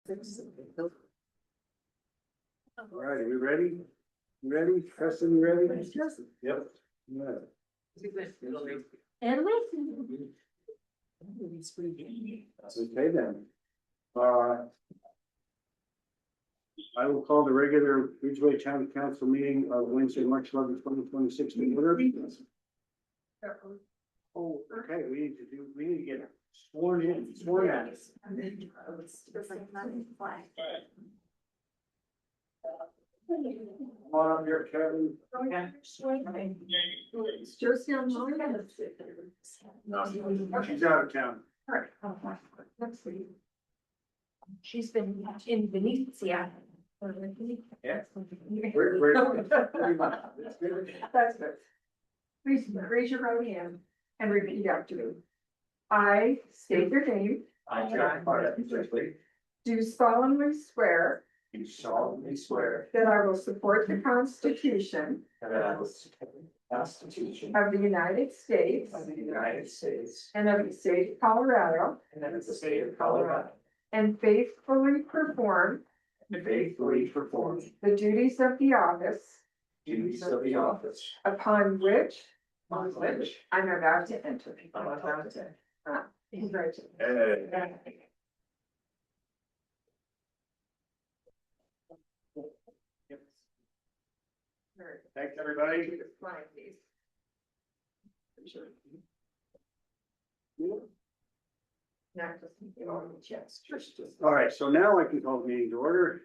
All right, are we ready? You ready? Preston, you ready? Yep. Yeah. And Okay then. I will call the regular Ridgway Town Council meeting of Wednesday, March 11, 2026 to order. Oh, okay, we need to get sworn in. Come on up here, Kevin. It's Josie on No, she's out of town. She's been in Venetia. Yeah. That's good. Please raise your right hand and repeat after me. I state your name. I, John Ridgway, Do solemnly swear do solemnly swear that I will support the Constitution that I will support the Constitution of the United States of the United States and of the state of Colorado, and of the state of Colorado, and faithfully perform and faithfully perform the duties of the office the duties of the office upon which on which I'm about to enter. I am about to Congratulations. Thanks, everybody. Slide, please. Now, just give all the checks. All right, so now I can call the meeting to order.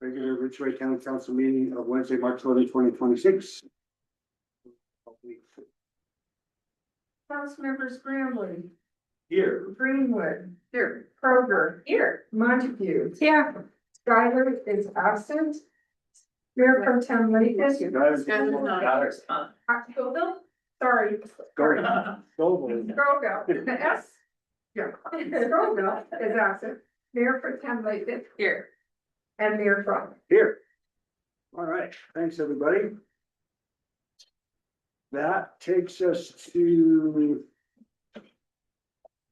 Regular Ridgway Town Council meeting of Wednesday, March 11, 2026. House members Grambling, Here. Greenwood. Here. Kroger. Here. Montague. Here. Skyler is absent. Mayor Pro Tem Lincoln. Guys, Scoville? Sorry. go. Scoville, the S. Yeah. Scoville is absent. Mayor Pro Tem Lincoln. Here. And Mayor Trump. Here. All right, thanks, everybody. That takes us to.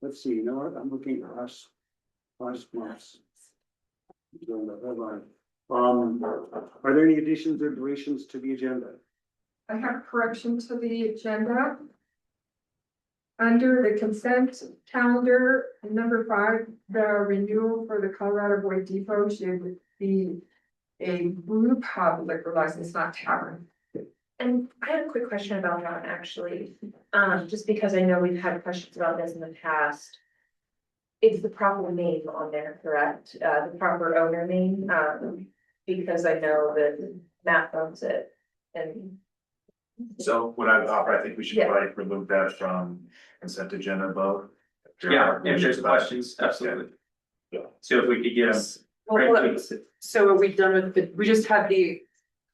Let's see, you know what, I'm looking at last months. Are there any additions or deletions to the agenda? I have a correction to the agenda. Under the consent calendar, number 5, the renewal for the Colorado Boy Depot should be a brew pub liquor license, not tavern. And I had a quick question about that, actually, just because I know we've had questions about this in the past. Is the proper name on there, correct? The proper owner name, because I know that Matt owns it and. So what I would offer, I think we should Yeah. probably remove that from consent agenda above. Yeah, if there's questions, absolutely. Yeah. So if we could get us. So are we done with we just had the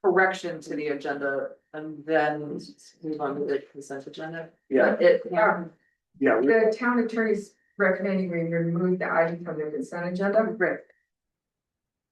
correction to the agenda and then move on to the consent agenda? Yeah, Yeah, yeah, the town attorney's recommending we remove the item from the consent agenda. Right.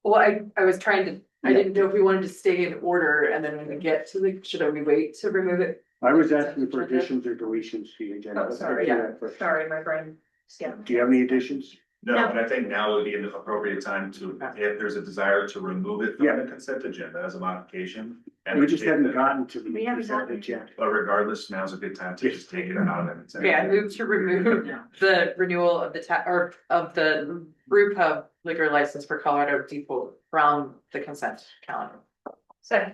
Well, I was trying to, I didn't know if we wanted to stay in order and then when we get to the, should we wait to remove it? I was asking for additions or deletions to the agenda. Oh, sorry, Let's do yeah. that first. Sorry, my brain skipped. Do you have any additions? No, and I think now would be an appropriate time to, if there's a desire to remove it Yeah. from the consent agenda as a modification. And We just hadn't gotten to the We haven't consent gotten agenda. But regardless, now's a good time to just take it out of the consent. Okay, I moved to remove the renewal of the or of the brew pub liquor license for Colorado Depot from the consent calendar. So.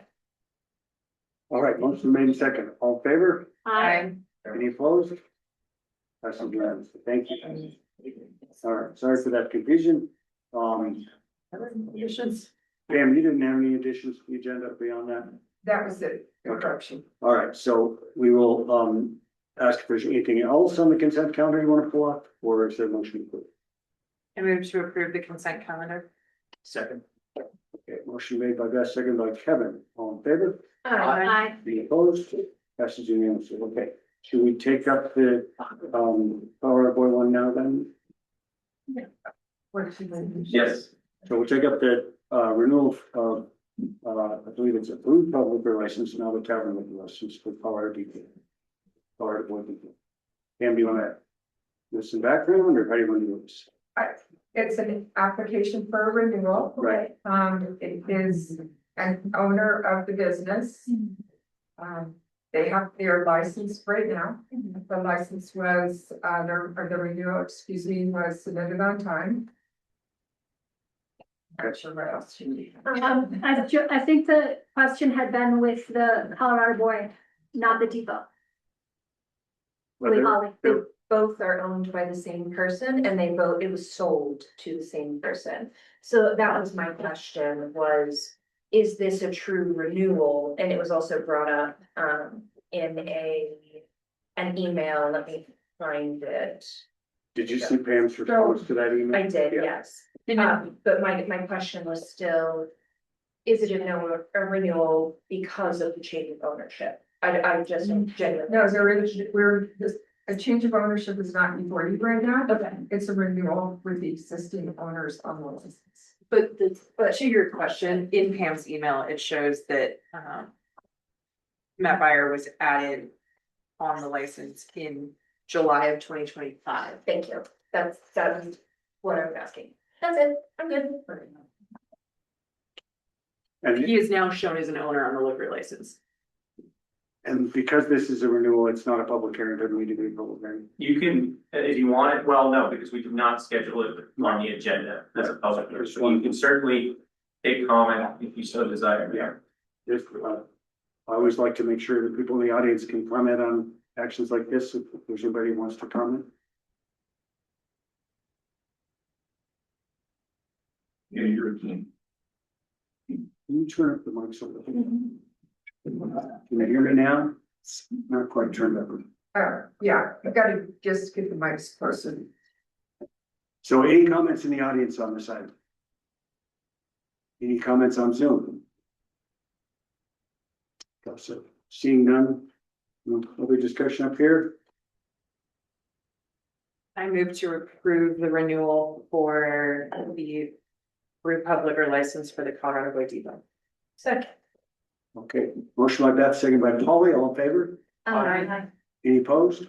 All right, motion made second. All in favor? I. Any opposed? That's unanimous. Thank you. All right, sorry for that confusion. Additions? Pam, you didn't have any additions to the agenda beyond that? That was it, the correction. All right, so we will ask if there's anything else on the consent calendar you want to pull up, or is there a motion approved? I moved to approve the consent calendar. Second. Okay, motion made by Beth, second by Kevin. All in favor? I. Any opposed? Passes unanimously. Okay, should we take up the Colorado Boy one now then? Yes. So we'll take up the renewal of I believe it's a brew pub liquor license, now the tavern liquor license for Colorado Depot. Colorado Boy Depot. Pam, do you want to give some background or how do you want to do this? It's an application for a renewal. Right. It is an owner of the business. They have their license right now. The license was, the renewal, excuse me, was submitted on time. Not sure what else you need. I think the question had been with the Colorado boy, not the depot. Lee Holly. They both are owned by the same person and they both, it was sold to the same person. So that was my question was, is this a true renewal? And it was also brought up, in an email. Let me find it. Did you see Pam's response to that email? I did, Yeah. yes. But my question was still, is it a renewal because of the change of ownership? I just genuinely. No, a change of ownership is not before you right now. Okay. It's a renewal with the existing owners on the license. But to your question, in Pam's email, it shows that, Matt Byer was added on the license in July of 2025. Thank you. That was what I was asking. That's it. I'm good. And, He is now shown as an owner on the liquor license. and because this is a renewal, it's not a public hearing, doesn't need to be a public hearing. You can, if you want it, well, no, because we do not schedule it on the agenda as a public hearing. So you can certainly take comment if you so desire. Yeah. If, I always like to make sure that people in the audience can comment on actions like this, if there's anybody who wants to comment. Yeah, you're a king. Can you turn up the mic so that can you hear me now? It's not quite turned up. Yeah, I've got to just get the mics closer. So any comments in the audience on this item? Any comments on Zoom? So seeing none, no other discussion up here? I move to approve the renewal for the Republic or license for the Colorado Boy Depot. Second. Okay, motion by Beth, second by Polly, all in favor? Any opposed?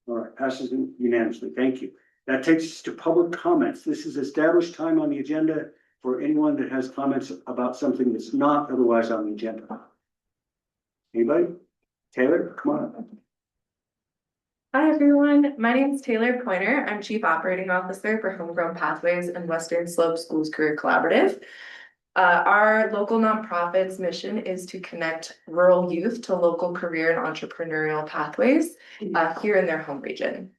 All right, passes unanimously. Thank you. That takes us to public comments. This is established time on the agenda for anyone that has comments about something that's not otherwise on the agenda. Anybody? Taylor, come on up. Hi, everyone. My name is Taylor Pointer. I'm Chief Operating Officer for Homegrown Pathways and Western Slope Schools Career Collaborative. Our local nonprofit's mission is to connect rural youth to local career and entrepreneurial pathways here in their home region.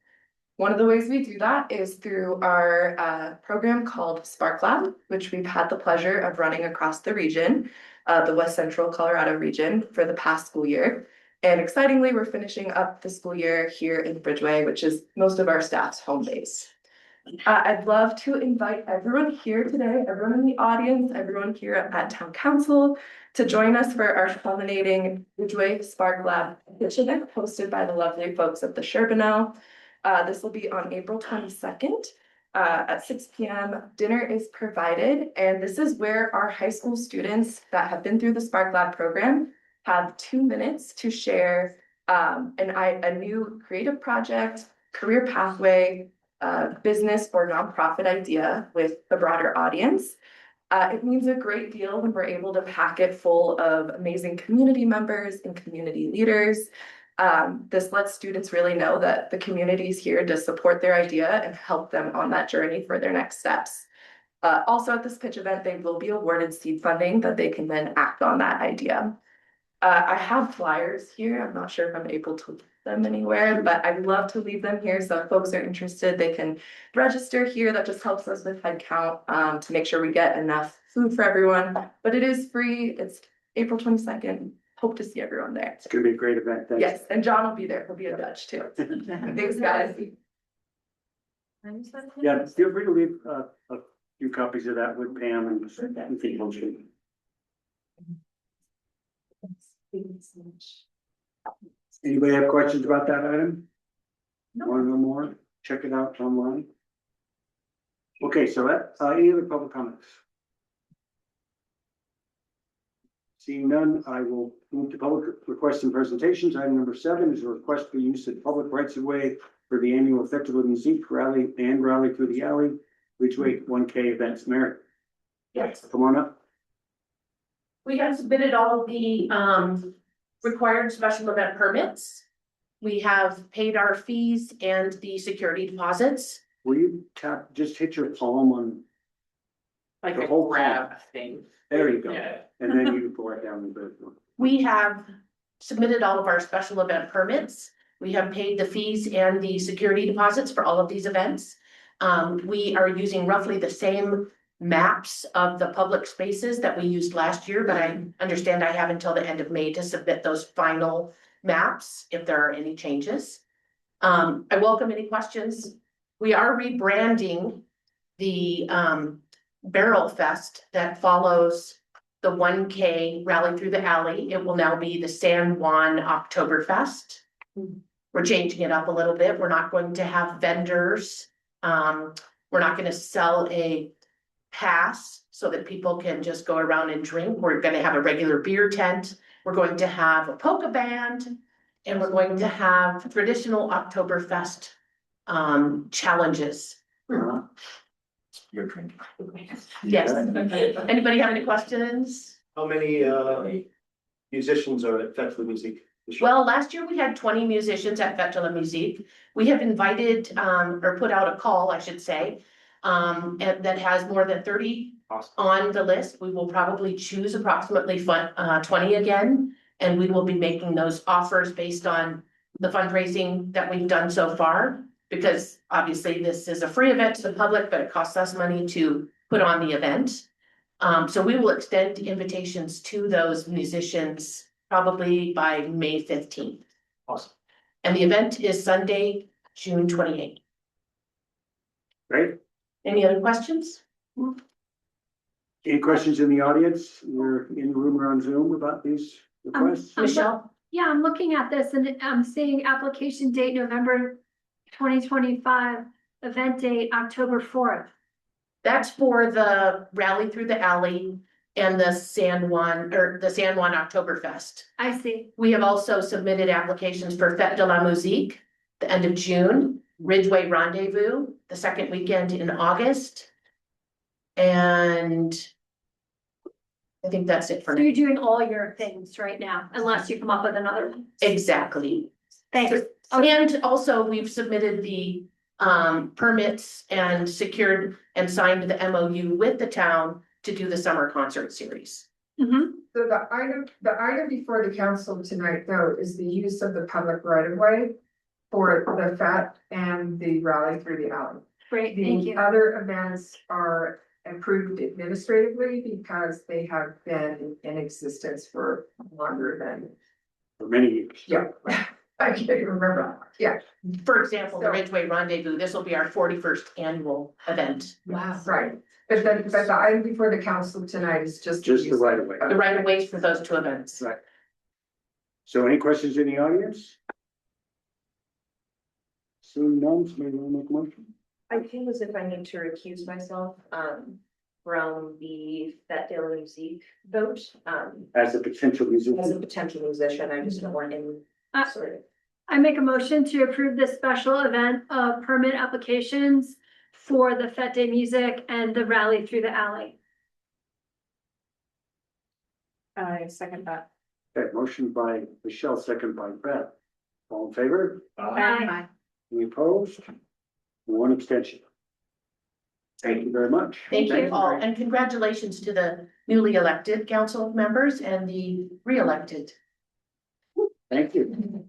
One of the ways we do that is through our program called Spark Lab, which we've had the pleasure of running across the region, the West Central Colorado region, for the past school year. And excitingly, we're finishing up the school year here in Ridgway, which is most of our staff's home base. I'd love to invite everyone here today, everyone in the audience, everyone here at Town Council to join us for our culminating Ridgway Spark Lab pitch event hosted by the lovely folks at the Sherbinell. This will be on April 22nd at 6 p.m. Dinner is provided, and this is where our high school students that have been through the Spark Lab program have 2 minutes to share a new creative project, career pathway, business or nonprofit idea with the broader audience. It means a great deal when we're able to pack it full of amazing community members and community leaders. This lets students really know that the community is here to support their idea and help them on that journey for their next steps. Also at this pitch event, they will be awarded seed funding that they can then act on that idea. I have flyers here. I'm not sure if I'm able to leave them anywhere, but I'd love to leave them here. So if folks are interested, they can register here. That just helps us with head count to make sure we get enough food for everyone. But it is free. It's April 22nd. Hope to see everyone there. It's gonna be a great event. Thanks. Yes, and John will be there. He'll be a judge too. Thanks, guys. Yeah, feel free to leave a few copies of that with Pam and people. Anybody have questions about that item? Want to know more? Check it out online. Okay, so that, any other public comments? Seeing none, I will move to public requests and presentations. Item number 7 is a request for use of public rights of way for the annual Festival of Music Rally and Rally Through the Alley, Ridgway 1K events. Mary, Yes, come on up. we have submitted all of the required special event permits. We have paid our fees and the security deposits. Will you just hit your palm on, Like The a whole grab thing. there you go, Yeah. and then you pour it down the bit. We have submitted all of our special event permits. We have paid the fees and the security deposits for all of these events. We are using roughly the same maps of the public spaces that we used last year, but I understand I have until the end of May to submit those final maps if there are any changes. I welcome any questions. We are rebranding the Barrel Fest that follows the 1K Rally Through the Alley. It will now be the San Juan Oktoberfest. We're changing it up a little bit. We're not going to have vendors. We're not gonna sell a pass so that people can just go around and drink. We're gonna have a regular beer tent. We're going to have a polka band. And we're going to have traditional Oktoberfest challenges. Your drink. Yes. Anybody have any questions? How many musicians are at Festival Music? this year? Well, last year we had 20 musicians at Fête de la Musique. We have invited, or put out a call, I should say, and that has more than 30 Awesome. on the list. We will probably choose approximately 20 again. And we will be making those offers based on the fundraising that we've done so far. Because obviously this is a free event to the public, but it costs us money to put on the event. So we will extend invitations to those musicians probably by May 15th. Awesome. And the event is Sunday, June 28th. Great. Any other questions? Any questions in the audience? We're in the room or on Zoom about these requests? Michelle? Yeah, I'm looking at this and I'm seeing application date November 2025, event date October 4th. That's for the Rally Through the Alley and the San Juan Oktoberfest. I see. We have also submitted applications for Fête de la Musique, the end of June, Ridgway Rendezvous, the second weekend in August. And I think that's it for So you're now. doing all your things right now, unless you come up with another one. Exactly. Thanks. And also we've submitted the permits and secured and signed the MOU with the town to do the summer concert series. Mhm. So the item before the council tonight, though, is the use of the public right of way for the FET and the rally through the alley. Great, thank The you. other events are approved administratively because they have been in existence for longer than, For many years. yeah, I can't even remember. Yeah, For example, the So- Ridgway Rendezvous, this will be our 41st annual event. wow, right. But the item before the council tonight is just. Just the use right of way. The right of ways for those two events. Right. So any questions in the audience? Seeing none, somebody want to make a motion? I feel as if I need to recuse myself, from the Fête de la Musique vote, As a potential as a musician, potential musician, I just don't want any sort of. I make a motion to approve this special event of permit applications for the Fête de Musique and the Rally Through the Alley. I second that. okay, motion by Michelle, second by Beth. All in favor? Aye. Any opposed? One abstention. Thank you very much. Thank you all, and congratulations to the newly elected council members and the re-elected. Thank you.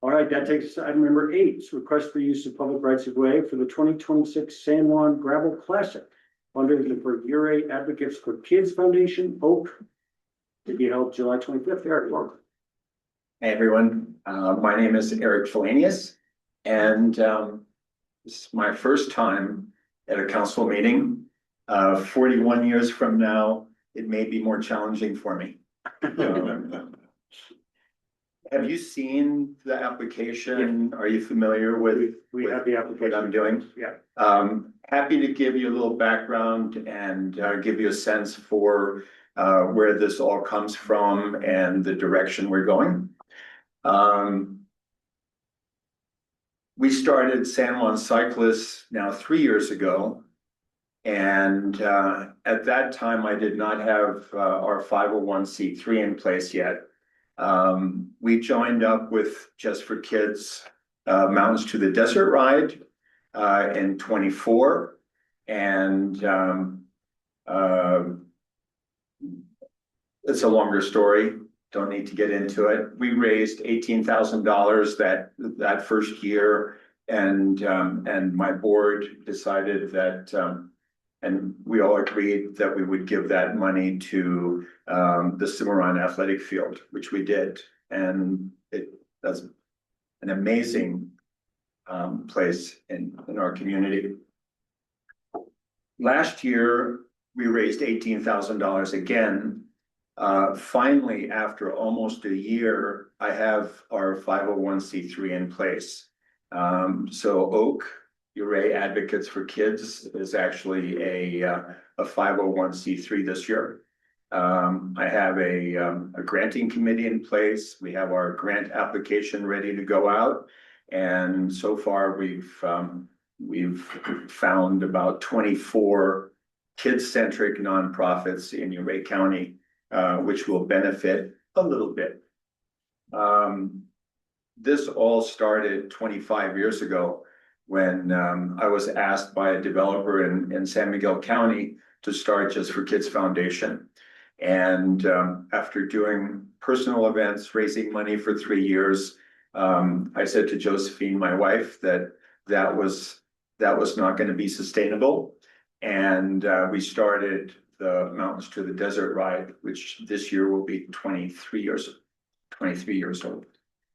All right, that takes us to item number 8, it's request for use of public rights of way for the 2026 San Juan Gravel Classic. Funded for Ure Advocates for Kids Foundation, Oak, to be held July 25th. Eric, welcome. Hey, everyone. My name is Eric Felanius, and this is my first time at a council meeting. 41 years from now, it may be more challenging for me. Have you seen the application? Are you familiar with We have the what application. I'm doing? Yeah. Happy to give you a little background and give you a sense for where this all comes from and the direction we're going. we started San Juan Cyclists now 3 years ago. And at that time, I did not have our 501(c)(3) in place yet. We joined up with Just for Kids Mountains to the Desert Ride in 24. And it's a longer story. Don't need to get into it. We raised $18,000 that first year, and my board decided that, and we all agreed that we would give that money to the Cimarron Athletic Field, which we did, and that's an amazing place in our community. Last year, we raised $18,000 again. Finally, after almost a year, I have our 501(c)(3) in place. So Oak, Ridgway Advocates for Kids is actually a 501(c)(3) this year. I have a granting committee in place. We have our grant application ready to go out. And so far we've found about 24 kid-centric nonprofits in Ridgway County, which will benefit a little bit. This all started 25 years ago when I was asked by a developer in San Miguel County to start Just for Kids Foundation. And after doing personal events, raising money for 3 years, I said to Josephine, my wife, that was not going to be sustainable. And we started the Mountains to the Desert Ride, which this year will be 23 years old.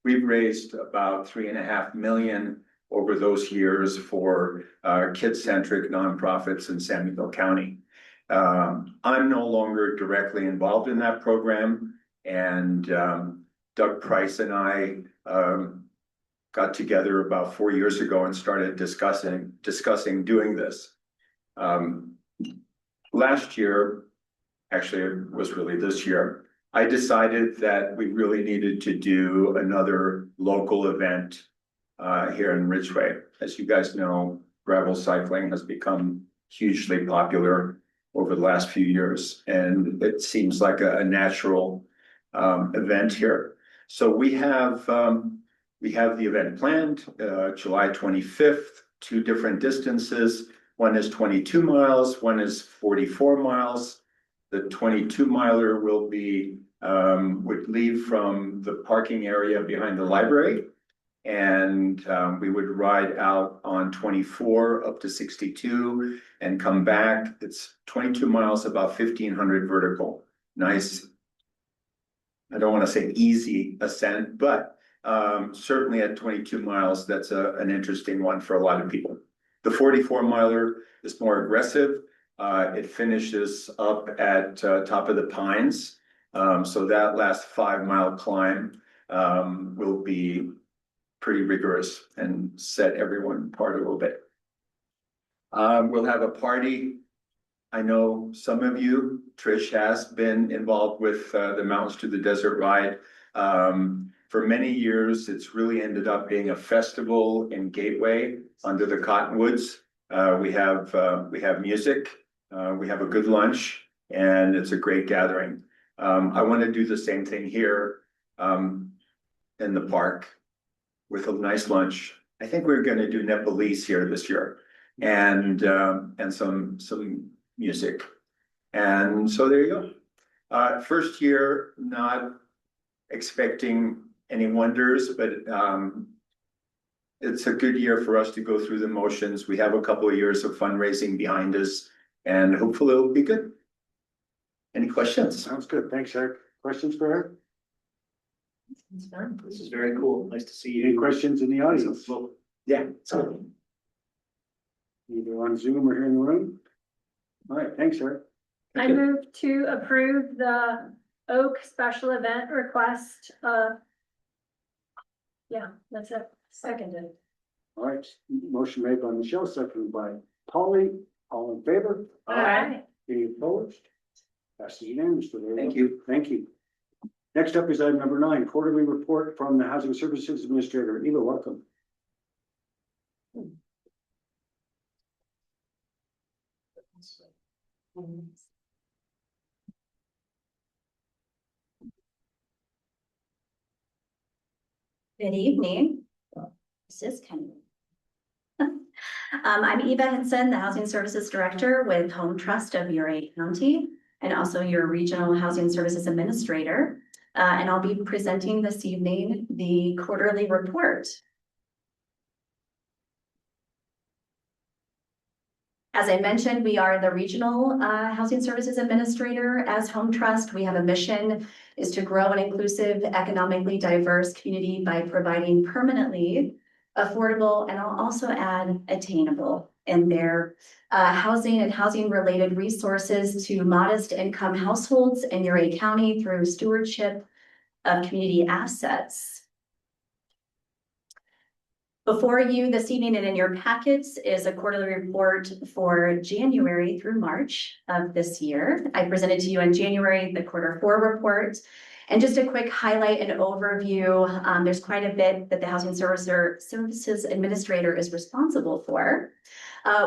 We've raised about $3.5 million over those years for kid-centric nonprofits in San Miguel County. I'm no longer directly involved in that program, and Doug Price and I got together about 4 years ago and started discussing doing this. Last year, actually it was really this year, I decided that we really needed to do another local event here in Ridgway. As you guys know, gravel cycling has become hugely popular over the last few years, and it seems like a natural event here. So we have the event planned, July 25th, 2 different distances. One is 22 miles, one is 44 miles. The 22 miler will be, would leave from the parking area behind the library. And we would ride out on 24 up to 62 and come back. It's 22 miles, about 1,500 vertical. Nice. I don't want to say easy ascent, but certainly at 22 miles, that's an interesting one for a lot of people. The 44 miler is more aggressive. It finishes up at top of the Pines. So that last 5-mile climb will be pretty rigorous and set everyone apart a little bit. We'll have a party. I know some of you, Trish has been involved with the Mountains to the Desert Ride. For many years, it's really ended up being a festival in Gateway under the Cottonwoods. We have music, we have a good lunch, and it's a great gathering. I want to do the same thing here in the park with a nice lunch. I think we're going to do Nepalese here this year, and some music. And so there you go. First year, not expecting any wonders, but it's a good year for us to go through the motions. We have a couple of years of fundraising behind us, and hopefully it'll be good. Any questions? Sounds good. Thanks, Eric. Questions for her? It's fun. This is very cool. Nice to see you. Any questions in the audience? Yeah. Either on Zoom or here in the room? All right, thanks, Eric. I move to approve the Oak special event request. Yeah, that's it. Seconded. All right, motion made by Michelle, seconded by Polly. All in favor? Aye. Any opposed? Passes unanimously. Thank you. Thank you. Next up is item number 9, quarterly report from the Housing Services Administrator. Eva, welcome. Good evening. This is kind of. I'm Eva Henson, the Housing Services Director with Home Trust of Uray County, and also your Regional Housing Services Administrator. And I'll be presenting this evening the quarterly report. As I mentioned, we are the Regional Housing Services Administrator as Home Trust. We have a mission is to grow an inclusive, economically diverse community by providing permanently affordable, and I'll also add attainable in their housing and housing related resources to modest income households in Uray County through stewardship of community assets. Before you this evening and in your packets is a quarterly report for January through March of this year. I presented to you in January the quarter 4 report. And just a quick highlight and overview, there's quite a bit that the Housing Services Administrator is responsible for,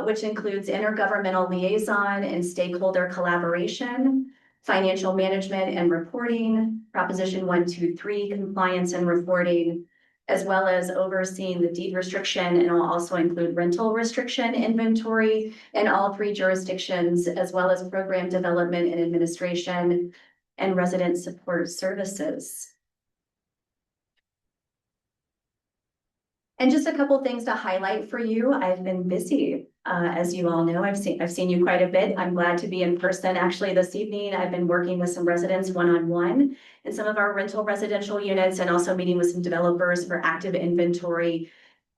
which includes intergovernmental liaison and stakeholder collaboration, financial management and reporting, Proposition 123 compliance and reporting, as well as overseeing the deed restriction, and will also include rental restriction inventory in all 3 jurisdictions, as well as program development and administration and resident support services. And just a couple things to highlight for you. I've been busy, as you all know. I've seen you quite a bit. I'm glad to be in person. Actually, this evening, I've been working with some residents one-on-one in some of our rental residential units, and also meeting with some developers for active inventory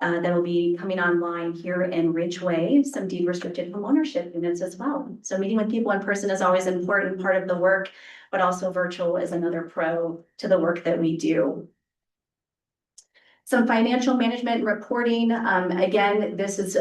that will be coming online here in Ridgway, some deed restricted homeownership units as well. So meeting with people in person is always an important part of the work, but also virtual is another pro to the work that we do. Some financial management reporting. Again, this is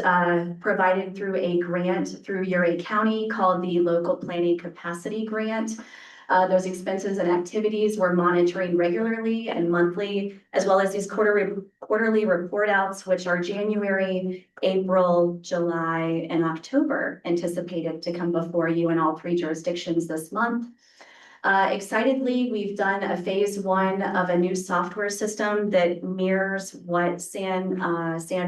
provided through a grant through Uray County called the Local Planning Capacity Grant. Those expenses and activities we're monitoring regularly and monthly, as well as these quarterly report outs, which are January, April, July, and October, anticipated to come before you in all 3 jurisdictions this month. Excitedly, we've done a phase 1 of a new software system that mirrors what San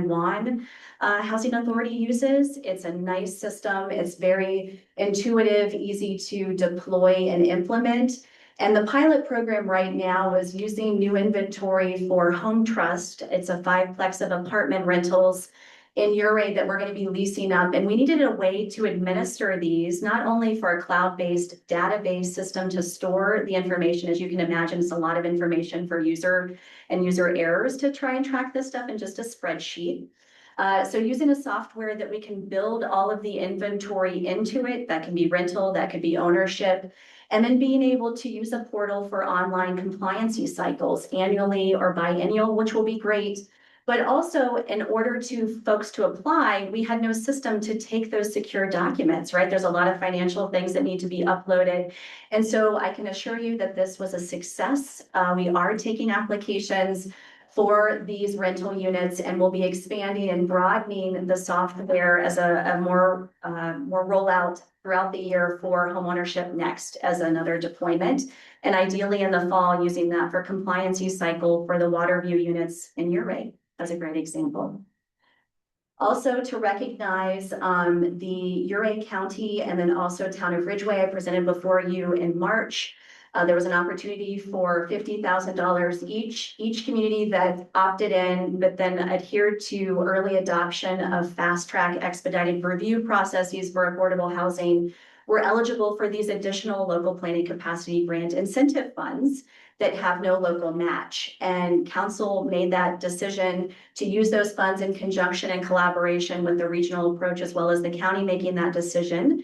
Juan Housing Authority uses. It's a nice system. It's very intuitive, easy to deploy and implement. And the pilot program right now is using new inventory for Home Trust. It's a 5-plex of apartment rentals in Uray that we're going to be leasing up. And we needed a way to administer these, not only for a cloud-based database system to store the information. As you can imagine, it's a lot of information for user errors to try and track this stuff in just a spreadsheet. So using a software that we can build all of the inventory into it, that can be rental, that could be ownership, and then being able to use a portal for online compliancy cycles annually or biennial, which will be great. But also, in order to folks to apply, we had no system to take those secure documents, right? There's a lot of financial things that need to be uploaded. And so I can assure you that this was a success. We are taking applications for these rental units, and we'll be expanding and broadening the software as a more rollout throughout the year for homeownership next as another deployment. And ideally in the fall, using that for compliancy cycle for the Waterview units in Uray. As a great example. Also to recognize the Uray County and then also town of Ridgway, I presented before you in March. There was an opportunity for $50,000 each community that opted in, but then adhered to early adoption of fast track expedited review processes for affordable housing were eligible for these additional local planning capacity grant incentive funds that have no local match. And council made that decision to use those funds in conjunction and collaboration with the regional approach, as well as the county making that decision.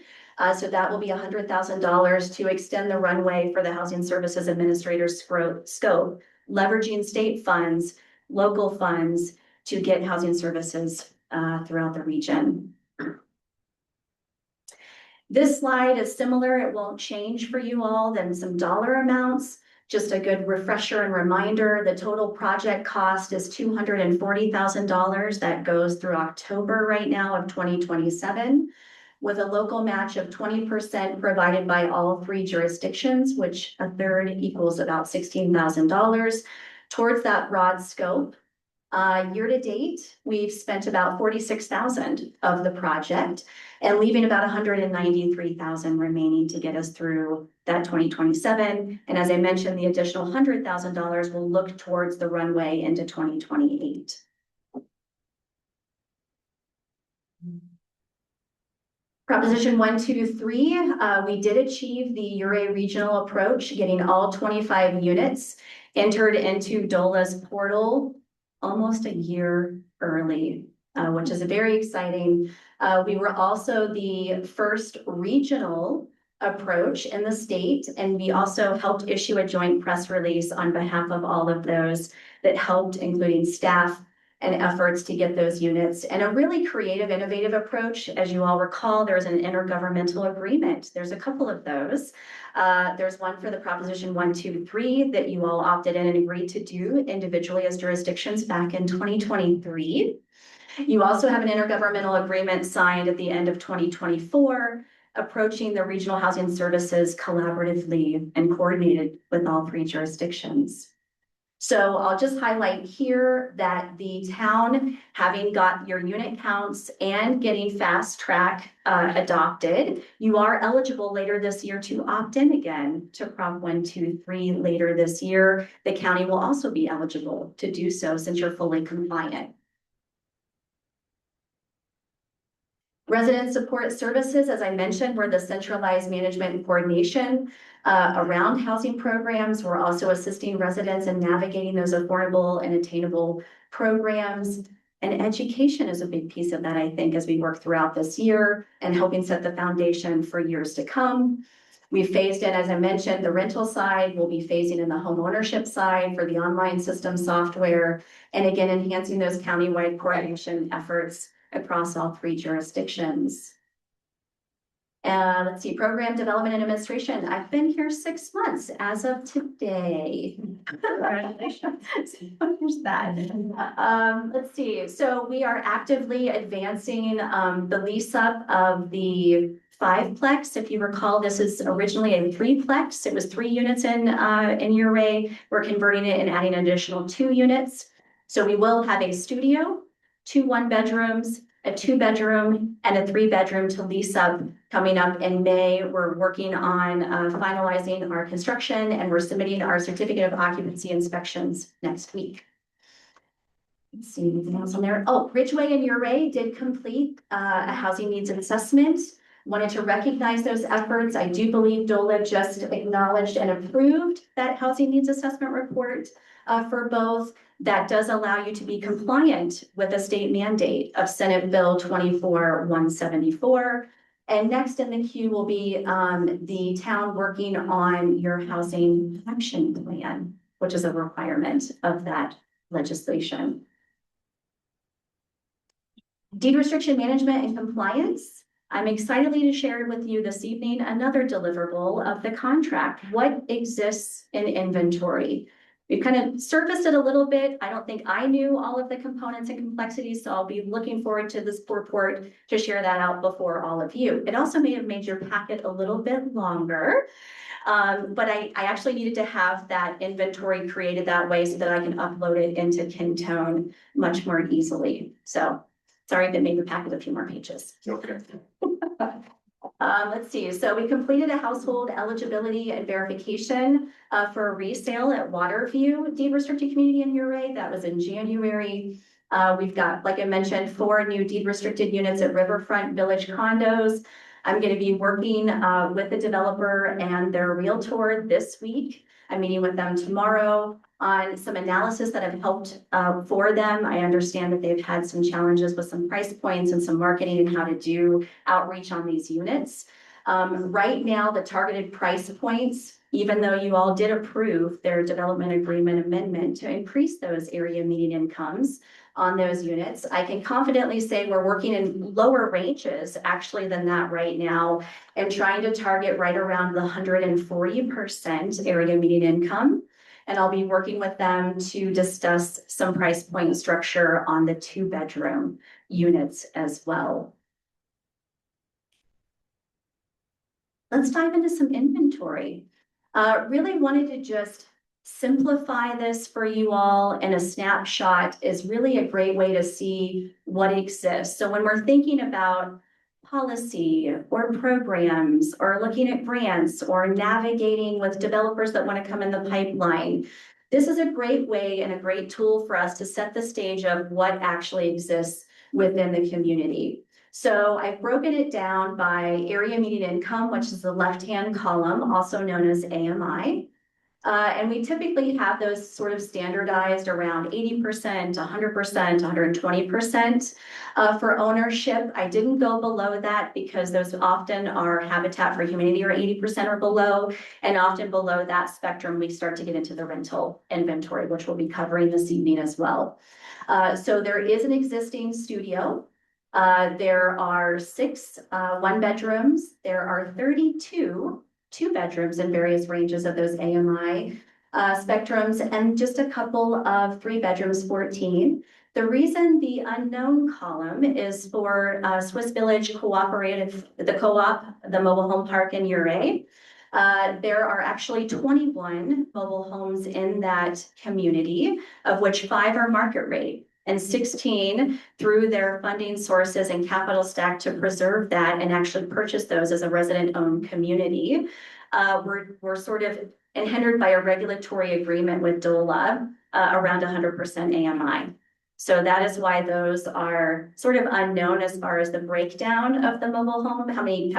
So that will be $100,000 to extend the runway for the Housing Services Administrator's scope, leveraging state funds, local funds to get housing services throughout the region. This slide is similar. It won't change for you all than some dollar amounts. Just a good refresher and reminder, the total project cost is $240,000. That goes through October right now of 2027, with a local match of 20% provided by all three jurisdictions, which a third equals about $16,000 towards that broad scope. Year to date, we've spent about 46,000 of the project and leaving about 193,000 remaining to get us through that 2027. And as I mentioned, the additional $100,000 will look towards the runway into 2028. Proposition 1, 2, 3, we did achieve the Ouray regional approach, getting all 25 units entered into DOLA's portal almost a year early, which is very exciting. We were also the first regional approach in the state, and we also helped issue a joint press release on behalf of all of those that helped, including staff and efforts to get those units. And a really creative, innovative approach. As you all recall, there's an intergovernmental agreement. There's a couple of those. There's one for the Proposition 1, 2, 3 that you all opted in and agreed to do individually as jurisdictions back in 2023. You also have an intergovernmental agreement signed at the end of 2024, approaching the regional housing services collaboratively and coordinated with all three jurisdictions. So I'll just highlight here that the town, having got your unit counts and getting fast track adopted, you are eligible later this year to opt in again to Prop 1, 2, 3 later this year. The county will also be eligible to do so since you're fully compliant. Resident support services, as I mentioned, were the centralized management and coordination around housing programs. We're also assisting residents in navigating those affordable and attainable programs. And education is a big piece of that, I think, as we work throughout this year and helping set the foundation for years to come. We phased in, as I mentioned, the rental side. We'll be phasing in the home ownership side for the online system software. And again, enhancing those countywide coordination efforts across all three jurisdictions. Let's see, program development and administration. I've been here 6 months as of today. Congratulations. There's that. Let's see. So we are actively advancing the lease up of the 5-plex. If you recall, this is originally a 3-plex. It was 3 units in Ouray. We're converting it and adding an additional 2 units. So we will have a studio, 2 1-bedrooms, a 2-bedroom, and a 3-bedroom to lease up coming up in May. We're working on finalizing our construction, and we're submitting our certificate of occupancy inspections next week. Let's see, anything else on there? Oh, Ridgway and Ouray did complete a housing needs assessment. Wanted to recognize those efforts. I do believe DOLA just acknowledged and approved that housing needs assessment report for both. That does allow you to be compliant with the state mandate of Senate Bill 24-174. And next in the queue will be the town working on your housing action plan, which is a requirement of that legislation. Deed restriction management and compliance. I'm excited to share with you this evening another deliverable of the contract. What exists in inventory? We've kind of surfaced it a little bit. I don't think I knew all of the components and complexities, so I'll be looking forward to this report to share that out before all of you. It also may have made your packet a little bit longer, but I actually needed to have that inventory created that way so that I can upload it into Kintone much more easily. So sorry if it made the packet a few more pages. Okay. Let's see, so we completed a household eligibility and verification for a resale at Waterview Deed Restricted Community in Ouray. That was in January. We've got, like I mentioned, 4 new deed restricted units at Riverfront Village condos. I'm going to be working with the developer and their realtor this week. I'm meeting with them tomorrow on some analysis that I've helped for them. I understand that they've had some challenges with some price points and some marketing and how to do outreach on these units. Right now, the targeted price points, even though you all did approve their development agreement amendment to increase those area median incomes on those units, I can confidently say we're working in lower ranges actually than that right now and trying to target right around the 140% area median income. And I'll be working with them to discuss some price point structure on the 2-bedroom units as well. Let's dive into some inventory. Really wanted to just simplify this for you all, and a snapshot is really a great way to see what exists. So when we're thinking about policy or programs or looking at grants or navigating with developers that want to come in the pipeline, this is a great way and a great tool for us to set the stage of what actually exists within the community. So I've broken it down by area median income, which is the left-hand column, also known as AMI. And we typically have those sort of standardized around 80%, 100%, 120%. For ownership, I didn't go below that because those often are Habitat for Humanity or 80% or below. And often below that spectrum, we start to get into the rental inventory, which we'll be covering this evening as well. So there is an existing studio. There are 6 1-bedrooms. There are 32 2-bedrooms in various ranges of those AMI spectrums, and just a couple of 3-bedrooms, 14. The reason the unknown column is for Swiss Village Cooperative, the co-op, the mobile home park in Ridgway. There are actually 21 mobile homes in that community, of which 5 are market rate, and 16 through their funding sources and capital stack to preserve that and actually purchase those as a resident-owned community. We're sort of hindered by a regulatory agreement with DOLA around 100% AMI. So that is why those are sort of unknown as far as the breakdown of the mobile home, how many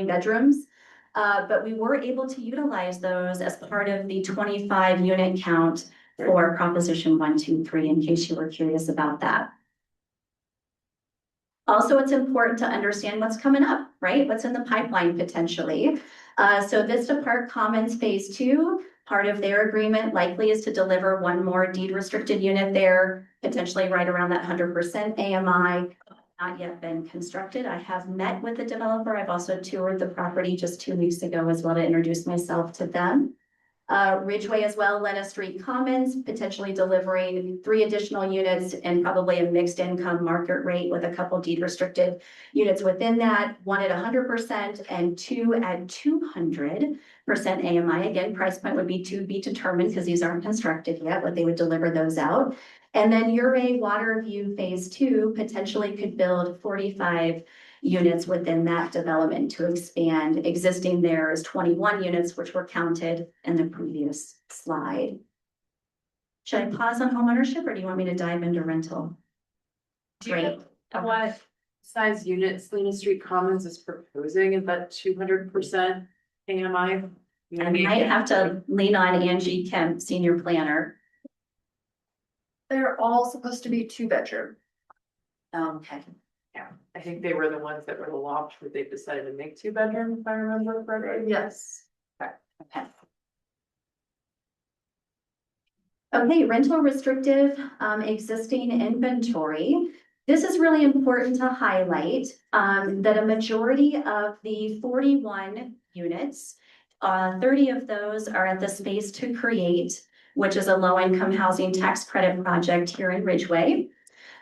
bedrooms. But we were able to utilize those as part of the 25 unit count for Proposition 123, in case you were curious about that. Also, it's important to understand what's coming up, right? What's in the pipeline potentially. So Vista Park Commons Phase 2, part of their agreement likely is to deliver 1 more deed restricted unit there, potentially right around that 100% AMI. Not yet been constructed. I have met with the developer. I've also toured the property just 2 weeks ago as well to introduce myself to them. Ridgway as well, Lena Street Commons, potentially delivering 3 additional units and probably a mixed income market rate with a couple deed restricted units within that, 1 at 100% and 2 at 200% AMI. Again, price point would be to be determined because these aren't constructed yet, but they would deliver those out. And then Ridgway Waterview Phase 2 potentially could build 45 units within that development to expand. Existing there is 21 units, which were counted in the previous slide. Should I pause on homeownership or do you want me to dive into rental? Great. What size units Lena Street Commons is proposing? Is that 200% AMI? I might have to lean on Angie Kemp, senior planner. They're all supposed to be 2-bedroom. Okay. Yeah, I think they were the ones that were locked, but they decided to make 2-bedroom, if I remember correctly. Yes. Okay. Okay, rental restrictive existing inventory. This is really important to highlight that a majority of the 41 units, 30 of those are at the Space to Create, which is a low-income housing tax credit project here in Ridgway.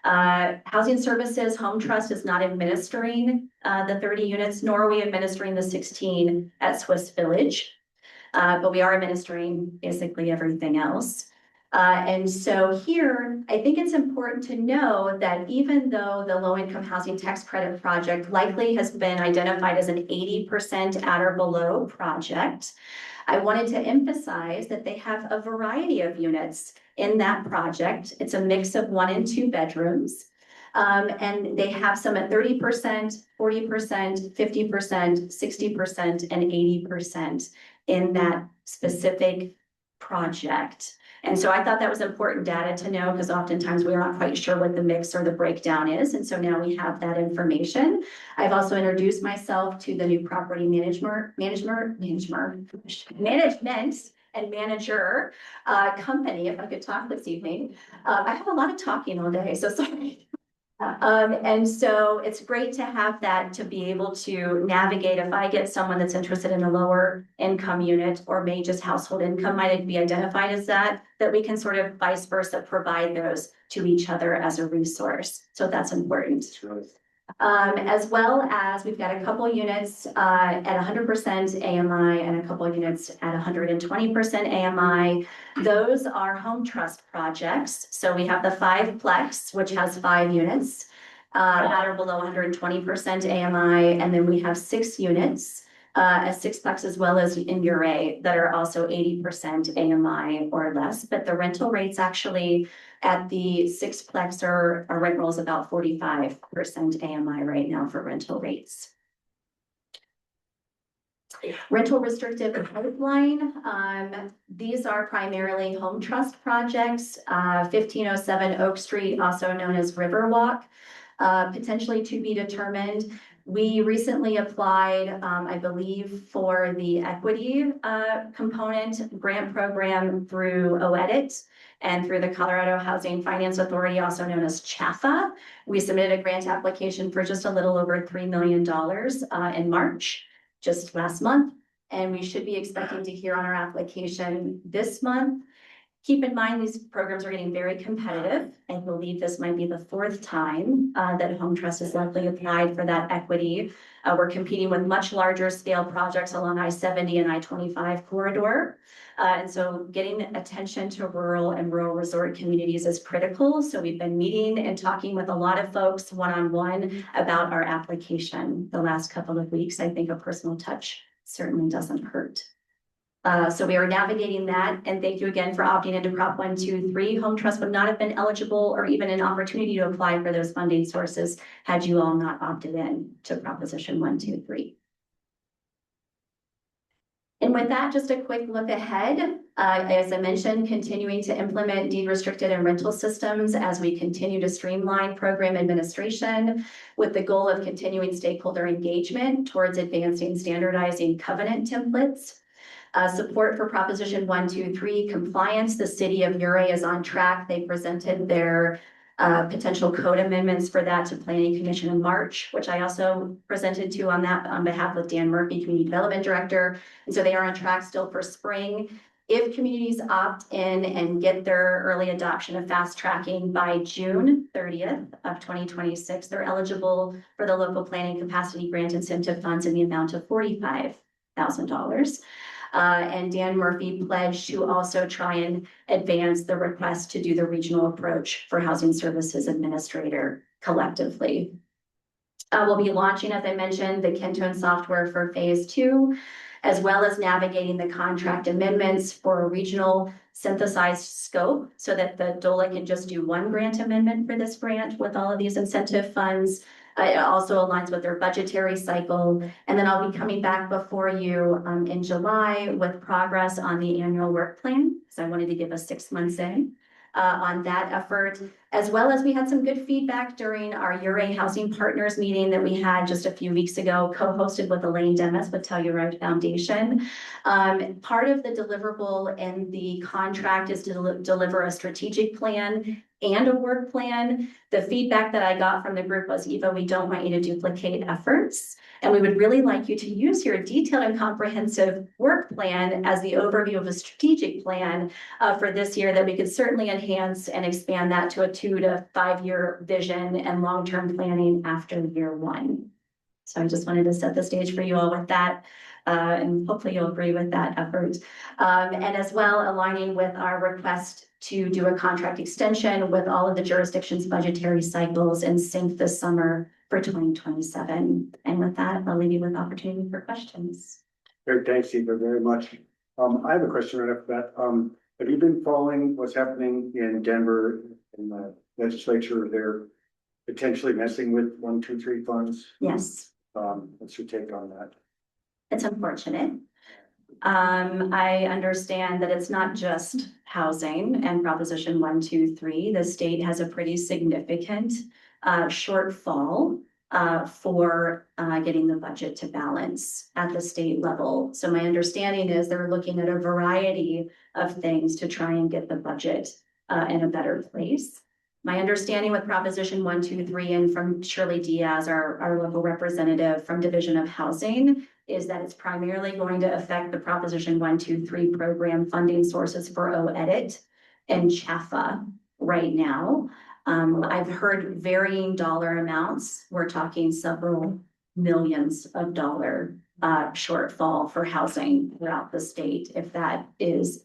Housing Services Home Trust is not administering the 30 units, nor are we administering the 16 at Swiss Village. But we are administering basically everything else. And so here, I think it's important to know that even though the low-income housing tax credit project likely has been identified as an 80% at or below project, I wanted to emphasize that they have a variety of units in that project. It's a mix of 1 and 2 bedrooms. And they have some at 30%, 40%, 50%, 60%, and 80% in that specific project. And so I thought that was important data to know because oftentimes we're not quite sure what the mix or the breakdown is. And so now we have that information. I've also introduced myself to the new property management and manager company, if I could talk this evening. I have a lot of talking all day, so sorry. And so it's great to have that to be able to navigate if I get someone that's interested in a lower income unit or may just household income might be identified as that we can sort of vice versa provide those to each other as a resource. So that's important. As well as we've got a couple units at 100% AMI and a couple units at 120% AMI. Those are home trust projects. So we have the 5-plex, which has 5 units that are below 120% AMI, and then we have 6 units a 6-plex as well as in Ridgway that are also 80% AMI or less. But the rental rates actually at the 6-plex our rent roll is about 45% AMI right now for rental rates. Rental restrictive pipeline. These are primarily home trust projects. 1507 Oak Street, also known as Riverwalk, potentially to be determined. We recently applied, I believe, for the equity component grant program through OEDIT and through the Colorado Housing Finance Authority, also known as CHAFA. We submitted a grant application for just a little over $3 million in March, just last month. And we should be expecting to hear on our application this month. Keep in mind, these programs are getting very competitive. I believe this might be the 4th time that Home Trust has likely applied for that equity. We're competing with much larger scale projects along I-70 and I-25 corridor. And so getting attention to rural and rural resort communities is critical. So we've been meeting and talking with a lot of folks one-on-one about our application the last couple of weeks. I think a personal touch certainly doesn't hurt. So we are navigating that, and thank you again for opting into Prop 123. Home Trust would not have been eligible or even an opportunity to apply for those funding sources had you all not opted in to Proposition 123. And with that, just a quick look ahead. As I mentioned, continuing to implement deed restricted and rental systems as we continue to streamline program administration with the goal of continuing stakeholder engagement towards advancing standardizing covenant templates. Support for Proposition 123 compliance. The city of Ridgway is on track. They presented their potential code amendments for that to Planning Commission in March, which I also presented to on behalf of Dan Murphy, Community Development Director. And so they are on track still for spring. If communities opt in and get their early adoption of fast tracking by June 30th of 2026, they're eligible for the local planning capacity grant incentive funds in the amount of $45,000. And Dan Murphy pledged to also try and advance the request to do the regional approach for Housing Services Administrator collectively. We'll be launching, as I mentioned, the Kentone software for Phase 2, as well as navigating the contract amendments for a regional synthesized scope so that the DOLA can just do one grant amendment for this grant with all of these incentive funds. It also aligns with their budgetary cycle. And then I'll be coming back before you in July with progress on the annual work plan. So I wanted to give us 6 months in on that effort, as well as we had some good feedback during our Ridgway Housing Partners meeting that we had just a few weeks ago, co-hosted with Elaine Demis with Telluride Foundation. Part of the deliverable in the contract is to deliver a strategic plan and a work plan. The feedback that I got from the group was, Eva, we don't want you to duplicate efforts. And we would really like you to use your detailed and comprehensive work plan as the overview of a strategic plan for this year that we could certainly enhance and expand that to a 2 to 5 year vision and long-term planning after year 1. So I just wanted to set the stage for you all with that. And hopefully you'll agree with that effort. And as well, aligning with our request to do a contract extension with all of the jurisdictions' budgetary cycles in sync this summer for 2027. And with that, I'll leave you with opportunity for questions. Great, thanks, Eva, very much. I have a question right after that. Have you been following what's happening in Denver in the legislature? They're potentially messing with 123 funds. Yes, What's your take on that? it's unfortunate. I understand that it's not just housing and Proposition 1, 2, 3. The state has a pretty significant shortfall for getting the budget to balance at the state level. So my understanding is they're looking at a variety of things to try and get the budget in a better place. My understanding with Proposition 1, 2, 3, and from Shirley Diaz, our local representative from Division of Housing, is that it's primarily going to affect the Proposition 1, 2, 3 program funding sources for OEdit and CHAFA right now. I've heard varying dollar amounts. We're talking several millions of dollar shortfall for housing throughout the state if that is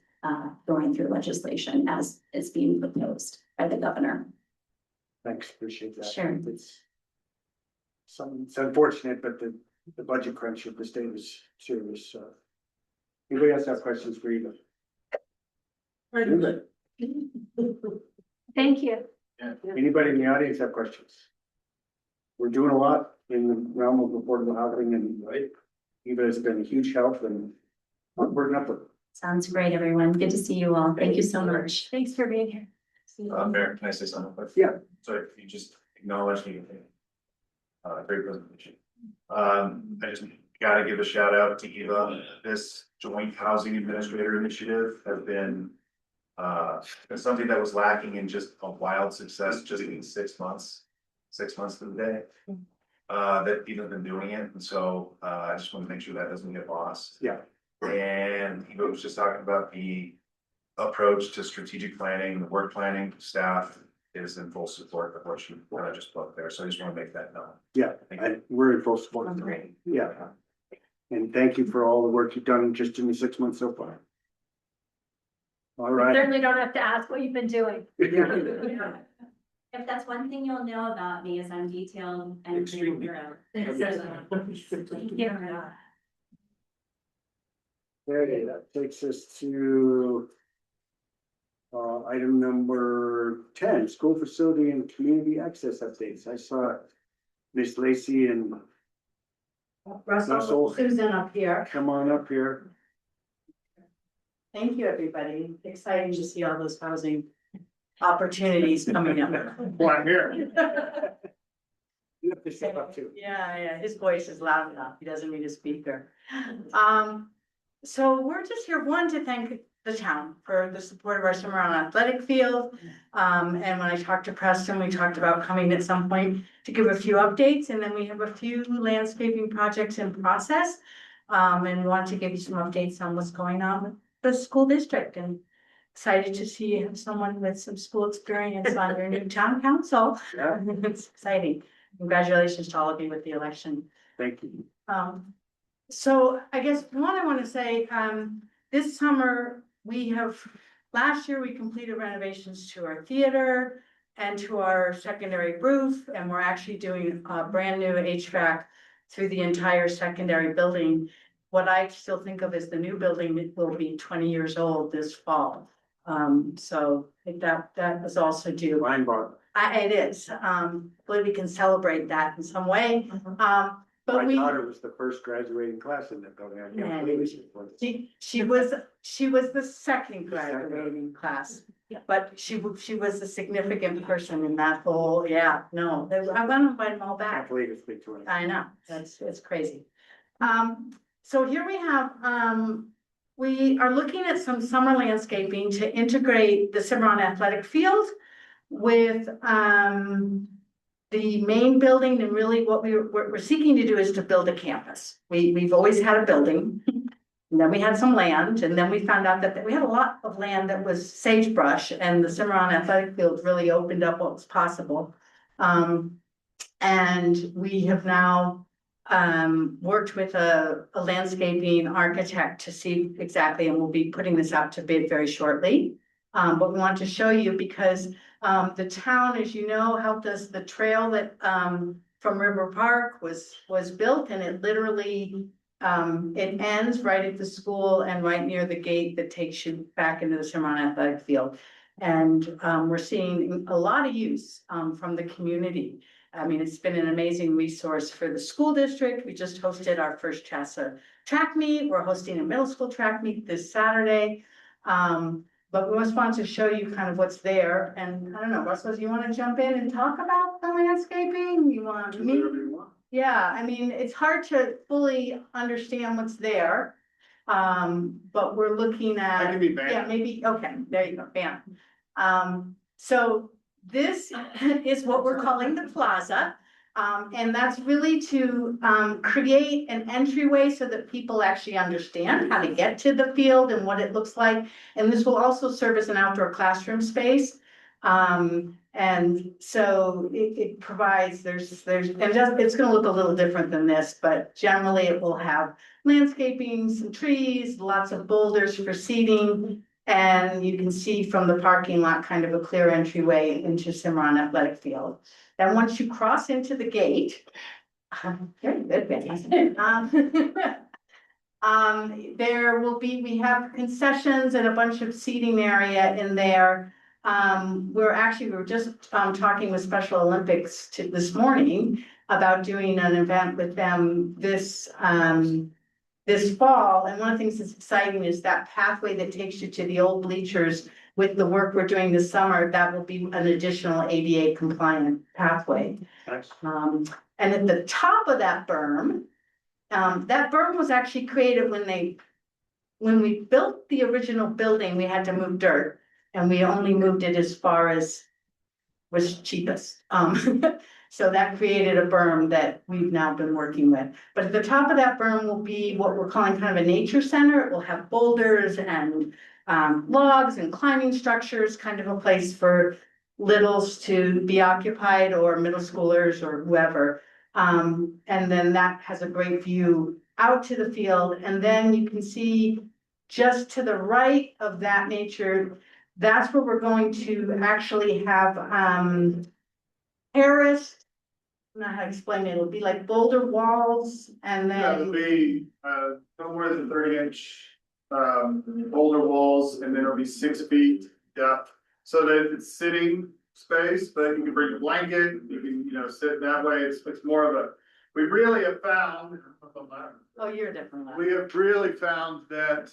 going through legislation as it's being proposed by the governor. Thanks, appreciate that. Sure. It's unfortunate, but the budget crunch of the state is serious. Anybody else have questions for Eva? Eva, Thank you. anybody in the audience have questions? We're doing a lot in the realm of affordable housing, and Eva has been a huge help and working up with. Sounds great, everyone. Good to see you all. Thank you so much. Thanks for being here. Mayor, can I say something quick? Yeah. So if you just acknowledge me. Great presentation. I just gotta give a shout out to Eva. This joint housing administrator initiative has been something that was lacking in just a wild success just in 6 months to the day. That Eva's been doing it, and so I just want to make sure that doesn't get lost. Yeah. And Eva was just talking about the approach to strategic planning, the work planning staff is in full support of what you just put there. So I just want to make that known. Yeah, we're in full support. Great. Yeah. And thank you for all the work you've done just in the 6 months so far. All right. Certainly don't have to ask what you've been doing. If that's one thing you'll know about me is I'm detailed and Extremely. Thank you. Okay, that takes us to item number 10, school facility and community access updates. I saw Miss Lacy and Russell. Susan up here. Come on up here. Thank you, everybody. Exciting to see all those housing opportunities coming up. Well, I'm here. You have to step up too. Yeah, his voice is loud enough. He doesn't need a speaker. So we're just here, one, to thank the town for the support of our summer on athletic field. And when I talked to Preston, we talked about coming at some point to give a few updates, and then we have a few landscaping projects in process. And want to give you some updates on what's going on with the school district, and excited to see someone with some school experience on your new town council. Yeah. It's exciting. Congratulations to all of you with the election. Thank you. So I guess one, I want to say, this summer, last year we completed renovations to our theater and to our secondary roof, and we're actually doing a brand new HVAC through the entire secondary building. What I still think of as the new building, it will be 20 years old this fall. So I think that was also due. Mind-boggling. It is, believe we can celebrate that in some way. But My daughter was the first graduating class in that building. I can't believe it. she was the second graduating class, but she was a significant person in that whole, I'm gonna invite them all I back. can't believe it's been 20. I know, it's crazy. So here we have, we are looking at some summer landscaping to integrate the Cimarron athletic field with, the main building, and really what we're seeking to do is to build a campus. We've always had a building, and then we had some land, and then we found out that we had a lot of land that was sagebrush, and the Cimarron athletic field really opened up what was possible. And we have now worked with a landscaping architect to see exactly, and we'll be putting this out to bid very shortly. But we want to show you because the town, as you know, helped us, the trail that from River Park was built, and it literally it ends right at the school and right near the gate that takes you back into the Cimarron athletic field. And we're seeing a lot of use from the community. I mean, it's been an amazing resource for the school district. We just hosted our first CHASA track meet. We're hosting a middle school track meet this Saturday. But we just wanted to show you kind of what's there. And I don't know, Russell, do you want to jump in and talk about the landscaping? You want me? Yeah, I mean, it's hard to fully understand what's there. But we're looking at. That can be banned. Yeah, maybe, okay, there you go, bam. So this is what we're calling the plaza. And that's really to create an entryway so that people actually understand how to get to the field and what it looks like. And this will also serve as an outdoor classroom space. And so it provides, it's gonna look a little different than this, but generally it will have landscaping, some trees, lots of boulders for seating. And you can see from the parking lot kind of a clear entryway into Cimarron Athletic Field. And once you cross into the gate, very good, fantastic. There will be, we have concessions and a bunch of seating area in there. We were just talking with Special Olympics this morning about doing an event with them this fall. And one of the things that's exciting is that pathway that takes you to the old bleachers. With the work we're doing this summer, that will be an additional ADA compliant pathway. Nice. And at the top of that berm was actually created when we built the original building, we had to move dirt. And we only moved it as far as was cheapest. So that created a berm that we've now been working with. But at the top of that berm will be what we're calling kind of a nature center. It will have boulders and logs and climbing structures, kind of a place for littles to be occupied or middle schoolers or whoever. And then that has a great view out to the field. And then you can see just to the right of that nature, that's where we're going to actually have terraced. I don't know how to explain it. It'll be like boulder walls and Yeah, it'll then, be, no more than 30-inch, boulder walls, and then it'll be 6 feet depth. So that it's sitting space, but you can bring a blanket, you can, sit that way. It's more of a, we really have found. oh, you're a different one. We have really found that,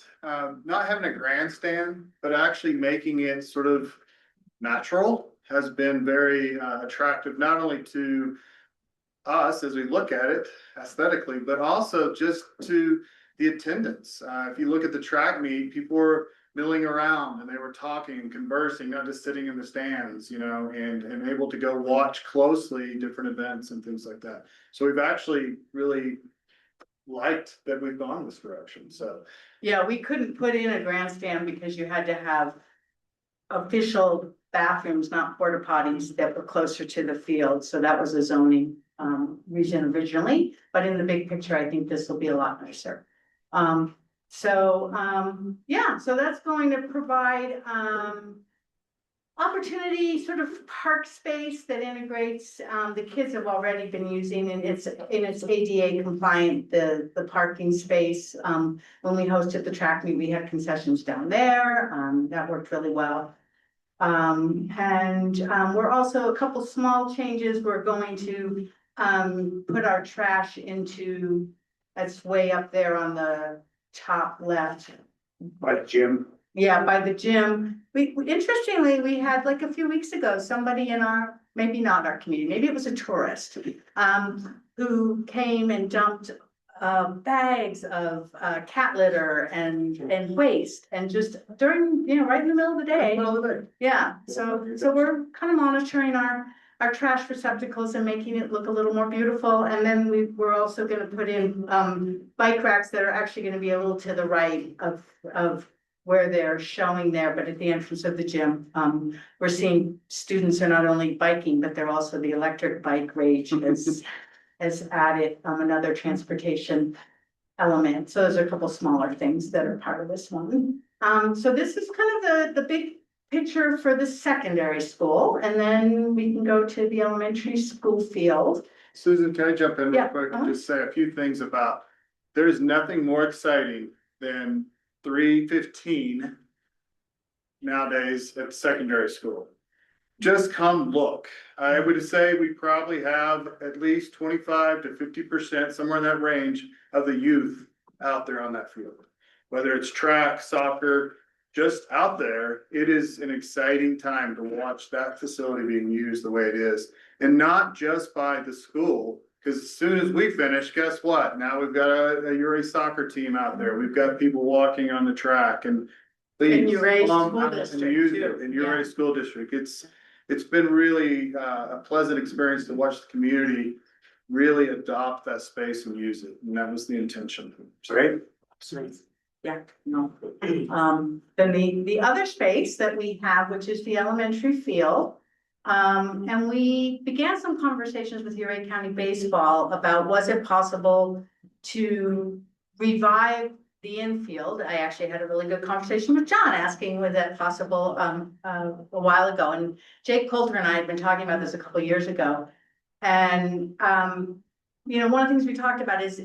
not having a grandstand, but actually making it sort of natural has been very, attractive, not only to us as we look at it aesthetically, but also just to the attendance. If you look at the track meet, people were milling around and they were talking and conversing, not just sitting in the stands, and able to go watch closely different events and things like that. So we've actually really liked that we've gone this direction, so. Yeah, we couldn't put in a grandstand because you had to have official bathrooms, not porta potties that were closer to the field. So that was a zoning reason originally, but in the big picture, I think this will be a lot nicer. Yeah, so that's going to provide opportunity, sort of park space that integrates, the kids have already been using and it's ADA compliant, the parking space. When we hosted the track meet, we had concessions down there, that worked really well. We're also a couple small changes. We're going to put our trash into, that's way up there on the top left. By the gym. Yeah, by the gym. Interestingly, we had like a few weeks ago, somebody in our, maybe not our community, maybe it was a tourist, who came and dumped bags of cat litter and waste and just during, right in the middle of the day. Yeah, so we're kind of monitoring our trash receptacles and making it look a little more beautiful. And then we're also gonna put in bike racks that are actually gonna be a little to the right of where they're showing there, but at the entrance of the gym. We're seeing students are not only biking, but they're also the electric bike rage has added another transportation element. So those are a couple smaller things that are part of this one. So this is kind of the big picture for the secondary school, and then we can go to the elementary school field. Susan, can I jump in real Yeah, quick and just say a few things about, there's nothing more exciting than 3:15 nowadays at secondary school. Just come look. I would say we probably have at least 25 to 50%, somewhere in that range of the youth out there on that field. Whether it's track, soccer, just out there, it is an exciting time to watch that facility being used the way it is. And not just by the school, because as soon as we finish, guess what? Now we've got a Uri soccer team out there. We've got people walking on the track and please. In Uri come School out and District, use too. it in Uri Yeah. School District. It's been really a pleasant experience to watch the community really adopt that space and use it. And that was the intention. Great. Yeah, no. Then the other space that we have, which is the elementary field. And we began some conversations with Uri County Baseball about was it possible to revive the infield. I actually had a really good conversation with John asking was that possible a while ago. And Jake Coulter and I had been talking about this a couple of years ago. And you know, one of the things we talked about is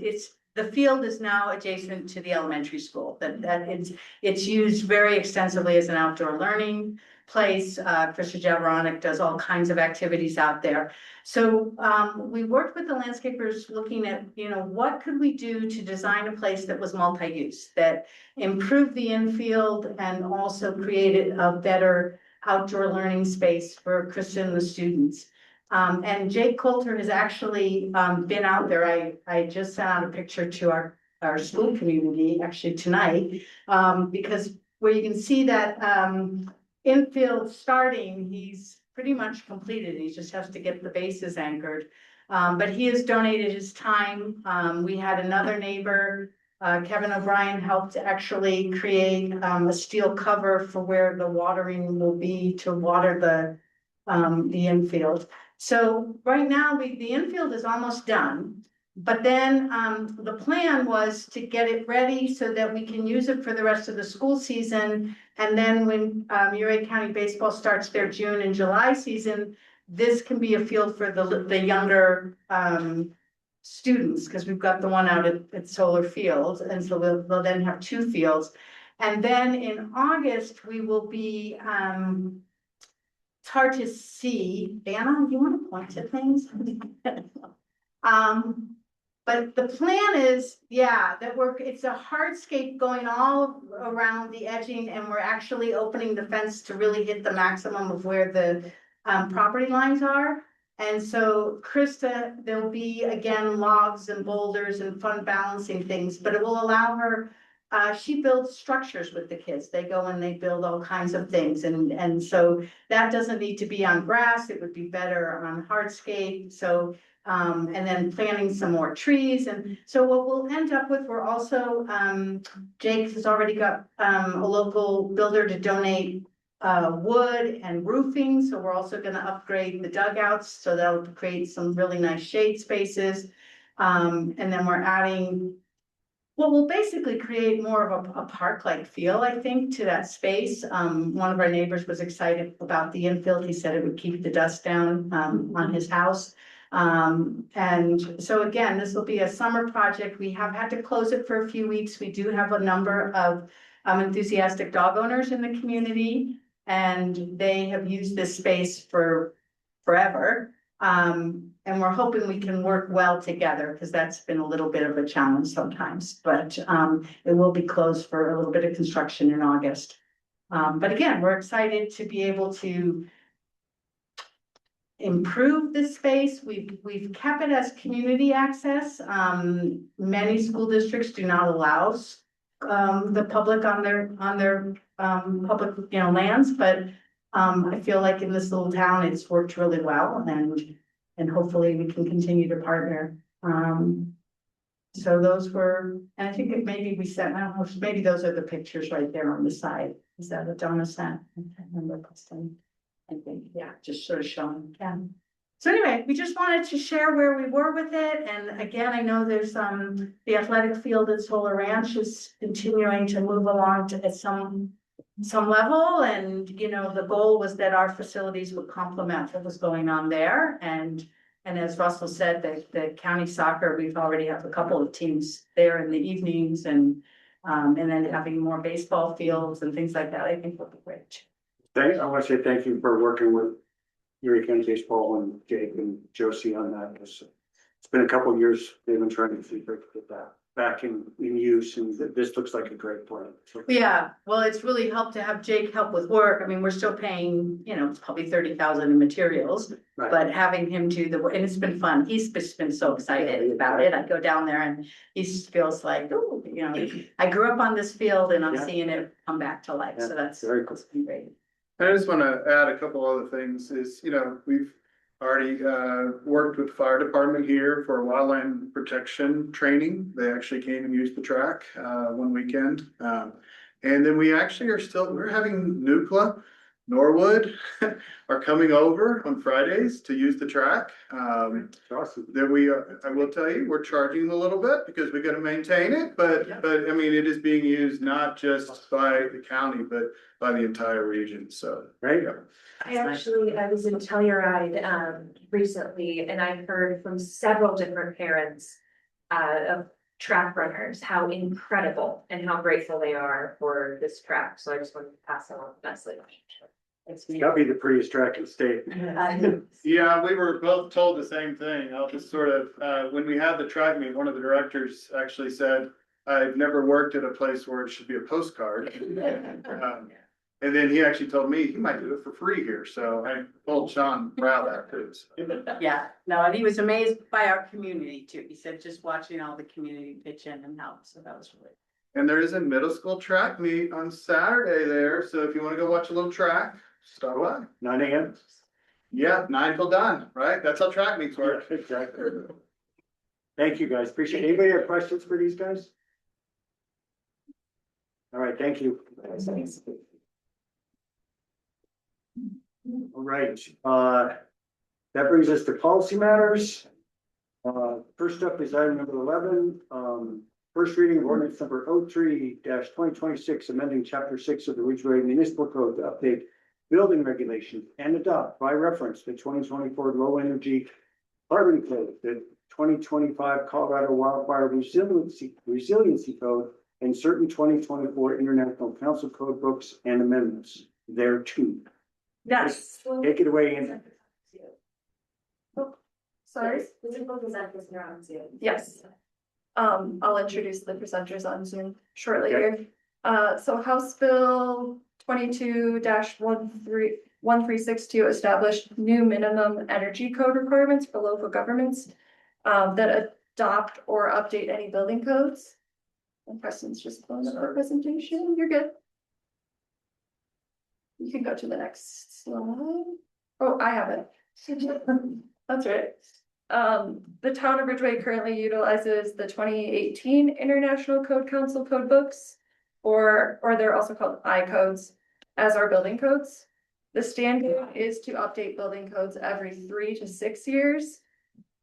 the field is now adjacent to the elementary school, that it's used very extensively as an outdoor learning place. Krista Javoronic does all kinds of activities out there. So we worked with the landscapers looking at, you know, what could we do to design a place that was multi-use, that improved the infield and also created a better outdoor learning space for Krista and the students. And Jake Coulter has actually been out there. I just sent out a picture to our school community actually tonight, because where you can see that infield starting, he's pretty much completed. He just has to get the bases anchored. But he has donated his time. We had another neighbor, Kevin O'Brien, helped actually create a steel cover for where the watering will be to water the infield. So right now, the infield is almost done, but then the plan was to get it ready so that we can use it for the rest of the school season. And then when Uri County Baseball starts their June and July season, this can be a field for the younger students, because we've got the one out at Solar Field, and so they'll then have two fields. And then in August, we will be it's hard to see. Dana, you want to point to things? But the plan is, yeah, that it's a hardscape going all around the edging, and we're actually opening the fence to really hit the maximum of where the property lines are. And so Krista, there'll be again logs and boulders and fun balancing things, but it will allow her. She builds structures with the kids. They go and they build all kinds of things. And so that doesn't need to be on grass. It would be better on hardscape. So, and then planting some more trees. And so what we'll end up with, we're also, Jake has already got a local builder to donate wood and roofing. So we're also going to upgrade the dugouts. So that'll create some really nice shade spaces. And then we're adding what will basically create more of a park-like feel, I think, to that space. One of our neighbors was excited about the infield. He said it would keep the dust down on his house. And so again, this will be a summer project. We have had to close it for a few weeks. We do have a number of enthusiastic dog owners in the community, and they have used this space for forever. And we're hoping we can work well together, because that's been a little bit of a challenge sometimes, but it will be closed for a little bit of construction in August. But again, we're excited to be able to improve this space. We've kept it as community access. Many school districts do not allow the public on their public, lands, but I feel like in this little town, it's worked really well, and hopefully we can continue to partner. So those were, and I think it maybe we sent, I don't know, maybe those are the pictures right there on the side. Is that what Donna sent? I can't remember. I think, yeah, just sort of showing. Yeah. So anyway, we just wanted to share where we were with it. And again, I know there's the athletic field at Solar Ranch is continuing to move along at some level. And, the goal was that our facilities would complement what was going on there. And as Russell said, the county soccer, we've already have a couple of teams there in the evenings, and And then having more baseball fields and things like that, I think would be great. I want to say thank you for working with Erie County Baseball and Jake and Josie on that. It's been a couple of years, they've been trying to see if they could get that back in use, and this looks like a great plan. So, Yeah, well, it's really helped to have Jake help with work. I mean, we're still paying, it's probably 30,000 in materials. right. But having him do the, and it's been fun. He's just been so excited about it. I go down there and he just feels like, oh, I grew up on this field and I'm Yeah. seeing it come back to life. Yeah, So that's very cool. been great. I just want to add a couple other things is, we've already worked with the fire department here for wildland protection training. They actually came and used the track one weekend. And then we actually we're having Nucla, Norwood are coming over on Fridays to use the track. Awesome. That I will tell you, we're charging a little bit because we got to maintain it, but I mean, it is being used not just by the county, but by the entire region, so. Right. I was in Telluride, recently, and I heard from several different parents, of track runners, how incredible and how grateful they are for this track. So I just wanted to pass along the message. That'll be the prettiest track in the state. Yeah, we were both told the same thing. I'll just sort of, when we had the track meet, one of the directors actually said, I've never worked at a place where it should be a postcard. And then he actually told me he might do it for free here. So I told Sean Brown that too. So. Yeah, no, and he was amazed by our community too. He said just watching all the community pitch in and help. So that was really. And there is a middle school track meet on Saturday there. So if you want to go watch a little track, stop by. 9 a.m. Yeah, 9 till done, right? That's how track meets work. Yeah, exactly. Thank you, guys. Appreciate it. Anybody have questions for these guys? All right, thank you. All right, that brings us to policy matters. First up is item number 11. First reading of ordinance number 03-2026, amending chapter 6 of the Ridgway Municipal Code to update building regulations and adopt by reference the 2024 low energy carbon code, the 2025 Colorado Wildfire Resiliency Code, and certain 2024 International Council Code books and amendments thereto. Yes. Take it away, Andy. Sorry. Yes. I'll introduce the presenters on Zoom shortly Okay. here. So House Bill 22-1362 established new minimum energy code requirements for local governments that adopt or update any building codes. And Preston's just closed our presentation. You're good. You can go to the next slide. Oh, I have it. That's right. The town of Ridgway currently utilizes the 2018 International Code Council code books, or they're also called I-codes, as our building codes. The standard is to update building codes every 3 to 6 years.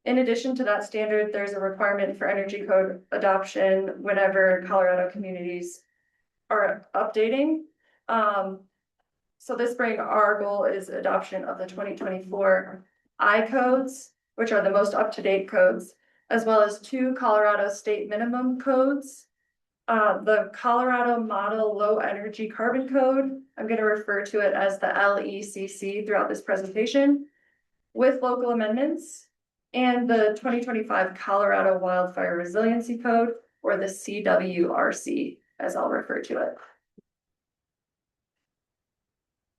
In addition to that standard, there's a requirement for energy code adoption whenever Colorado communities are updating. So this spring, our goal is adoption of the 2024 I-codes, which are the most up-to-date codes, as well as 2 Colorado state minimum codes. The Colorado Model Low Energy Carbon Code, I'm going to refer to it as the LECC throughout this presentation, with local amendments, and the 2025 Colorado Wildfire Resiliency Code, or the CWRC, as I'll refer to it.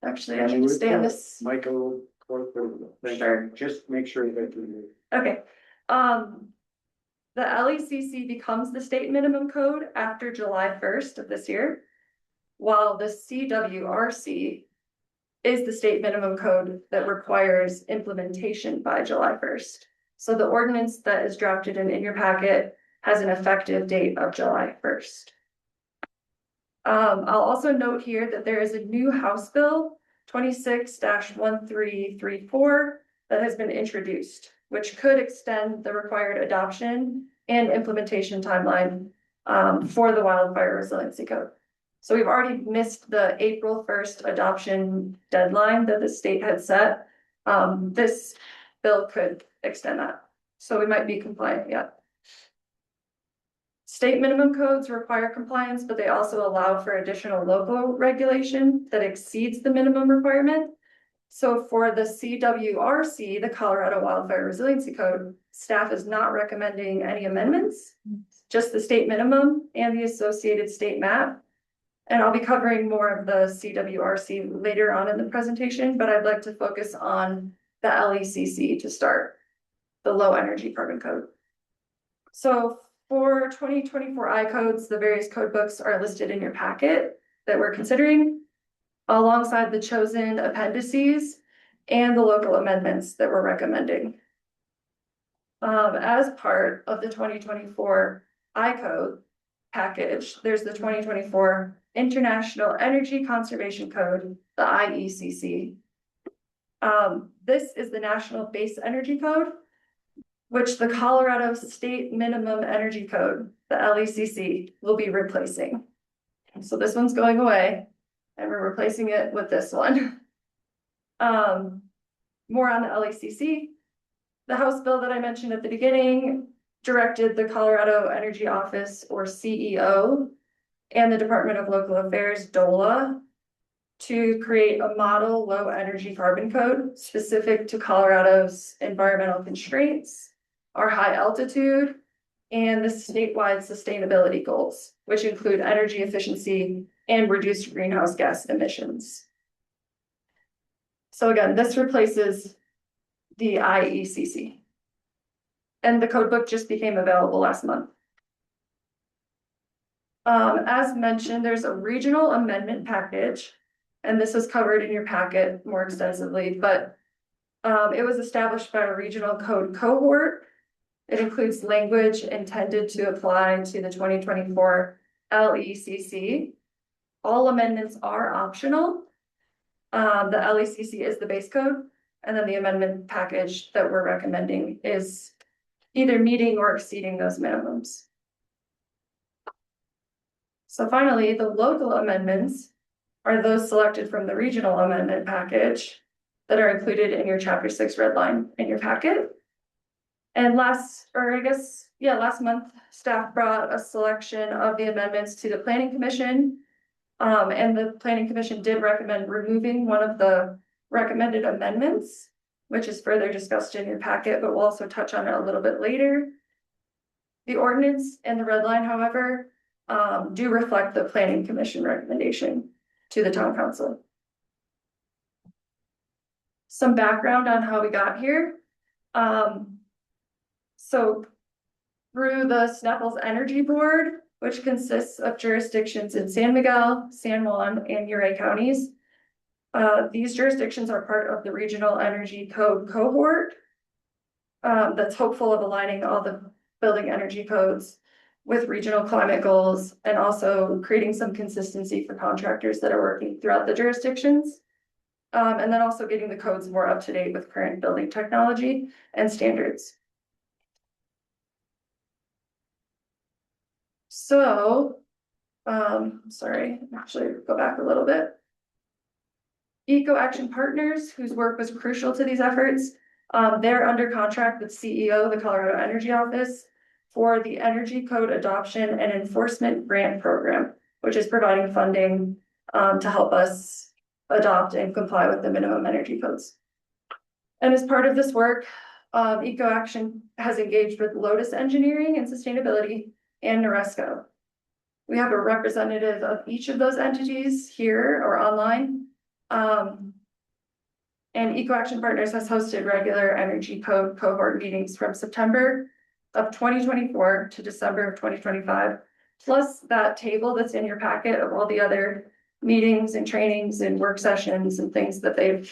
Actually, I need to stay on this. Michael, Sure. Just make sure you get through. Okay, the LECC becomes the state minimum code after July 1st of this year, while the CWRC is the state minimum code that requires implementation by July 1st. So the ordinance that is drafted in your packet has an effective date of July 1st. I'll also note here that there is a new House Bill 26-1334 that has been introduced, which could extend the required adoption and implementation timeline for the Wildfire Resiliency Code. So we've already missed the April 1st adoption deadline that the state had set. This bill could extend that, so we might be compliant yet. State minimum codes require compliance, but they also allow for additional local regulation that exceeds the minimum requirement. So for the CWRC, the Colorado Wildfire Resiliency Code, staff is not recommending any amendments, just the state minimum and the associated state map. And I'll be covering more of the CWRC later on in the presentation, but I'd like to focus on the LECC to start, the low energy carbon code. So for 2024 I codes, the various code books are listed in your packet that we're considering, alongside the chosen appendices and the local amendments that we're recommending. As part of the 2024 I code package, there's the 2024 International Energy Conservation Code, the IECC. This is the National Base Energy Code, which the Colorado State Minimum Energy Code, the LECC, will be replacing. So this one's going away, and we're replacing it with this one. More on the LECC. The House bill that I mentioned at the beginning directed the Colorado Energy Office, or CEO, and the Department of Local Affairs, DOLA, to create a model low energy carbon code specific to Colorado's environmental constraints, our high altitude, and the statewide sustainability goals, which include energy efficiency and reduced greenhouse gas emissions. So again, this replaces the IECC. And the code book just became available last month. As mentioned, there's a regional amendment package, and this is covered in your packet more extensively, but it was established by a regional code cohort. It includes language intended to apply to the 2024 LECC. All amendments are optional. The LECC is the base code, and then the amendment package that we're recommending is either meeting or exceeding those minimums. So finally, the local amendments are those selected from the regional amendment package that are included in your chapter 6 red line in your packet. And last month, staff brought a selection of the amendments to the Planning Commission. And the Planning Commission did recommend removing one of the recommended amendments, which is further discussed in your packet, but we'll also touch on it a little bit later. The ordinance and the red line, however, do reflect the Planning Commission recommendation to the town council. Some background on how we got here. So through the Sneffels Energy Board, which consists of jurisdictions in San Miguel, San Juan, and Uray counties. These jurisdictions are part of the Regional Energy Code cohort that's hopeful of aligning all the building energy codes with regional climate goals and also creating some consistency for contractors that are working throughout the jurisdictions. And then also getting the codes more up to date with current building technology and standards. So, sorry, actually go back a little bit. Eco Action Partners, whose work was crucial to these efforts, they're under contract with CEO, the Colorado Energy Office, for the Energy Code Adoption and Enforcement Grant Program, which is providing funding to help us adopt and comply with the minimum energy codes. And as part of this work, Eco Action has engaged with Lotus Engineering and Sustainability and Noresco. We have a representative of each of those entities here or online. And Eco Action Partners has hosted regular energy code cohort meetings from September of 2024 to December of 2025, plus that table that's in your packet of all the other meetings and trainings and work sessions and things that they've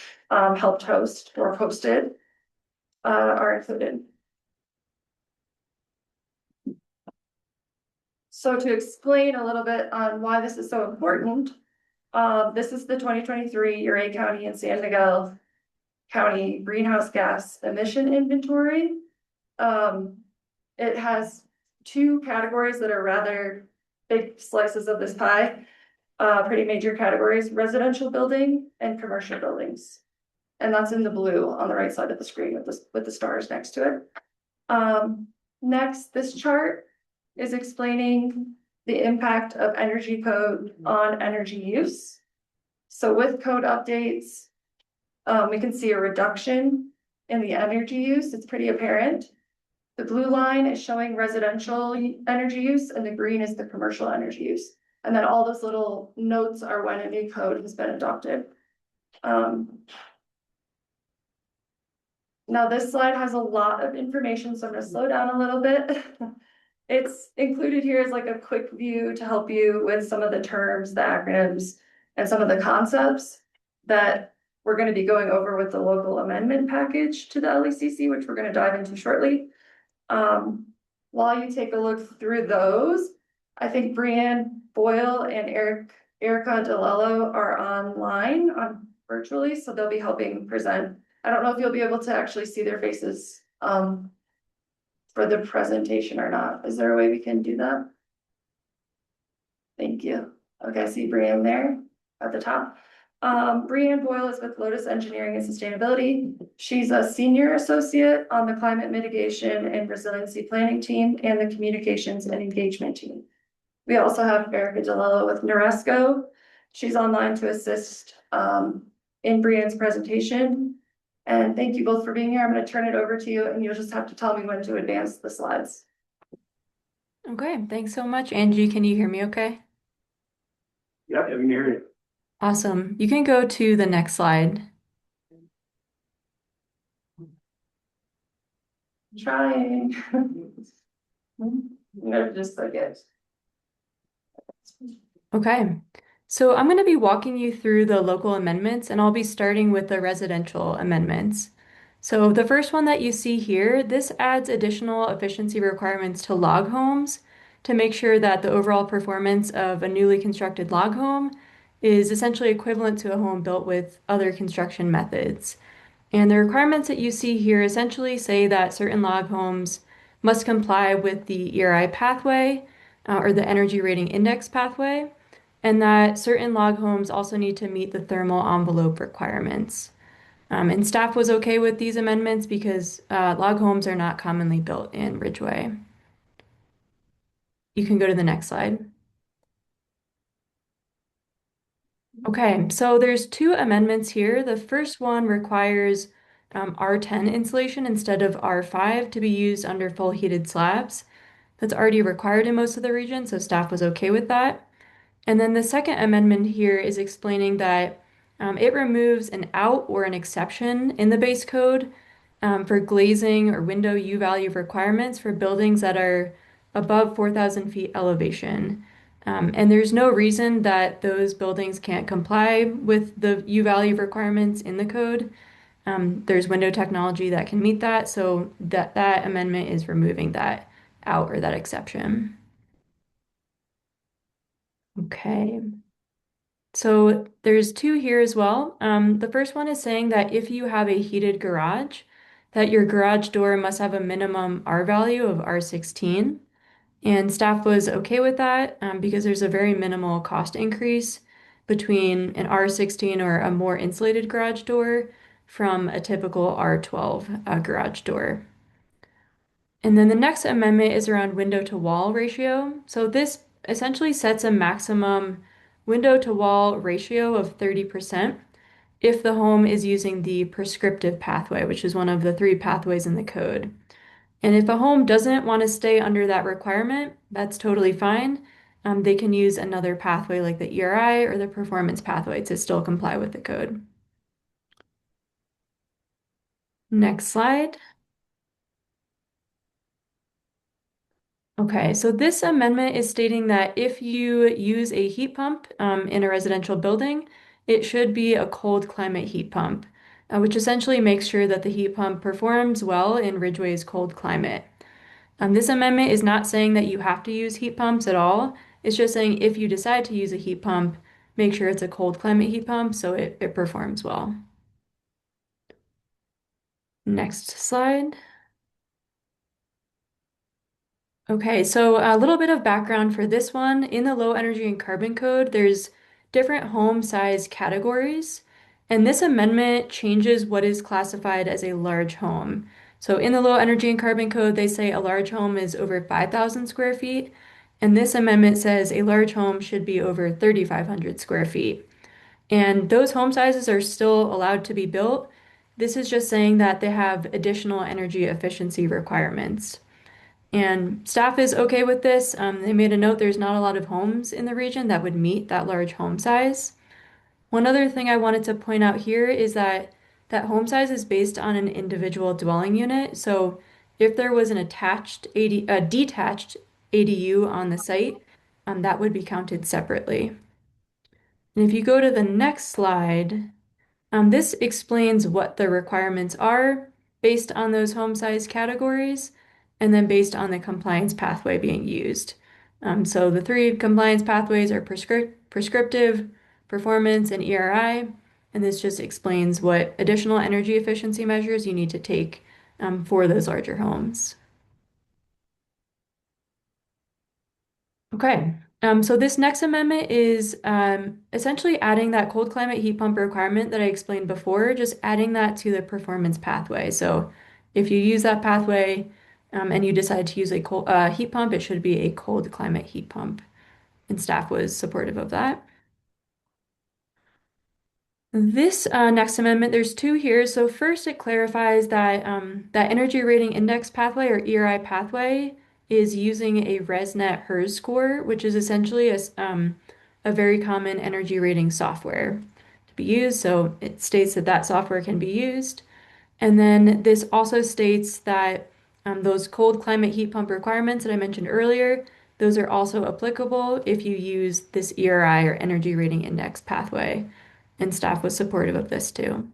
helped host or hosted are included. So to explain a little bit on why this is so important, this is the 2023 Uray County and San Miguel County greenhouse gas emission inventory. It has two categories that are rather big slices of this pie, pretty major categories: residential building and commercial buildings. And that's in the blue on the right side of the screen with the stars next to it. Next, this chart is explaining the impact of energy code on energy use. So with code updates, we can see a reduction in the energy use. It's pretty apparent. The blue line is showing residential energy use and the green is the commercial energy use. And then all those little notes are when a new code has been adopted. Now this slide has a lot of information, so I'm gonna slow down a little bit. It's included here as like a quick view to help you with some of the terms, the acronyms, and some of the concepts that we're gonna be going over with the local amendment package to the LECC, which we're gonna dive into shortly. While you take a look through those, I think Brianne Boyle and Erica DeLello are online virtually, so they'll be helping present. I don't know if you'll be able to actually see their faces for the presentation or not. Is there a way we can do that? Thank you. Okay, I see Brianne there at the top. Brianne Boyle is with Lotus Engineering and Sustainability. She's a senior associate on the climate mitigation and resiliency planning team and the communications and engagement team. We also have Erica DeLello with Noresco. She's online to assist in Brianne's presentation. And thank you both for being here. I'm going to turn it over to you and you'll just have to tell me when to advance the slides. Okay, thanks so much. Angie, can you hear me okay? Yep, I can hear you. Awesome. You can go to the next slide. Trying. No, just forget. Okay, so I'm going to be walking you through the local amendments and I'll be starting with the residential amendments. So the first one that you see here, this adds additional efficiency requirements to log homes to make sure that the overall performance of a newly constructed log home is essentially equivalent to a home built with other construction methods. And the requirements that you see here essentially say that certain log homes must comply with the ERI pathway or the Energy Rating Index pathway, and that certain log homes also need to meet the thermal envelope requirements. And staff was okay with these amendments because log homes are not commonly built in Ridgway. You can go to the next slide. Okay, so there's two amendments here. The first one requires R10 insulation instead of R5 to be used under full heated slabs. That's already required in most of the region, so staff was okay with that. And then the second amendment here is explaining that it removes an out or an exception in the base code for glazing or window U value requirements for buildings that are above 4,000 feet elevation. And there's no reason that those buildings can't comply with the U value requirements in the code. There's window technology that can meet that, so that amendment is removing that out or that exception. Okay. So there's two here as well. The first one is saying that if you have a heated garage, that your garage door must have a minimum R value of R16. And staff was okay with that because there's a very minimal cost increase between an R16 or a more insulated garage door from a typical R12 garage door. And then the next amendment is around window to wall ratio. So this essentially sets a maximum window to wall ratio of 30% if the home is using the prescriptive pathway, which is one of the three pathways in the code. And if a home doesn't want to stay under that requirement, that's totally fine. They can use another pathway like the ERI or the performance pathway to still comply with the code. Next slide. Okay, so this amendment is stating that if you use a heat pump in a residential building, it should be a cold climate heat pump, which essentially makes sure that the heat pump performs well in Ridgway's cold climate. This amendment is not saying that you have to use heat pumps at all. It's just saying if you decide to use a heat pump, make sure it's a cold climate heat pump so it performs well. Next slide. Okay, so a little bit of background for this one. In the low energy and carbon code, there's different home size categories, and this amendment changes what is classified as a large home. So in the low energy and carbon code, they say a large home is over 5,000 square feet. And this amendment says a large home should be over 3,500 square feet. And those home sizes are still allowed to be built. This is just saying that they have additional energy efficiency requirements. And staff is okay with this. They made a note there's not a lot of homes in the region that would meet that large home size. One other thing I wanted to point out here is that that home size is based on an individual dwelling unit. So if there was an a detached ADU on the site, that would be counted separately. And if you go to the next slide, this explains what the requirements are based on those home size categories and then based on the compliance pathway being used. So the three compliance pathways are prescriptive, performance, and ERI. And this just explains what additional energy efficiency measures you need to take for those larger homes. Okay, so this next amendment is essentially adding that cold climate heat pump requirement that I explained before, just adding that to the performance pathway. So if you use that pathway and you decide to use a cold heat pump, it should be a cold climate heat pump. And staff was supportive of that. This next amendment, there's two here. So first, it clarifies that that energy rating index pathway or ERI pathway is using a ResNet HERS score, which is essentially a very common energy rating software to be used. So it states that that software can be used. And then this also states that those cold climate heat pump requirements that I mentioned earlier, those are also applicable if you use this ERI or energy rating index pathway. And staff was supportive of this too.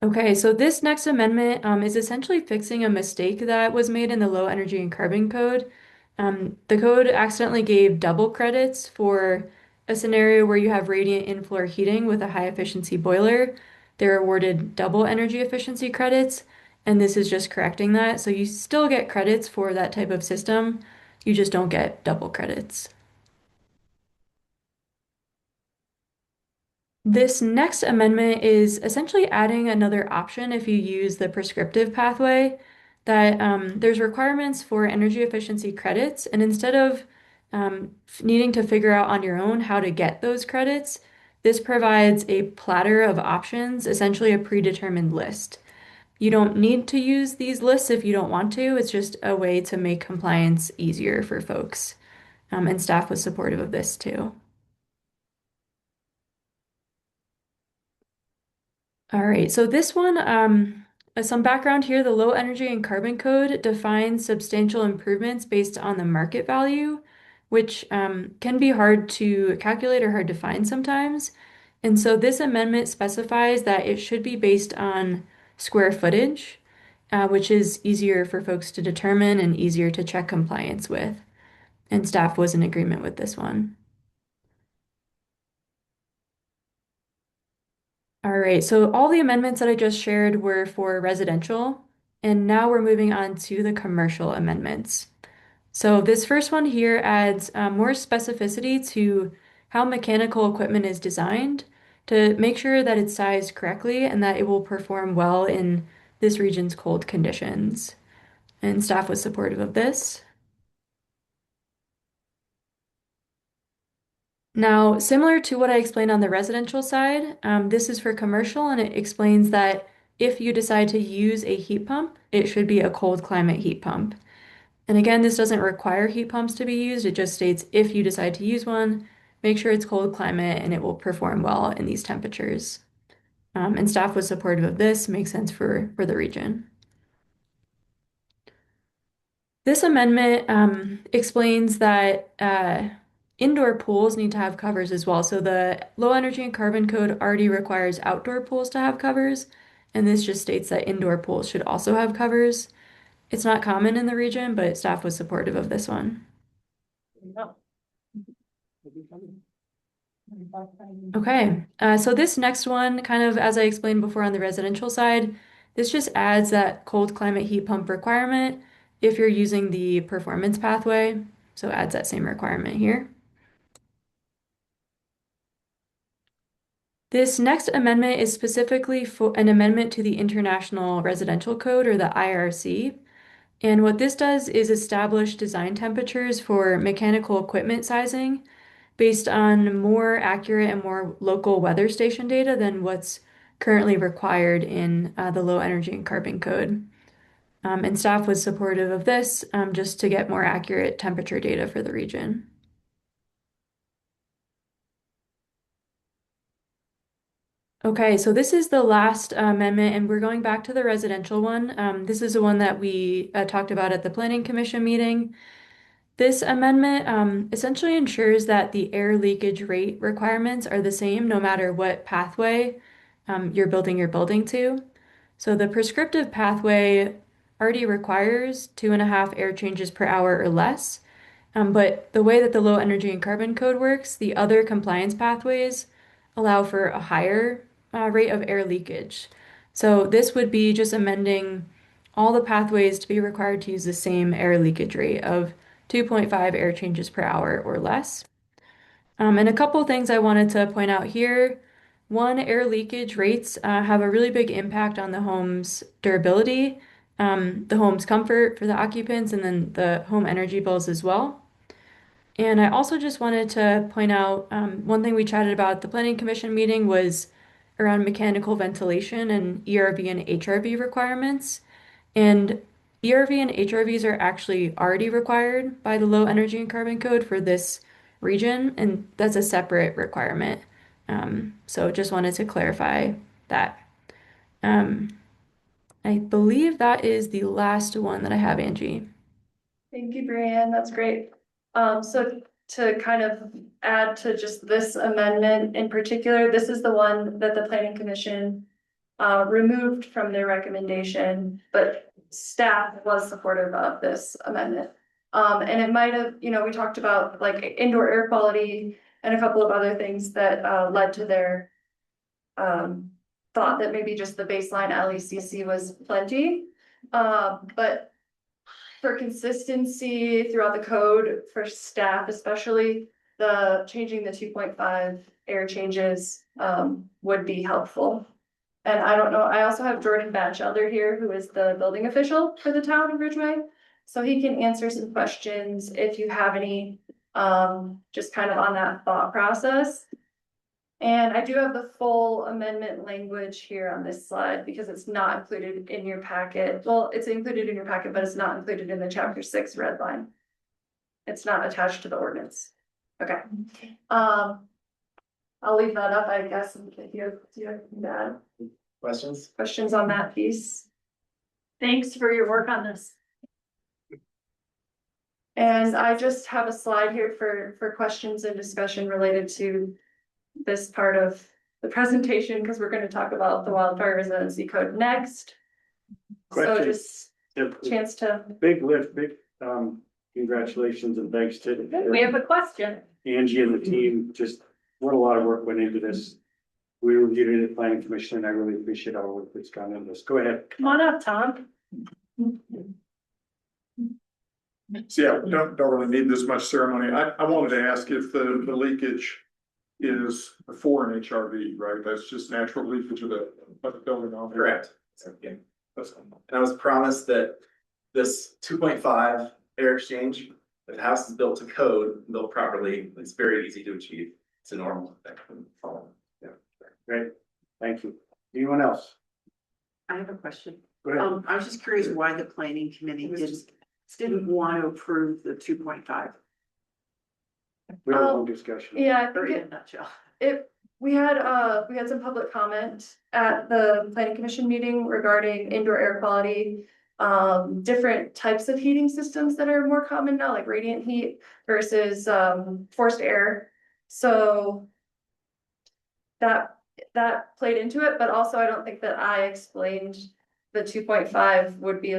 Okay, so this next amendment is essentially fixing a mistake that was made in the low energy and carbon code. The code accidentally gave double credits for a scenario where you have radiant in-floor heating with a high efficiency boiler. They're awarded double energy efficiency credits, and this is just correcting that. So you still get credits for that type of system, you just don't get double credits. This next amendment is essentially adding another option if you use the prescriptive pathway that there's requirements for energy efficiency credits. And instead of needing to figure out on your own how to get those credits, this provides a platter of options, essentially a predetermined list. You don't need to use these lists if you don't want to. It's just a way to make compliance easier for folks. And staff was supportive of this too. All right, so this one, some background here, the low energy and carbon code defines substantial improvements based on the market value, which can be hard to calculate or hard to find sometimes. And so this amendment specifies that it should be based on square footage, which is easier for folks to determine and easier to check compliance with. And staff was in agreement with this one. All right, so all the amendments that I just shared were for residential, and now we're moving on to the commercial amendments. So this first one here adds more specificity to how mechanical equipment is designed to make sure that it's sized correctly and that it will perform well in this region's cold conditions. And staff was supportive of this. Now, similar to what I explained on the residential side, this is for commercial and it explains that if you decide to use a heat pump, it should be a cold climate heat pump. And again, this doesn't require heat pumps to be used. It just states if you decide to use one, make sure it's cold climate and it will perform well in these temperatures. And staff was supportive of this, makes sense for the region. This amendment explains that indoor pools need to have covers as well. So the low energy and carbon code already requires outdoor pools to have covers, and this just states that indoor pools should also have covers. It's not common in the region, but staff was supportive of this one. Okay, so this next one, kind of as I explained before on the residential side, this just adds that cold climate heat pump requirement if you're using the performance pathway. So adds that same requirement here. This next amendment is specifically for an amendment to the International Residential Code, or the IRC. And what this does is establish design temperatures for mechanical equipment sizing based on more accurate and more local weather station data than what's currently required in the low energy and carbon code. And staff was supportive of this just to get more accurate temperature data for the region. Okay, so this is the last amendment, and we're going back to the residential one. This is the one that we talked about at the Planning Commission meeting. This amendment essentially ensures that the air leakage rate requirements are the same no matter what pathway you're building your building to. So the prescriptive pathway already requires 2.5 air changes per hour or less. But the way that the low energy and carbon code works, the other compliance pathways allow for a higher rate of air leakage. So this would be just amending all the pathways to be required to use the same air leakage rate of 2.5 air changes per hour or less. And a couple things I wanted to point out here. One, air leakage rates have a really big impact on the home's durability, the home's comfort for the occupants, and then the home energy bills as well. And I also just wanted to point out one thing we chatted about at the Planning Commission meeting was around mechanical ventilation and ERV and HRV requirements. And ERV and HRVs are actually already required by the low energy and carbon code for this region, and that's a separate requirement. So just wanted to clarify that. I believe that is the last one that I have, Angie. Thank you, Brianne. That's great. So to kind of add to just this amendment in particular, this is the one that the Planning Commission removed from their recommendation, but staff was supportive of this amendment. And it might have, we talked about like indoor air quality and a couple of other things that led to their thought that maybe just the baseline LECC was plenty. But for consistency throughout the code for staff, especially changing the 2.5 air changes would be helpful. And I don't know, I also have Jordan Batchelder here, who is the building official for the town of Ridgway. So he can answer some questions if you have any, just kind of on that thought process. And I do have the full amendment language here on this slide because it's not included in your packet. Well, it's included in your packet, but it's not included in the chapter 6 red line. It's not attached to the ordinance. Okay. I'll leave that up, I guess, and if you have that. Questions on that piece? Thanks for your work on this. And I just have a slide here for questions and discussion related to this part of the presentation, because we're going to talk about the wildfire residency code next. So Question. just chance to. Big lift, big, congratulations and thanks to. We have a question. Angie and the team, just what a lot of work went into this. We reviewed it at the Planning Commission and I really appreciate all the work that's gone into this. Go ahead. Come on up, Tom. So yeah, we don't really need this much ceremony. I wanted to ask if the leakage is for an HRV, right? That's just natural leakage of the building. Correct. Yeah. And I was promised that this 2.5 air exchange, if the house is built to code, built properly, it's very easy to achieve. It's a normal thing. Yeah. Great. Thank you. Anyone else? I have a question. Go ahead. I was just curious why the planning committee didn't want to approve the 2.5. We had a long discussion. Yeah, I Or think in a nutshell. we had some public comment at the planning commission meeting regarding indoor air quality. Different types of heating systems that are more common now, like radiant heat versus forced air. So that played into it, but also I don't think that I explained the 2.5 would be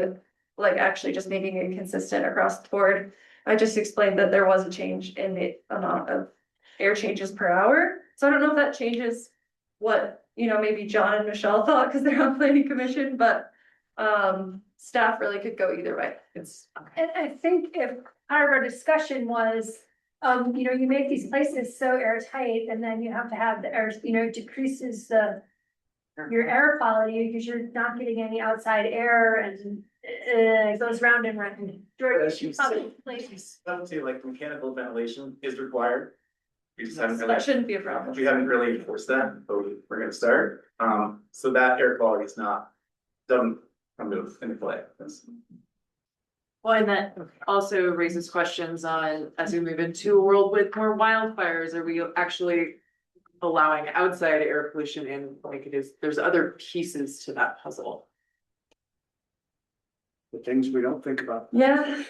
like actually just making it consistent across the board. I just explained that there was a change in the amount of air changes per hour. So I don't know if that changes what, maybe John and Michelle thought because they're on planning commission, but staff really could go either way. And I think if part of our discussion was you make these places so airtight and then you have to have the air, decreases your air quality because you're not getting any outside air and it goes round and round. Up to like mechanical ventilation is required. We just haven't really, That shouldn't be a problem. we haven't really enforced that, but we're gonna start. So that air quality is not, doesn't come into play. That's- Well, and that also raises questions on, as we move into a world with more wildfires, are we actually allowing outside air pollution in, like it is, there's other pieces to that puzzle. The things we don't think about. Yeah.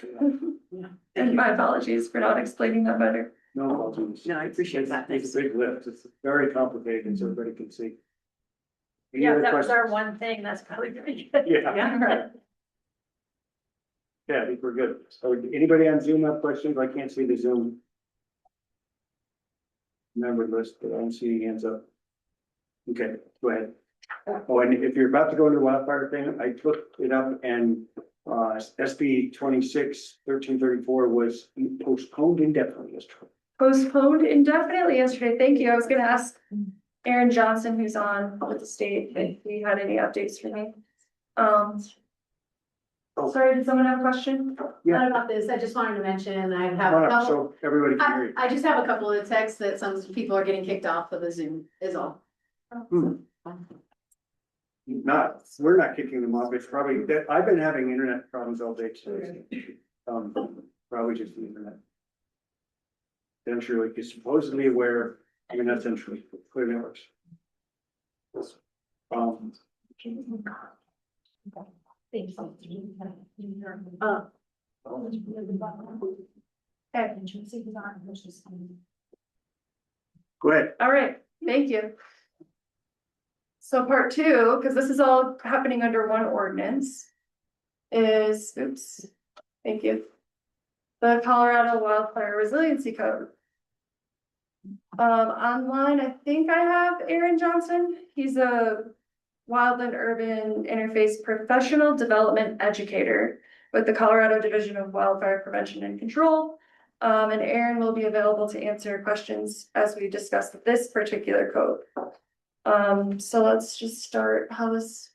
And my apologies for not explaining that better. No apologies. No, I appreciate that. It's a big lift. It's very complicated, so everybody can see. Any Yeah, other that was questions? our one thing. That's probably pretty good. Yeah. Yeah, I think we're good. So anybody on Zoom have questions? I can't see the Zoom member list, but I don't see any hands up. Okay, go ahead. Oh, and if you're about to go into the wildfire thing, I looked it up and SB 26-1334 was postponed indefinitely yesterday. Postponed indefinitely yesterday. Thank you. I was gonna ask Aaron Johnson, who's on with the state, if he had any updates for me. Sorry, did someone have a question? Yeah. Not about this, I just wanted to mention, I have Come on a up couple, so everybody can hear you. I just have a couple of texts that some people are getting kicked off of the Zoom, is all. We're not kicking them off. It's probably that I've been having internet problems all day today. Probably just the internet. Century is supposedly aware, I mean, not century, clear networks. Go ahead. All right, thank you. So part two, because this is all happening under one ordinance, is, oops, thank you. The Colorado Wildfire Resiliency Code. Online, I think I have Aaron Johnson. He's a wildland urban interface professional development educator with the Colorado Division of Wildfire Prevention and Control. And Aaron will be available to answer questions as we discuss this particular code. So let's just start how this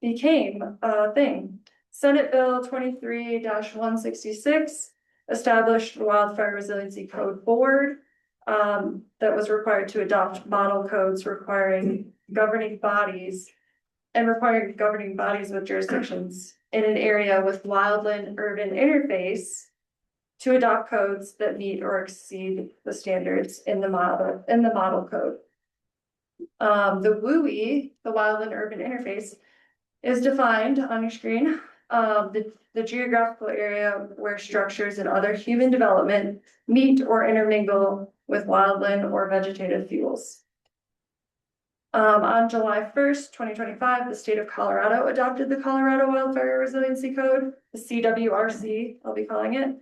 became a thing. Senate Bill 23-166 established the Wildfire Resiliency Code Board that was required to adopt model codes requiring governing bodies with jurisdictions in an area with wildland urban interface to adopt codes that meet or exceed the standards in the model code. The WUI, the wildland urban interface, is defined on your screen. The geographical area where structures and other human development meet or intermingle with wildland or vegetative fuels. On July 1st, 2025, the state of Colorado adopted the Colorado Wildfire Resiliency Code, the CWRC, I'll be calling it.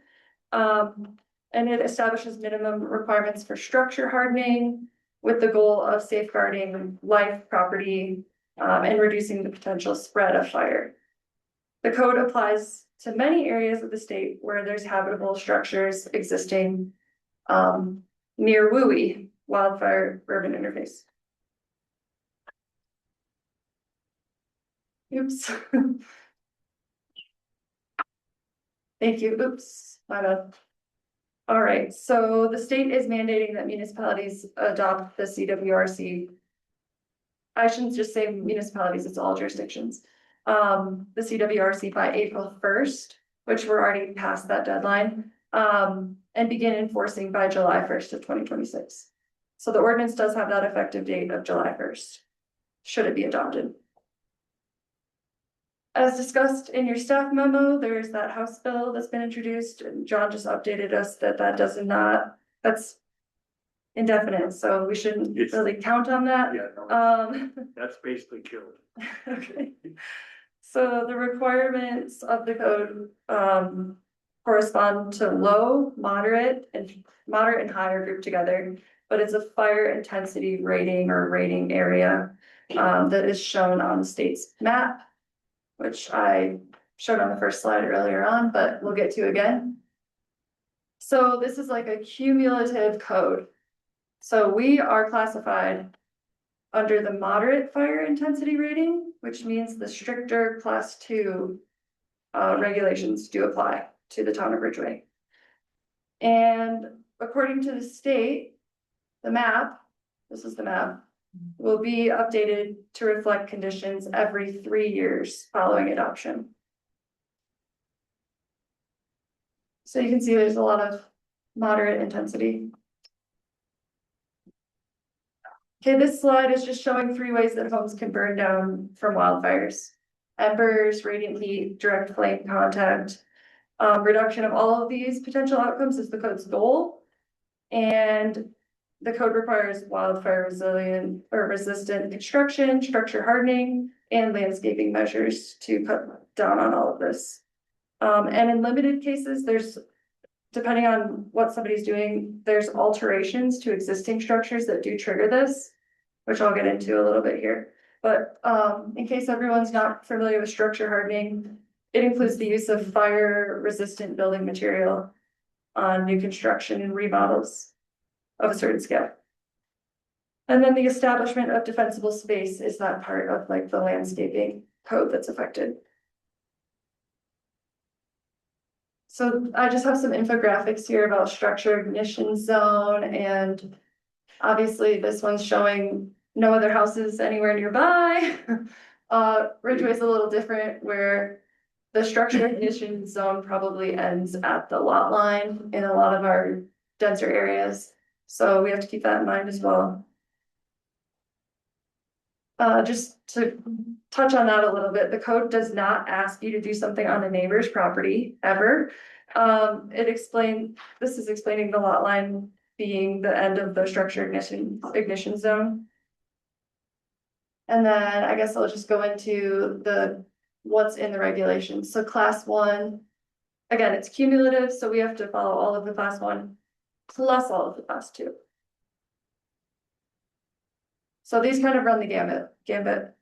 And it establishes minimum requirements for structure hardening with the goal of safeguarding life, property, and reducing the potential spread of fire. The code applies to many areas of the state where there's habitable structures existing near WUI, Wildfire Urban Interface. Oops. Thank you. Oops, my bad. All right, so the state is mandating that municipalities adopt the CWRC. I shouldn't just say municipalities, it's all jurisdictions. The CWRC by April 1st, which we're already past that deadline, and begin enforcing by July 1st of 2026. So the ordinance does have that effective date of July 1st, should it be adopted. As discussed in your staff memo, there's that House bill that's been introduced, and John just updated us that that's indefinite, so we shouldn't really count on that. Yeah, no, that's basically killed. Okay. So the requirements of the code correspond to low, moderate and higher grouped together, but it's a fire intensity rating or rating area that is shown on the state's map, which I showed on the first slide earlier on, but we'll get to again. So this is like a cumulative code. So we are classified under the moderate fire intensity rating, which means the stricter class 2 regulations do apply to the town of Ridgway. And according to the state, the map, this is the map, will be updated to reflect conditions every 3 years following adoption. So you can see there's a lot of moderate intensity. Okay, this slide is just showing 3 ways that homes can burn down from wildfires. Embers, radiant heat, direct flame contact. Reduction of all of these potential outcomes is the code's goal. And the code requires wildfire resilient or resistant construction, structure hardening, and landscaping measures to cut down on all of this. And in limited cases, there's, depending on what somebody's doing, there's alterations to existing structures that do trigger this, which I'll get into a little bit here. But in case everyone's not familiar with structure hardening, it includes the use of fire resistant building material on new construction and remodels of a certain scale. And then the establishment of defensible space is that part of like the landscaping code that's affected. So I just have some infographics here about structure ignition zone, and obviously this one's showing no other houses anywhere nearby. Ridgway's a little different where the structure ignition zone probably ends at the lot line in a lot of our denser areas. So we have to keep that in mind as well. Just to touch on that a little bit, the code does not ask you to do something on a neighbor's property ever. This is explaining the lot line being the end of the structure ignition zone. And then I guess I'll just go into what's in the regulations. So class 1, again, it's cumulative, so we have to follow all of the class 1 plus all of the class 2. So these kind of run the gambit.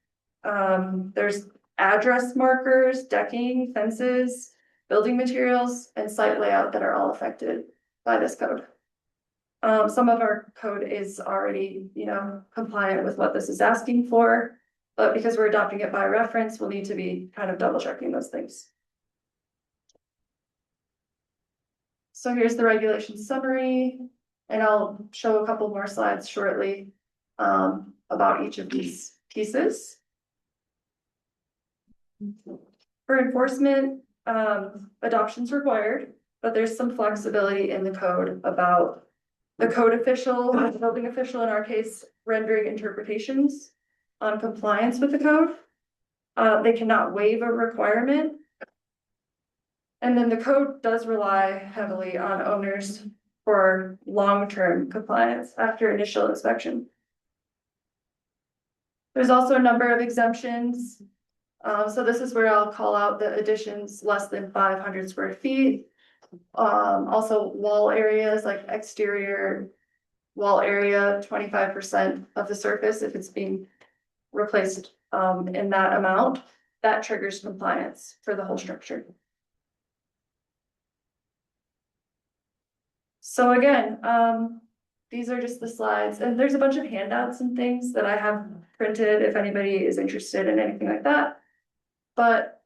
There's address markers, decking, fences, building materials, and site layout that are all affected by this code. Some of our code is already, compliant with what this is asking for, but because we're adopting it by reference, we'll need to be kind of double checking those things. So here's the regulation summary, and I'll show a couple more slides shortly about each of these pieces. For enforcement, adoption's required, but there's some flexibility in the code about the code official, or the building official in our case, rendering interpretations on compliance with the code. They cannot waive a requirement. And then the code does rely heavily on owners for long-term compliance after initial inspection. There's also a number of exemptions. So this is where I'll call out the additions less than 500 square feet. Also wall areas like exterior wall area, 25% of the surface, if it's being replaced in that amount, that triggers compliance for the whole structure. So again, these are just the slides, and there's a bunch of handouts and things that I have printed if anybody is interested in anything like that. But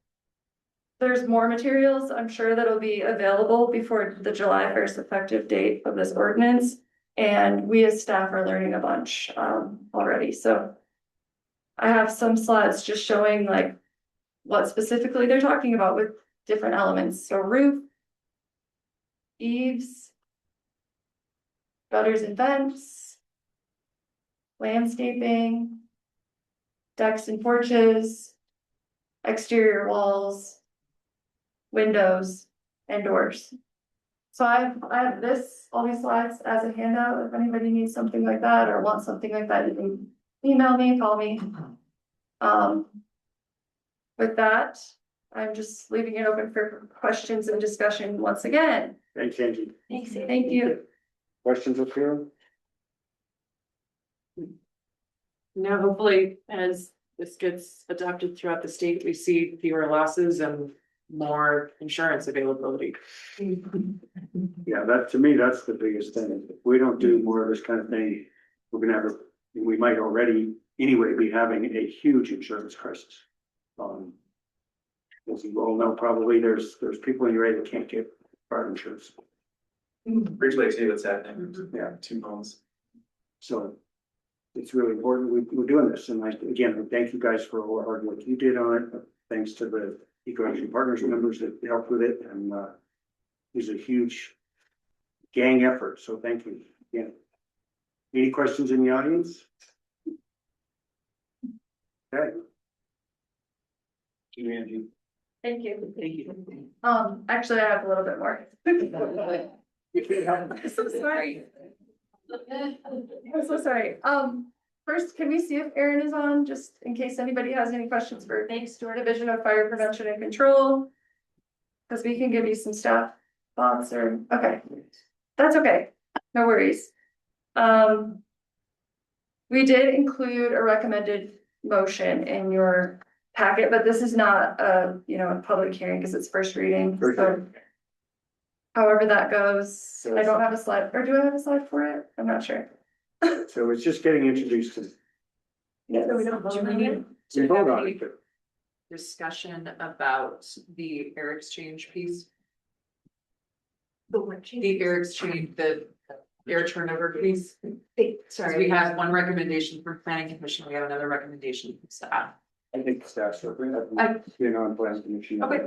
there's more materials, I'm sure, that'll be available before the July 1st effective date of this ordinance. And we as staff are learning a bunch already. So I have some slides just showing like what specifically they're talking about with different elements. So roof, eaves, gutters and vents, landscaping, decks and porches, exterior walls, windows, and doors. So I have all these slides as a handout. If anybody needs something like that or wants something like that, you can email me, call me. With that, I'm just leaving it open for questions and discussion once again. Thanks, Angie. Thanks. Thank you. Questions up here? Now, hopefully, as this gets adopted throughout the state, we see fewer losses and more insurance availability. Yeah, that, to me, that's the biggest thing. If we don't do more of this kind of thing, we're gonna have, we might already anyway be having a huge insurance crisis. As you all know, probably there's people in your area that can't get fire insurance. Ridgway too, it's happening. Yeah. 2 homes. So it's really important we're doing this. And again, thank you guys for all the hard work you did on it. Thanks to the Eco Action Partners members that helped with it. And it was a huge gang effort. So thank you again. Any questions in the audience? Okay. Thank you. Thank you. Actually, I have a little bit more. You can't help I'm so sorry. I'm so sorry. First, can we see if Erin is on, just in case anybody has any questions for Stewart Division of Fire Prevention and Control? Because we can give you some stuff, thoughts, or, okay, that's okay, no worries. We did include a recommended motion in your packet, but this is not a, a public hearing because it's first reading, so. However that goes, I don't have a slide, or do I have a slide for it? I'm not sure. So it's just getting introduced to. Yeah, so we don't vote on it. We vote on it, but Discussion about the air exchange piece, The what? the air exchange, the air turnover piece. Sorry. We have one recommendation from planning commission, we have another recommendation from staff. I think staff should bring up, on planning commission. Okay.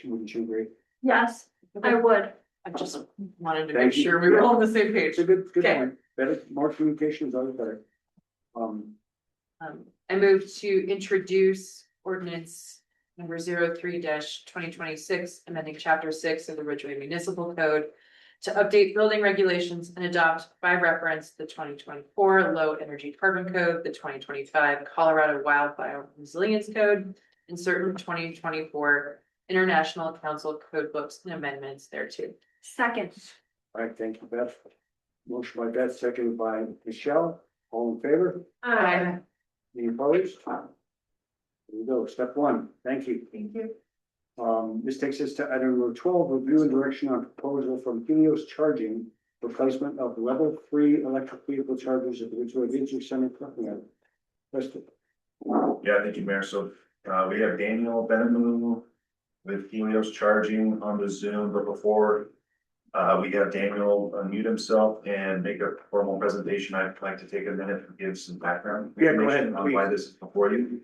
Wouldn't you agree? Yes, I would. I just wanted to Thank make you. sure we were all on the same page. It's a good Okay. point. Better, more communication is always better. I move to introduce ordinance number 03-2026, amending chapter 6 of the Ridgway Municipal Code to update building regulations and adopt by reference the 2024 Low Energy Carbon Code, the 2025 Colorado Wildfire Resilience Code, and certain 2024 International Council Code books and amendments thereto. Second. All right, thank you, Beth. Motion by Beth, seconded by Michelle. All in favor? Aye. Any opposed? There you go, step one. Thank you. Thank you. This takes us to item number 12, review and direction on proposal from Helios Charging, replacement of level 3 electric vehicle chargers at the Ridgway Visitor Center parking lot. Preston. Yeah, thank you, Mayor. So we have Daniel Benamou with Helios Charging on the Zoom, but before we have Daniel unmute himself and make a formal presentation, I'd like to take a minute to give some background Yeah, go ahead, information on why this is before you.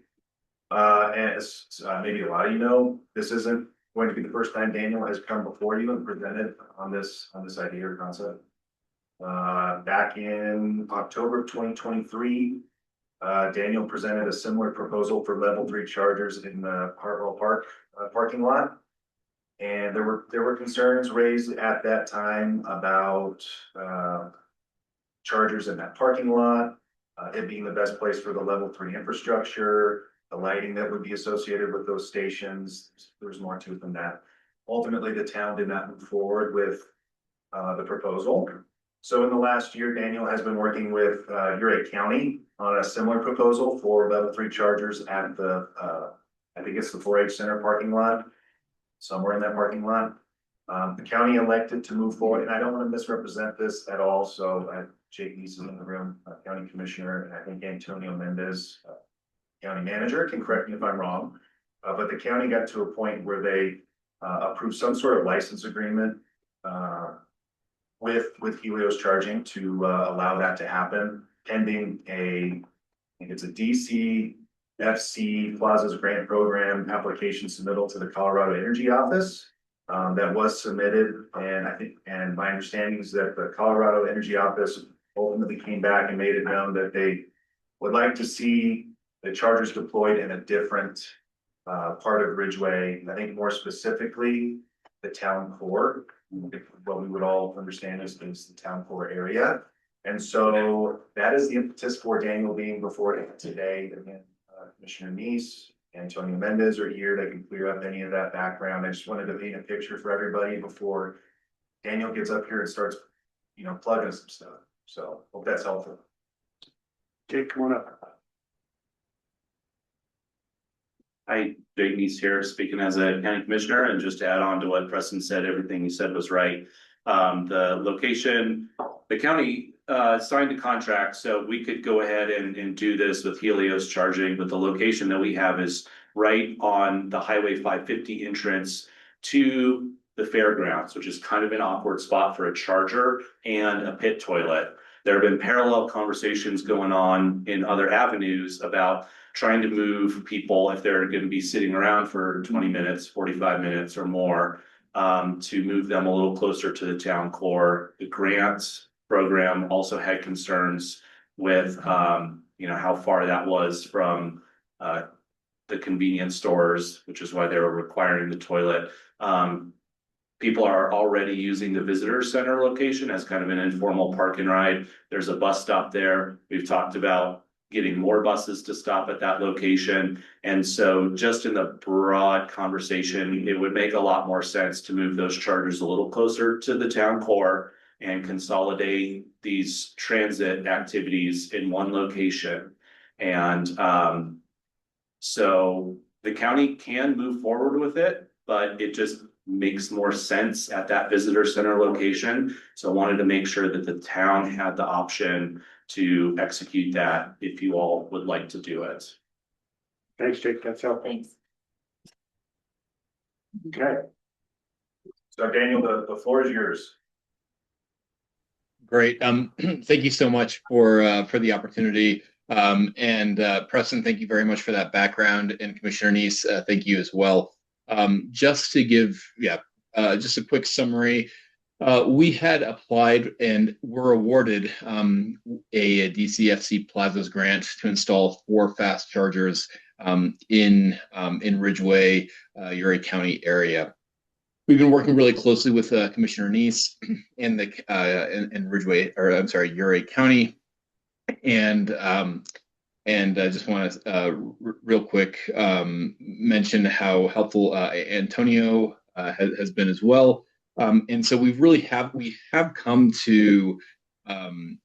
As maybe a lot of you know, this isn't going to be the first time Daniel has come before you and presented on this idea or concept. Back in October of 2023, Daniel presented a similar proposal for level 3 chargers in the Hartwell Park parking lot. And there were concerns raised at that time about chargers in that parking lot, it being the best place for the level 3 infrastructure, the lighting that would be associated with those stations. There's more to it than that. Ultimately, the town did not move forward with the proposal. So in the last year, Daniel has been working with Ridgway County on a similar proposal for level 3 chargers at the I think it's the 4-H Center parking lot, somewhere in that parking lot. The county elected to move forward, and I don't want to misrepresent this at all. So Jake Neese is in the room, county commissioner, and I think Antonio Mendez, county manager, can correct me if I'm wrong. But the county got to a point where they approved some sort of license agreement with Helios Charging to allow that to happen, pending I think it's a DCFC Plazas Grant Program application submittal to the Colorado Energy Office. That was submitted, and my understanding is that the Colorado Energy Office ultimately came back and made it known that they would like to see the chargers deployed in a different part of Ridgway. I think more specifically, the town core. What we would all understand is the town core area. And so that is the impetus for Daniel being before it today. Again, Commissioner Neese, Antonio Mendez are here. They can clear up any of that background. I just wanted to paint a picture for everybody before Daniel gets up here and starts, plugging some stuff. So hope that's helpful. Jake, come on up. Hi, Jake Neese here, speaking as a county commissioner, and just to add on to what Preston said, everything he said was right. The location, the county signed a contract, so we could go ahead and do this with Helios charging, but the location that we have is right on the Highway 550 entrance to the fairgrounds, which is kind of an awkward spot for a charger and a pit toilet. There have been parallel conversations going on in other avenues about trying to move people if they're going to be sitting around for 20 minutes, 45 minutes or more, to move them a little closer to the town core. The grants program also had concerns with, how far that was from the convenience stores, which is why they were requiring the toilet. People are already using the visitor center location as kind of an informal park and ride. There's a bus stop there. We've talked about getting more buses to stop at that location. And so just in the broad conversation, it would make a lot more sense to move those chargers a little closer to the town core and consolidate these transit activities in one location. And so the county can move forward with it, but it just makes more sense at that visitor center location. So I wanted to make sure that the town had the option to execute that if you all would like to do it. Thanks, Jake, that's helpful. Thanks. Okay, So Daniel, the floor is yours. Great. Thank you so much for the opportunity. And Preston, thank you very much for that background. And Commissioner Neese, thank you as well. Just to give, just a quick summary. We had applied and were awarded a DCFC Plazas grant to install 4 fast chargers in Ridgway, Uray County area. We've been working really closely with Commissioner Neese and the and Ridgway, or I'm sorry, Uray County, and I just want to real quick mention how helpful Antonio has been as well. And so we have come to an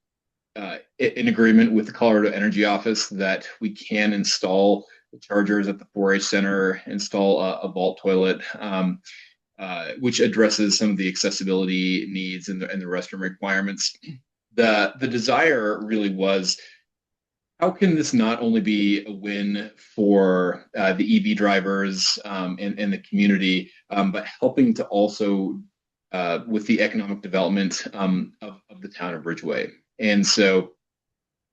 agreement with the Colorado Energy Office that we can install the chargers at the 4-H Center, install a vault toilet, which addresses some of the accessibility needs and the restroom requirements. The desire really was, how can this not only be a win for the EV drivers and the community, but helping to also with the economic development of the town of Ridgway. And so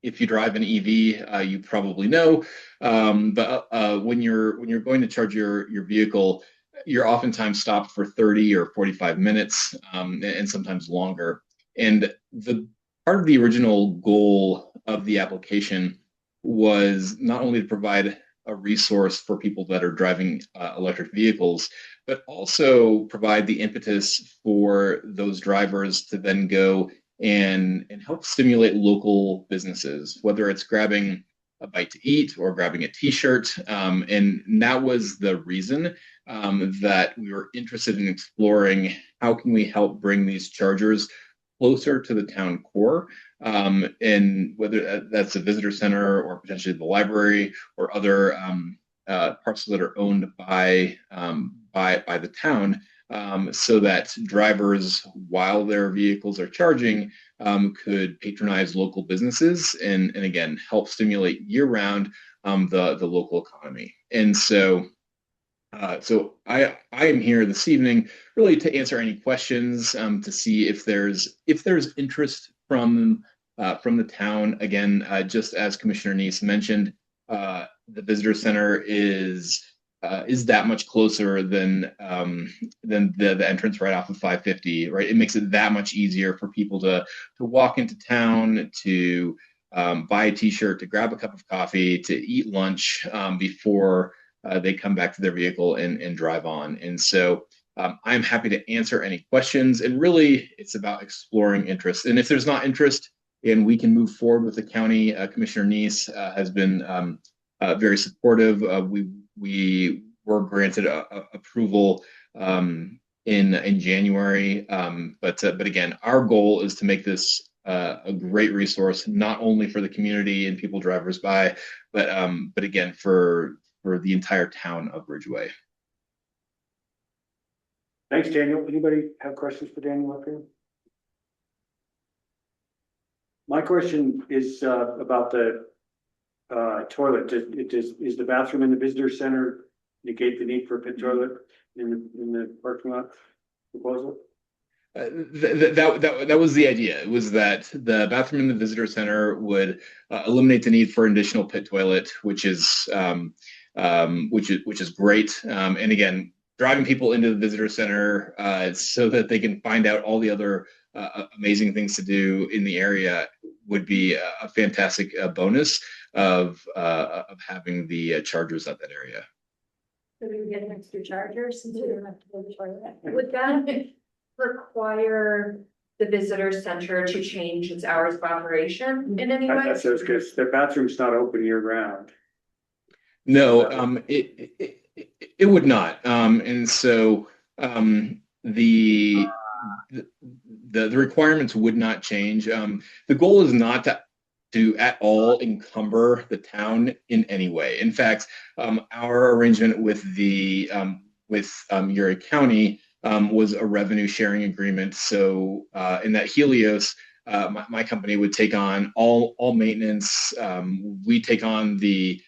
if you drive an EV, you probably know, but when you're going to charge your vehicle, you're oftentimes stopped for 30 or 45 minutes and sometimes longer. And the part of the original goal of the application was not only to provide a resource for people that are driving electric vehicles, but also provide the impetus for those drivers to then go and help stimulate local businesses, whether it's grabbing a bite to eat or grabbing a t-shirt. And that was the reason that we were interested in exploring how can we help bring these chargers closer to the town core, and whether that's a visitor center or potentially the library or other parcels that are owned by the town, so that drivers, while their vehicles are charging, could patronize local businesses and again help stimulate year-round the local economy. And so I am here this evening really to answer any questions, to see if there's interest from the town. Again, just as Commissioner Neese mentioned, the visitor center is that much closer than the entrance right off of 550. Right, it makes it that much easier for people to walk into town, to buy a t-shirt, to grab a cup of coffee, to eat lunch before they come back to their vehicle and drive on. And so I'm happy to answer any questions. And really, it's about exploring interest. And if there's not interest, and we can move forward with the county, Commissioner Neese has been very supportive. We were granted approval in January. But again, our goal is to make this a great resource, not only for the community and people drivers by, but again, for for the entire town of Ridgway. Thanks, Daniel. Anybody have questions for Daniel up here? My question is about the toilet. Is the bathroom in the visitor center negate the need for a pit toilet in the parking lot proposal? That was the idea. It was that the bathroom in the visitor center would eliminate the need for an additional pit toilet, which is great. And again, driving people into the visitor center so that they can find out all the other amazing things to do in the area would be a fantastic bonus of having the chargers at that area. So we get an extra charger since we don't have to go to the toilet. Would that require the visitor center to change its hours of operation in any way? That's because the bathroom's not open year round. No, it would not. And so the requirements would not change. The goal is not to at all encumber the town in any way. In fact, our arrangement with Urey County was a revenue sharing agreement. So in that Helios, my company would take on all maintenance. We take on the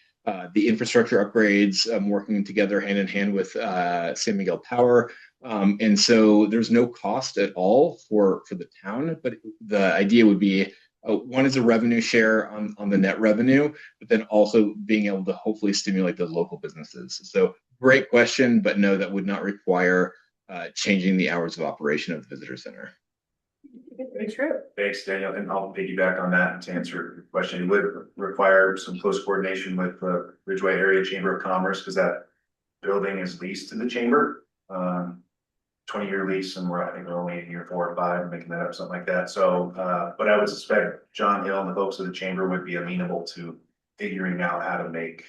infrastructure upgrades, working together hand in hand with San Miguel Power. And so there's no cost at all for the town, but the idea would be one is a revenue share on the net revenue, but then also being able to hopefully stimulate those local businesses. So great question, but no, that would not require changing the hours of operation of the visitor center. True. Thanks, Daniel, and I'll piggyback on that to answer your question. It would require some close coordination with the Ridgway Area Chamber of Commerce, because that building is leased to the chamber. 20-year lease, and I think we're only in year 4 or 5, making that up, something like that. So, but I would suspect John Hill and the folks of the chamber would be amenable to figuring out how to make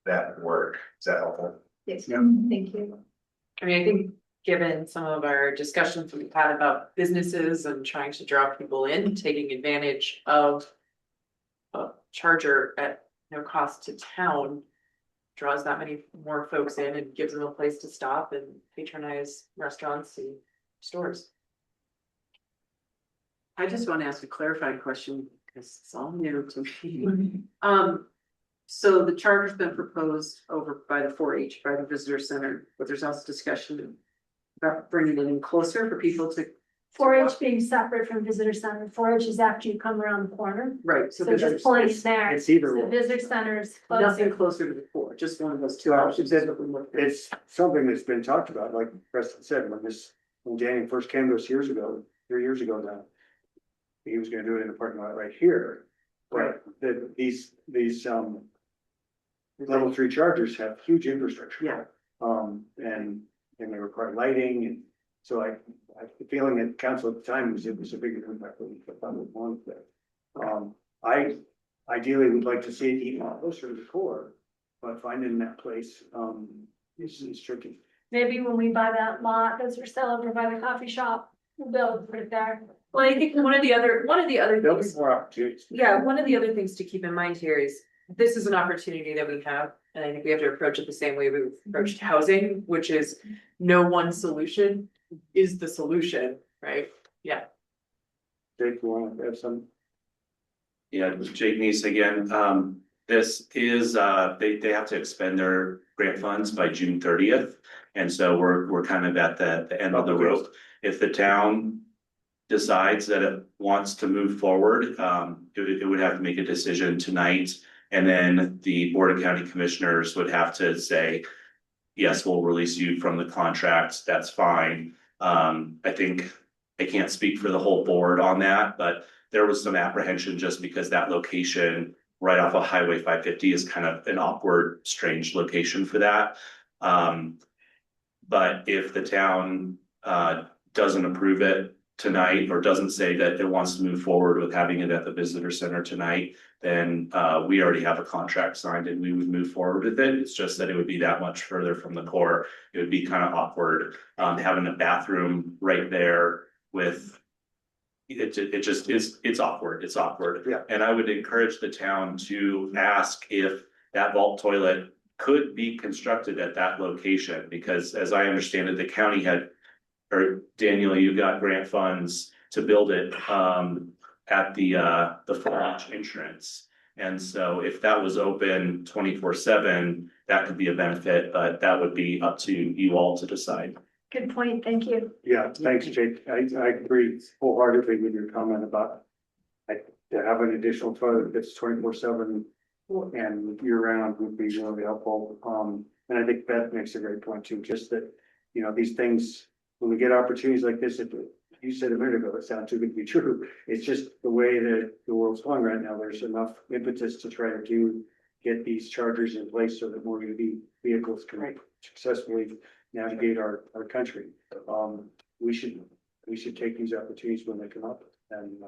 that work. Is that helpful? Yes, Yeah. thank you. I mean, I think given some of our discussions we've had about businesses and trying to draw people in, taking advantage of a charger at no cost to town draws that many more folks in and gives them a place to stop and patronize restaurants and stores. I just want to ask a clarifying question because it's all new to me. So the charter's been proposed over by the 4-H, by the visitor center, but there's also discussion about bringing it in closer for people to. 4-H being separate from visitor center. 4-H is after you come around the corner. Right, So just pulling it there. It's either The one. visitor center is Nothing closer. closer to the 4, just one of those two options. It's something that's been talked about, like Preston said, when Daniel first came to us 3 years ago now. He was gonna do it in the parking lot right here. But these level 3 chargers have huge infrastructure. Yeah. And they require lighting, and so I have the feeling that council at the time was it was a bigger impact than we thought it wanted there. I ideally would like to see it even closer to the core, but finding that place is tricky. Maybe when we buy that lot, those are still over by the coffee shop, we'll be able to put it there. Well, I think one of the other There'll be things, more opportunities. yeah, one of the other things to keep in mind here is this is an opportunity that we have, and I think we have to approach it the same way we've approached housing, which is no one solution is the solution, right? Yeah. Jake, you want to have some? Yeah, it was Jake Neese again. This is, they have to expend their grant funds by June 30th. And so we're kind of at the end of the road. If the town decides that it wants to move forward, it would have to make a decision tonight. And then the Board of County Commissioners would have to say, yes, we'll release you from the contract. That's fine. I think I can't speak for the whole board on that, but there was some apprehension just because that location right off of Highway 550 is kind of an awkward, strange location for that. But if the town doesn't approve it tonight or doesn't say that it wants to move forward with having it at the visitor center tonight, then we already have a contract signed and we would move forward with it. It's just that it would be that much further from the core. It would be kind of awkward having a bathroom right there with it just is, it's awkward. It's awkward. Yeah. And I would encourage the town to ask if that vault toilet could be constructed at that location, because as I understand it, the county had, or Daniel, you got grant funds to build it at the 4-H entrance. And so if that was open 24/7, that could be a benefit, but that would be up to you all to decide. Good point, thank you. Yeah, thanks, Jake. I agree wholeheartedly with your comment about like to have an additional toilet that's 24/7 and year round would be really helpful. And I think Beth makes a great point too, just that, you know, these things, when we get opportunities like this, if you said a minute ago, it sounds too good to be true. It's just the way that the world's going right now. There's enough impetus to try to get these chargers in place so that more EV vehicles can successfully navigate our country. We should take these opportunities when they come up and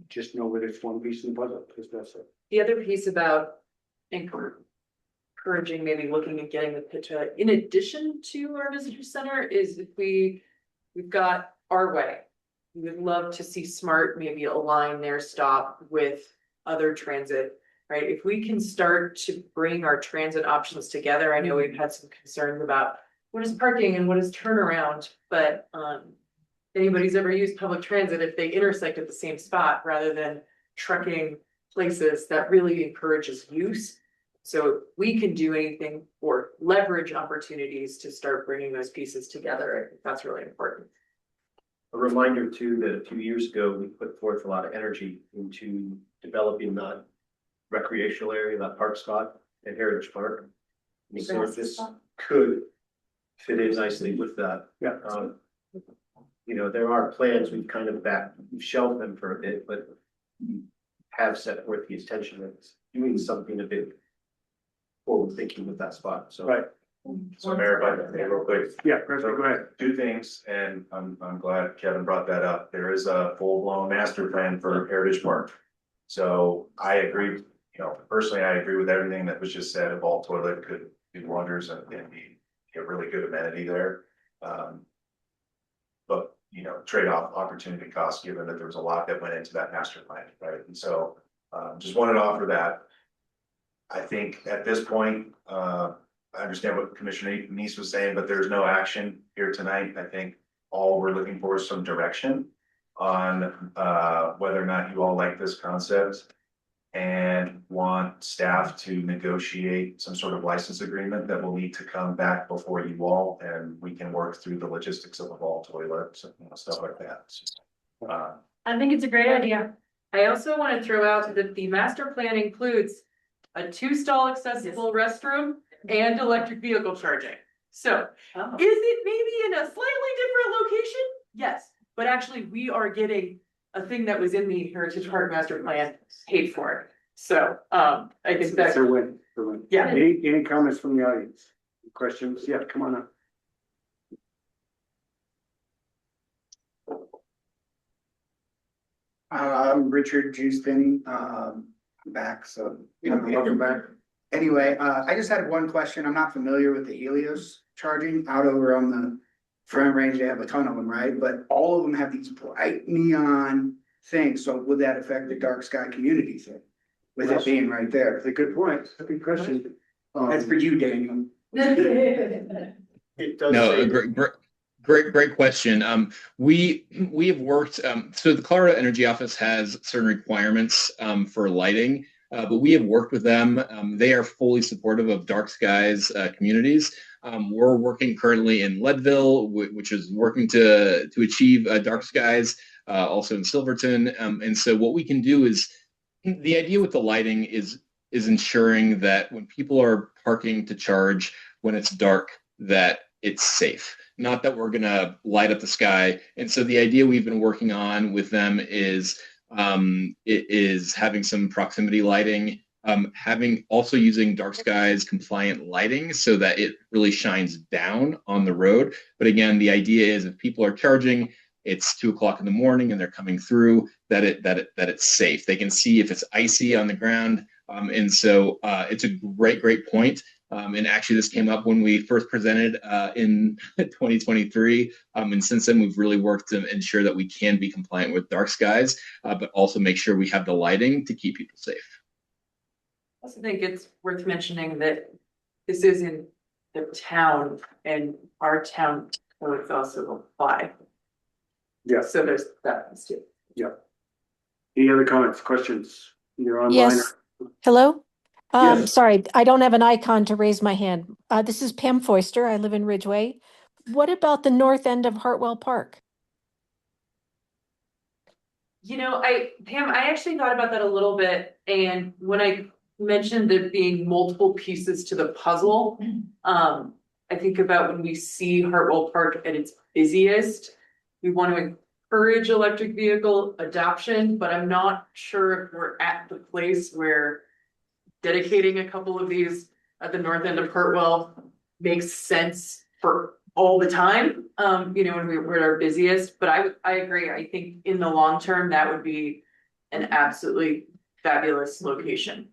just know that it's one piece of the puzzle, because that's it. The other piece about encouraging, maybe looking at getting the pitch out, in addition to our visitor center, is if we've got our way. We would love to see SMART maybe align their stop with other transit, right? If we can start to bring our transit options together, I know we've had some concerns about what is parking and what is turnaround, but anybody's ever used public transit, if they intersect at the same spot rather than trucking places, that really encourages use. So we can do anything or leverage opportunities to start bringing those pieces together. I think that's really important. A reminder too, that a few years ago, we put forth a lot of energy into developing that recreational area, that park spot at Heritage Park. And so this could fit in nicely with that. Yeah. You know, there are plans, we've shelved them for a bit, but have set forth the intention of doing something a bit forward thinking with that spot, so. Right. So Mayor, if I may real quick. Yeah, President, go ahead. Two things, and I'm glad Kevin brought that up. There is a full-blown master plan for Heritage Park. So I agree, you know, personally, I agree with everything that was just said. A vault toilet could do wonders and be a really good amenity there. But, you know, trade-off opportunity cost, given that there was a lot that went into that master plan, right? And so just wanted to offer that. I think at this point, I understand what Commissioner Neese was saying, but there's no action here tonight. I think all we're looking for is some direction on whether or not you all like this concept and want staff to negotiate some sort of license agreement that will need to come back before you all, and we can work through the logistics of a vault toilet, stuff like that. I think it's a great idea. I also want to throw out that the master plan includes a 2-stall accessible restroom and electric vehicle charging. So is it maybe in a slightly different location? Yes, but actually we are getting a thing that was in the Heritage Park master plan paid for. So I think that's a win. Yeah. Any comments from the audience? Questions? Yeah, come on up. I'm Richard Juice-Finney, I'm back, so welcome back. Anyway, I just had one question. I'm not familiar with the Helios charging out over on the Front Range. They have a ton of them, right? But all of them have these bright neon things. So would that affect the dark sky community thing? With it being right there? That's a good point. That's a good question. That's for you, Daniel. It does. No, great question. We have worked, so the Colorado Energy Office has certain requirements for lighting, but we have worked with them. They are fully supportive of dark skies communities. We're working currently in Leadville, which is working to achieve dark skies, also in Silverton. And so what we can do is, the idea with the lighting is ensuring that when people are parking to charge when it's dark, that it's safe. Not that we're going to light up the sky. And so the idea we've been working on with them is having some proximity lighting, having also using dark skies compliant lighting so that it really shines down on the road. But again, the idea is if people are charging, it's 2 o'clock in the morning and they're coming through, that it's safe. They can see if it's icy on the ground. And so it's a great point. And actually this came up when we first presented in 2023. And since then we've really worked to ensure that we can be compliant with dark skies, but also make sure we have the lighting to keep people safe. I also think it's worth mentioning that this is in the town and our town codes also apply. Yeah. So there's that too. Yeah. Any other comments, questions? Either online Yes. or? Hello? Yes. Sorry, I don't have an icon to raise my hand. This is Pam Foister. I live in Ridgway. What about the north end of Hartwell Park? You know, Pam, I actually thought about that a little bit, and when I mentioned there being multiple pieces to the puzzle, I think about when we see Hartwell Park at its busiest, we want to encourage electric vehicle adoption, but I'm not sure if we're at the place where dedicating a couple of these at the north end of Hartwell makes sense for all the time, you know, when we're at our busiest, but I agree, I think in the long term, that would be an absolutely fabulous location.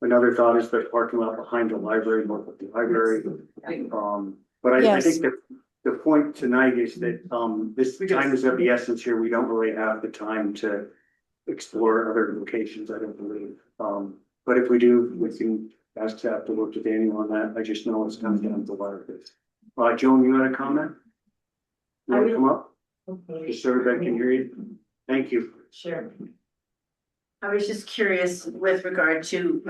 Another thought is the parking lot behind the library, north of the library. But I Yes. think that the point tonight is that, this time is of the essence here. We don't really have the time to explore other locations, I don't believe. But if we do, we can ask staff to work with Daniel on that. I just know it's coming down to the wire. Joan, you had a comment? You want to come up? Just so everybody can hear you. Thank you. Sure. I was just curious with regard to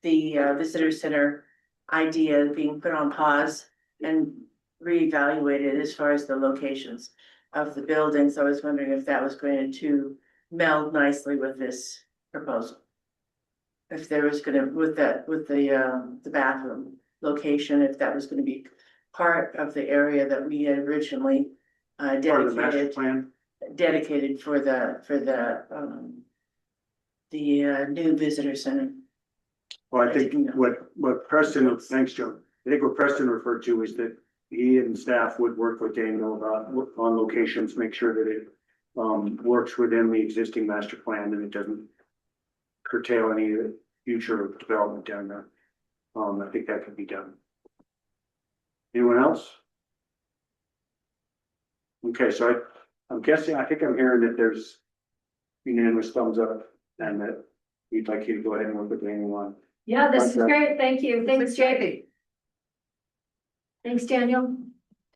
the visitor center idea being put on pause and reevaluated as far as the locations of the buildings. I was wondering if that was going to meld nicely with this proposal. If there was gonna, with the bathroom location, if that was gonna be part of the area that we had originally Part of the master plan. dedicated for the new visitor center. Well, I think what Preston, thanks, Joe. I think what Preston referred to is that he and staff would work with Daniel about on locations, make sure that it works within the existing master plan and it doesn't curtail any future development down there. I think that could be done. Anyone else? Okay, so I'm guessing, I think I'm hearing that there's unanimous thumbs up and that we'd like you to go ahead and work with Daniel on. Yeah, this is great. Thank you. Thanks, Jay. Thanks, Daniel.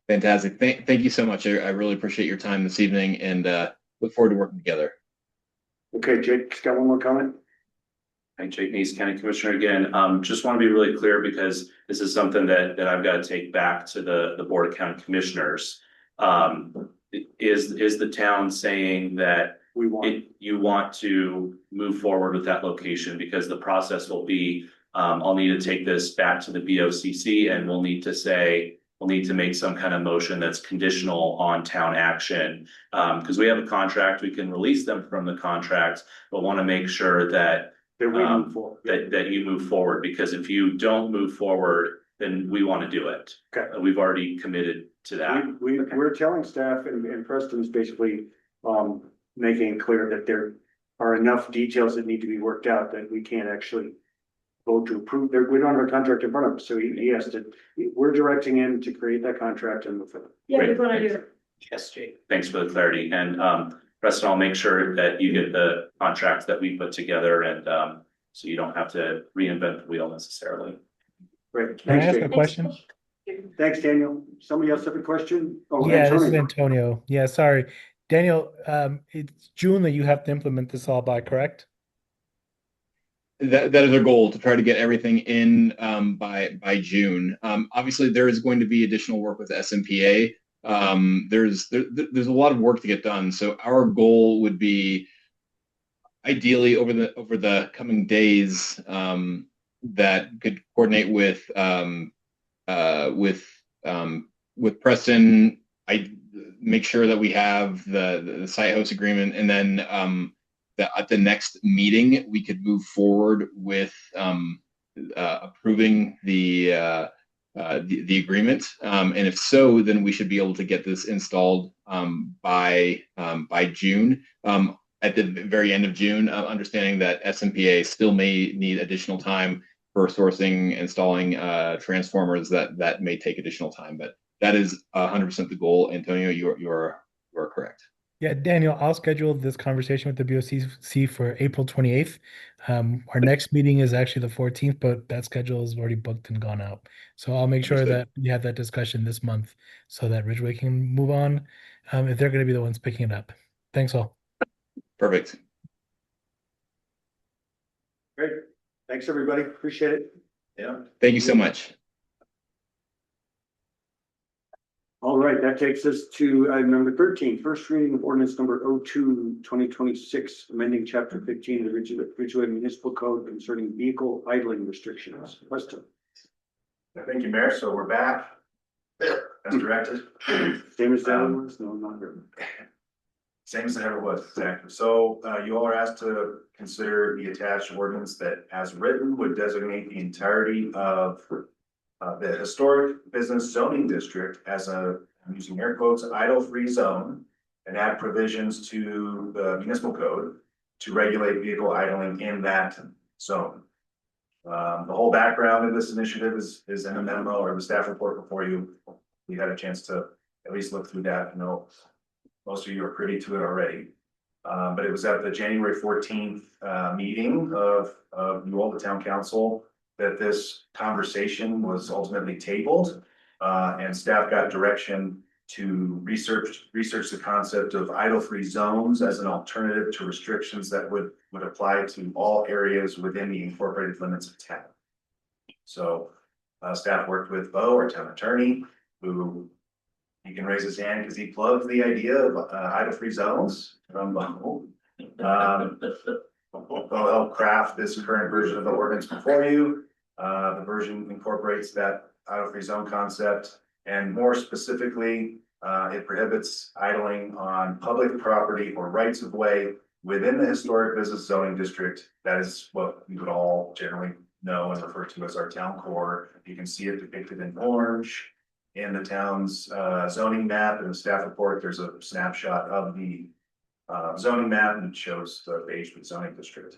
Fantastic. Thank you so much. I really appreciate your time this evening and look forward to working together. Okay, Jake's got one more comment. Hi, Jake Neese, County Commissioner again. Just want to be really clear because this is something that I've got to take back to the Board of County Commissioners. Is the town saying that you want to move forward with that location because the process will be, I'll need to take this back to the BOCC and we'll need to make some kind of motion that's conditional on town action. Because we have a contract, we can release them from the contract, but want to make sure that that you move forward, because if you don't move forward, then we want to do it. Okay. We've already committed to that. We're telling staff and Preston's basically making it clear that there are enough details that need to be worked out that we can't actually vote to approve. We don't have a contract in front of us, so he has to, we're directing him to create that contract and move forward. Yeah, we want to do it. Yes, Jake. Thanks for the clarity. And Preston, I'll make sure that you get the contracts that we put together and so you don't have to reinvent the wheel necessarily. Great. Can I Thanks, ask a Jake. question? Thanks, Daniel. Somebody else have a question? Oh, Yeah, this is Antonio. Antonio. Yeah, sorry. Daniel, it's June that you have to implement this all by, correct? That is our goal, to try to get everything in by June. Obviously, there is going to be additional work with the SMPA. There's a lot of work to get done. So our goal would be ideally over the coming days that could coordinate with Preston. I make sure that we have the site host agreement, and then that at the next meeting we could move forward with approving the agreement. And if so, then we should be able to get this installed by June. At the very end of June, understanding that SMPA still may need additional time for sourcing, installing transformers, that may take additional time, but that is 100% the goal. Antonio, you are correct. Yeah, Daniel, I'll schedule this conversation with the BOCC for April 28th. Our next meeting is actually the 14th, but that schedule is already booked and gone out. So I'll make sure Understood. that we have that discussion this month so that Ridgway can move on, if they're going to be the ones picking it up. Thanks all. Perfect. Great. Thanks, everybody. Appreciate it. Yeah. Thank you so much. All right, that takes us to item number 13, first reading of ordinance number 02-2026, amending chapter 15 of the Ridgway Municipal Code concerning vehicle idling restrictions. Question. Thank you, Mayor. So we're back as directed. Same as that one was? No, not really. Same as it ever was, exactly. So you all are asked to consider the attached ordinance that, as written, would designate the entirety of the historic business zoning district as a, I'm using air quotes, idle-free zone, and add provisions to the municipal code to regulate vehicle idling in that zone. The whole background of this initiative is in a memo or the staff report before you. You had a chance to at least look through that. I know most of you are privy to it already. But it was at the January 14th meeting of you all, the town council, that this conversation was ultimately tabled. And staff got direction to research the concept of idle-free zones as an alternative to restrictions that would apply to all areas within the incorporated limits of town. So staff worked with Bo, our town attorney, who he can raise his hand because he plugged the idea of idle-free zones from Bo. Bo helped craft this current version of the ordinance before you. The version incorporates that idle-free zone concept, and more specifically, it prohibits idling on public property or rights of way within the historic business zoning district. That is what we would all generally know and refer to as our town core. You can see it depicted in orange in the town's zoning map. In the staff report, there's a snapshot of the zoning map, and it shows the Edgewood zoning district.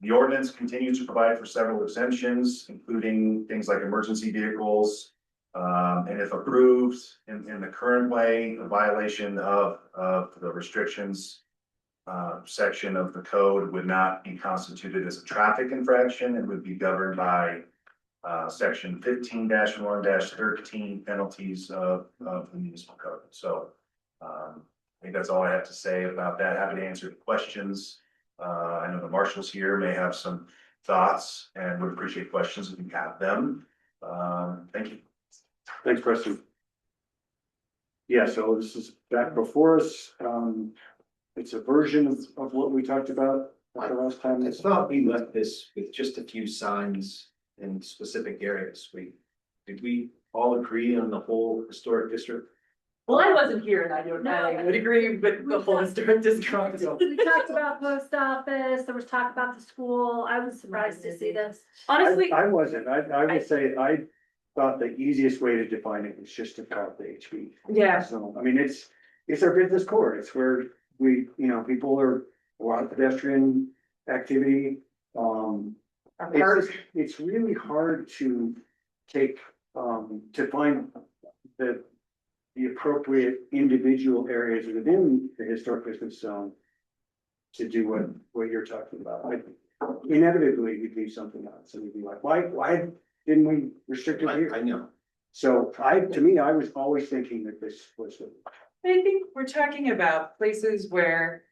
The ordinance continues to provide for several exemptions, including things like emergency vehicles. And if approved in the current way, a violation of the restrictions section of the code would not be constituted as a traffic infraction. It would be governed by section 15-1-13 penalties of the municipal code. So I think that's all I have to say about that. Happy to answer questions. I know the marshals here may have some thoughts and would appreciate questions if you have them. Thank you. Thanks, Preston. Yeah, so this is back before us. It's a version of what we talked about the last time. I thought we left this with just a few signs in specific areas. Did we all agree on the whole historic district? Well, I wasn't here and I would agree with the whole historic district. We talked about post office, there was talk about the school. I was surprised to see this. Honestly, I wasn't. I would say I thought the easiest way to define it was just to call it the HB. Yeah. So, I mean, it's our business core. It's where people are, a lot of pedestrian activity. It's really hard to take, to find the appropriate individual areas within the historic business zone to do what you're talking about. Inevitably, we'd leave something out. So we'd be like, why didn't we restrict it here? I know. So to me, I was always thinking that this was I think we're talking about places where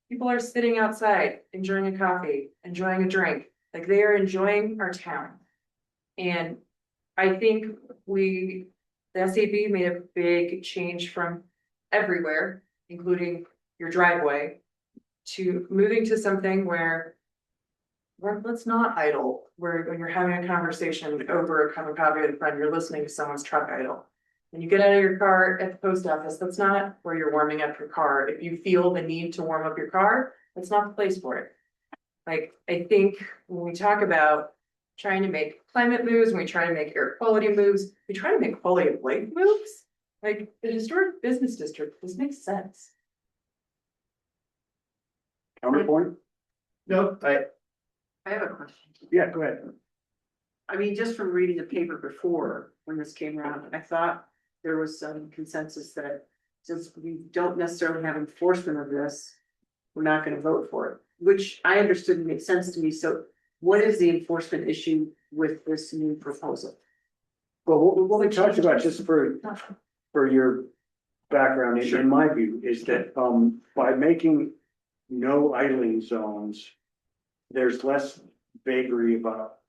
people are sitting outside, enjoying a coffee, enjoying a drink, like they are enjoying our town. And I think the SAB made a big change from everywhere, including your driveway, to moving to something where let's not idle, where when you're having a conversation over a cup of coffee with a friend, you're listening to someone's truck idle. When you get out of your car at the post office, that's not where you're warming up your car. If you feel the need to warm up your car, that's not the place for it. Like, I think when we talk about trying to make climate moves, when we try to make air quality moves, we try to make quality of life moves. Like, the historic business district, this makes sense. counterpoint. No, I have a question. Yeah, go ahead. I mean, just from reading the paper before, when this came around, I thought there was some consensus that since we don't necessarily have enforcement of this, we're not gonna vote for it, which I understood made sense to me. So what is the enforcement issue with this new proposal? Well, what we talked about, just for your background, in my view, is that, by making no idling zones, there's less vagary about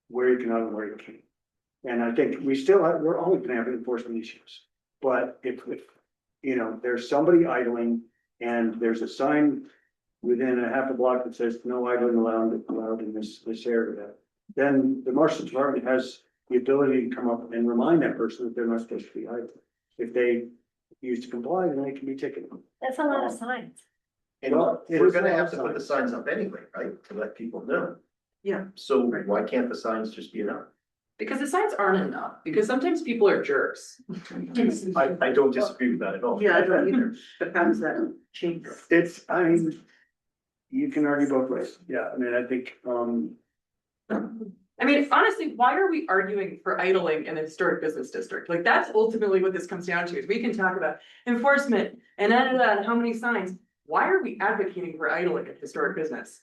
where you can idle, where you can't. And I think we're always gonna have enforcement issues, but if, you know, there's somebody idling and there's a sign within a half a block that says no idling allowed in this area, then the marshal's department has the ability to come up and remind that person that they're not supposed to be idling. If they refuse to comply, then they can be ticketed. That's a lot of signs. And Well, it we're is gonna a lot have of to put the signs up anyway, right, to let people know. Yeah. So why can't the signs just be enough? Because the signs aren't enough, because sometimes people are jerks. I don't disagree with that at all. Yeah, I don't either, but how does that change? I mean, you can argue both ways. Yeah, I mean, I think, I mean, honestly, why are we arguing for idling in a historic business district? Like, that's ultimately what this comes down to, is we can talk about enforcement and and how many signs. Why are we advocating for idling in historic business?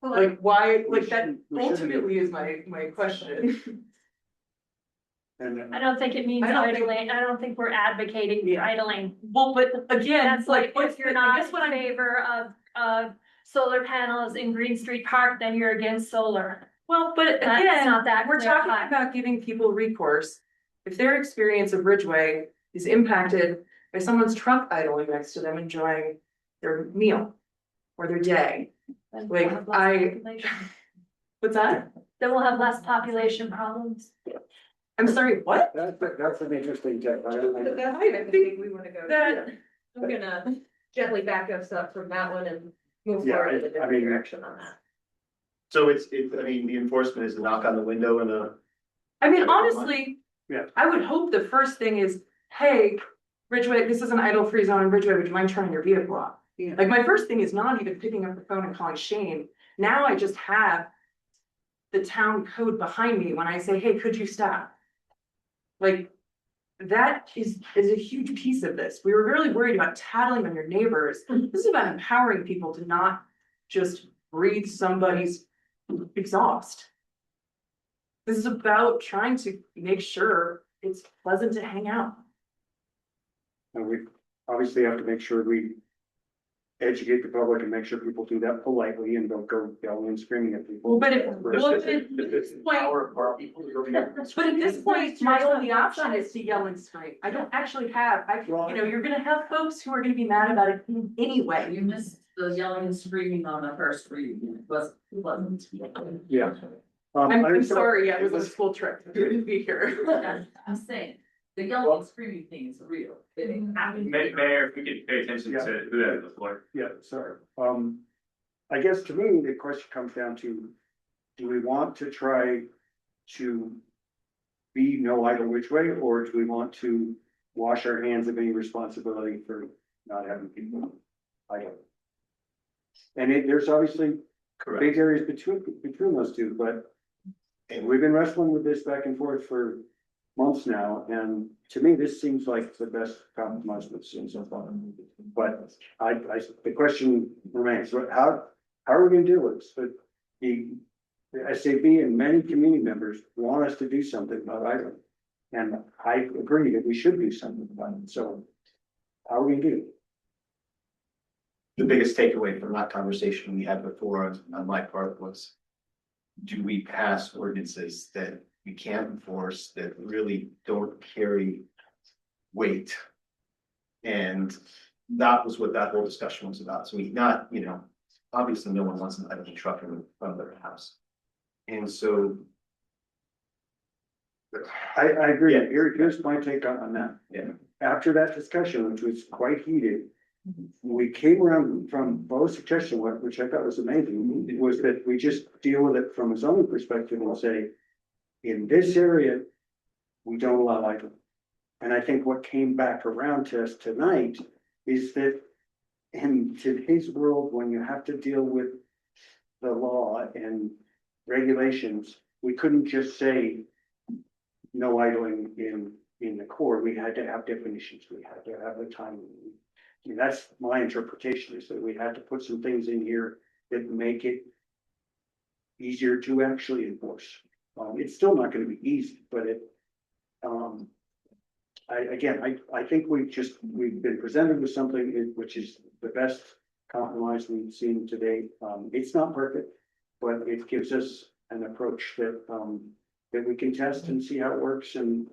Like, why, like, that we shouldn't be. ultimately is my question. and I don't think it means I don't think- idling. I don't think we're advocating for idling. Well, but again, That's like, what's if you're the- I not guess in what I'm favor of solar panels in Green Street Park, then you're against solar. Well, but That's again, not that we're clear talking cut. about giving people recourse. If their experience of Ridgway is impacted by someone's truck idling next to them enjoying their meal or their day. Then Like, we'll have less population. What's that? Then we'll have less population problems. I'm sorry, what? that's an interesting take. I think we wanna go. That, I'm gonna gently back us up from that one and move Yeah, forward in a I different mean- direction on that. So I mean, the enforcement is a knock on the window and I mean, honestly. Yeah. I would hope the first thing is, hey, Ridgway, this is an idle free zone in Ridgway, would you mind turning your vehicle off? Yeah. Like, my first thing is not even picking up the phone and calling Shane. Now I just have the town code behind me when I say, hey, could you stop? Like, that is a huge piece of this. We were really worried about tattling on your neighbors. This is about empowering people to not just breathe somebody's exhaust. This is about trying to make sure it's pleasant to hang out. And we obviously have to make sure we educate the public and make sure people do that politely and don't go yelling and screaming at people. Well, but at this point, my only option is to yell and scream. I don't actually have, you're gonna have folks who are gonna be mad about it anyway. You missed the yelling and screaming on the first reading, wasn't. Yeah. I'm sorry, I was on a school trip, to be here. I'm saying, the yelling and screaming thing is real. It ain't happening. Mayor, if we could pay attention to who had the floor. Yeah, sorry. I guess to me, the question comes down to, do we want to try to be no idle which way, or do we want to wash our hands of any responsibility for not having people idle? And there's obviously big areas between those two, but we've been wrestling with this back and forth for months now, and to me, this seems like the best compromise we've seen so far. But the question remains, how are we gonna deal with this? But the SAB and many community members want us to do something about idling. And I agree that we should do something about it, so how are we gonna do it? the biggest takeaway from that conversation we had before on my part was, do we pass ordinances that we can't enforce, that really don't carry weight? And that was what that whole discussion was about. So we not, obviously no one wants an idling truck in front of their house. And so. I agree. Here's my take on that. Yeah. After that discussion, which was quite heated, we came around from Bo's suggestion, which I thought was amazing, was that we just deal with it from a zoning perspective and say, in this area, we don't allow idling. And I think what came back around to us tonight is that in today's world, when you have to deal with the law and regulations, we couldn't just say no idling in in the core, we had to have definitions, we had to have the time. I mean, that's my interpretation, is that we had to put some things in here that make it easier to actually enforce. It's still not gonna be easy, but I think we've been presented with something which is the best compromise we've seen today. It's not perfect, but it gives us an approach that we can test and see how it works, and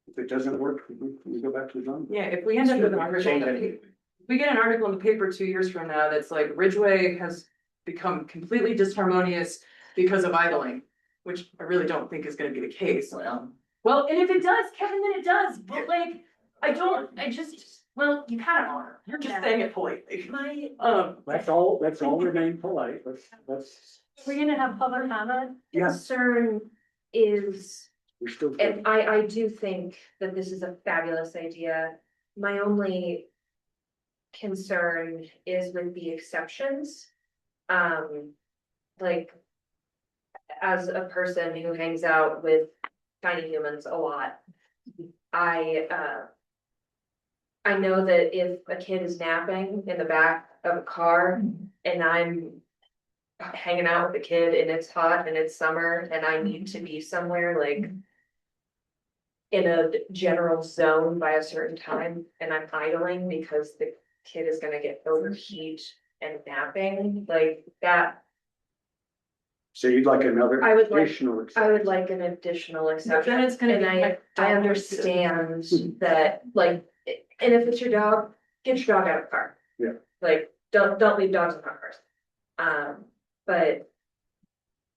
if it doesn't work, we go back to the drawing. Yeah, if we end up with an article, Change anything. we get an article in the paper 2 years from now that's like Ridgway has become completely disharmonious because of idling, which I really don't think is gonna be the case. Well, and if it does, Kevin, then it does, but like, well, you kind of are, you're just saying it politely. Let's all remain polite, let's, We're gonna have public comment. Yeah. Concern is, we're still. and I do think that this is a fabulous idea. My only concern is with the exceptions. Like, as a person who hangs out with tiny humans a lot, I know that if a kid is napping in the back of a car and I'm hanging out with a kid and it's hot and it's summer and I need to be somewhere like in a general zone by a certain time and I'm idling because the kid is gonna get overheat and napping, like that. So you'd like another I would like- additional I exception? would like an additional exception. Then it's gonna And be I like dog understand that, like, and if it's your dog, get your dog out of the car. Yeah. Like, don't leave dogs in front of cars. But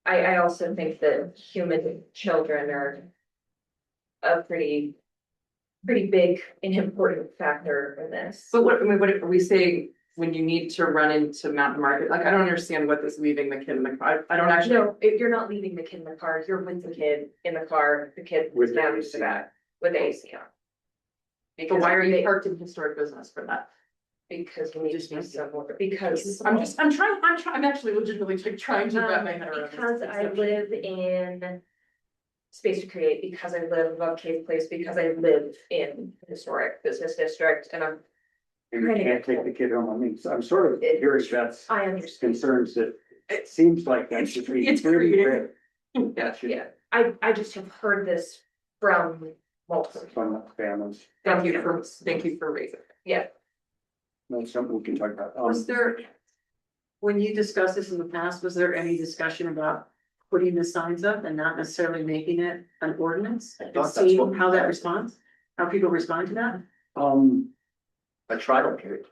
I also think that human children are a pretty big and important factor in this. But what are we saying when you need to run into Mountain Market? Like, I don't understand what this leaving the kid in the car, I don't actually. No, if you're not leaving the kid in the car, you're with the kid in the car, the kid With is the down to AC. the back with the AC on. But why are you they- parked in historic business for that? Because we need to be somewhere, because. I'm actually legitimately trying to wrap my head around this. Because I live in Space to Create, because I live above Cave Place, because I live in historic business district, and And you can't take the kid home, I mean, so I'm sort of hearing that's I understand. concerns that it seems like that should be It's pretty creative. rare. That should Yeah, I just have heard this from multiple. from families, Thank you for raising it. Yeah, that's something we can talk about. Was there, when you discussed this in the past, was there any discussion about putting the signs up and not necessarily making it an ordinance? I And thought that's seeing what- how that responds, how people respond to that? A trial period,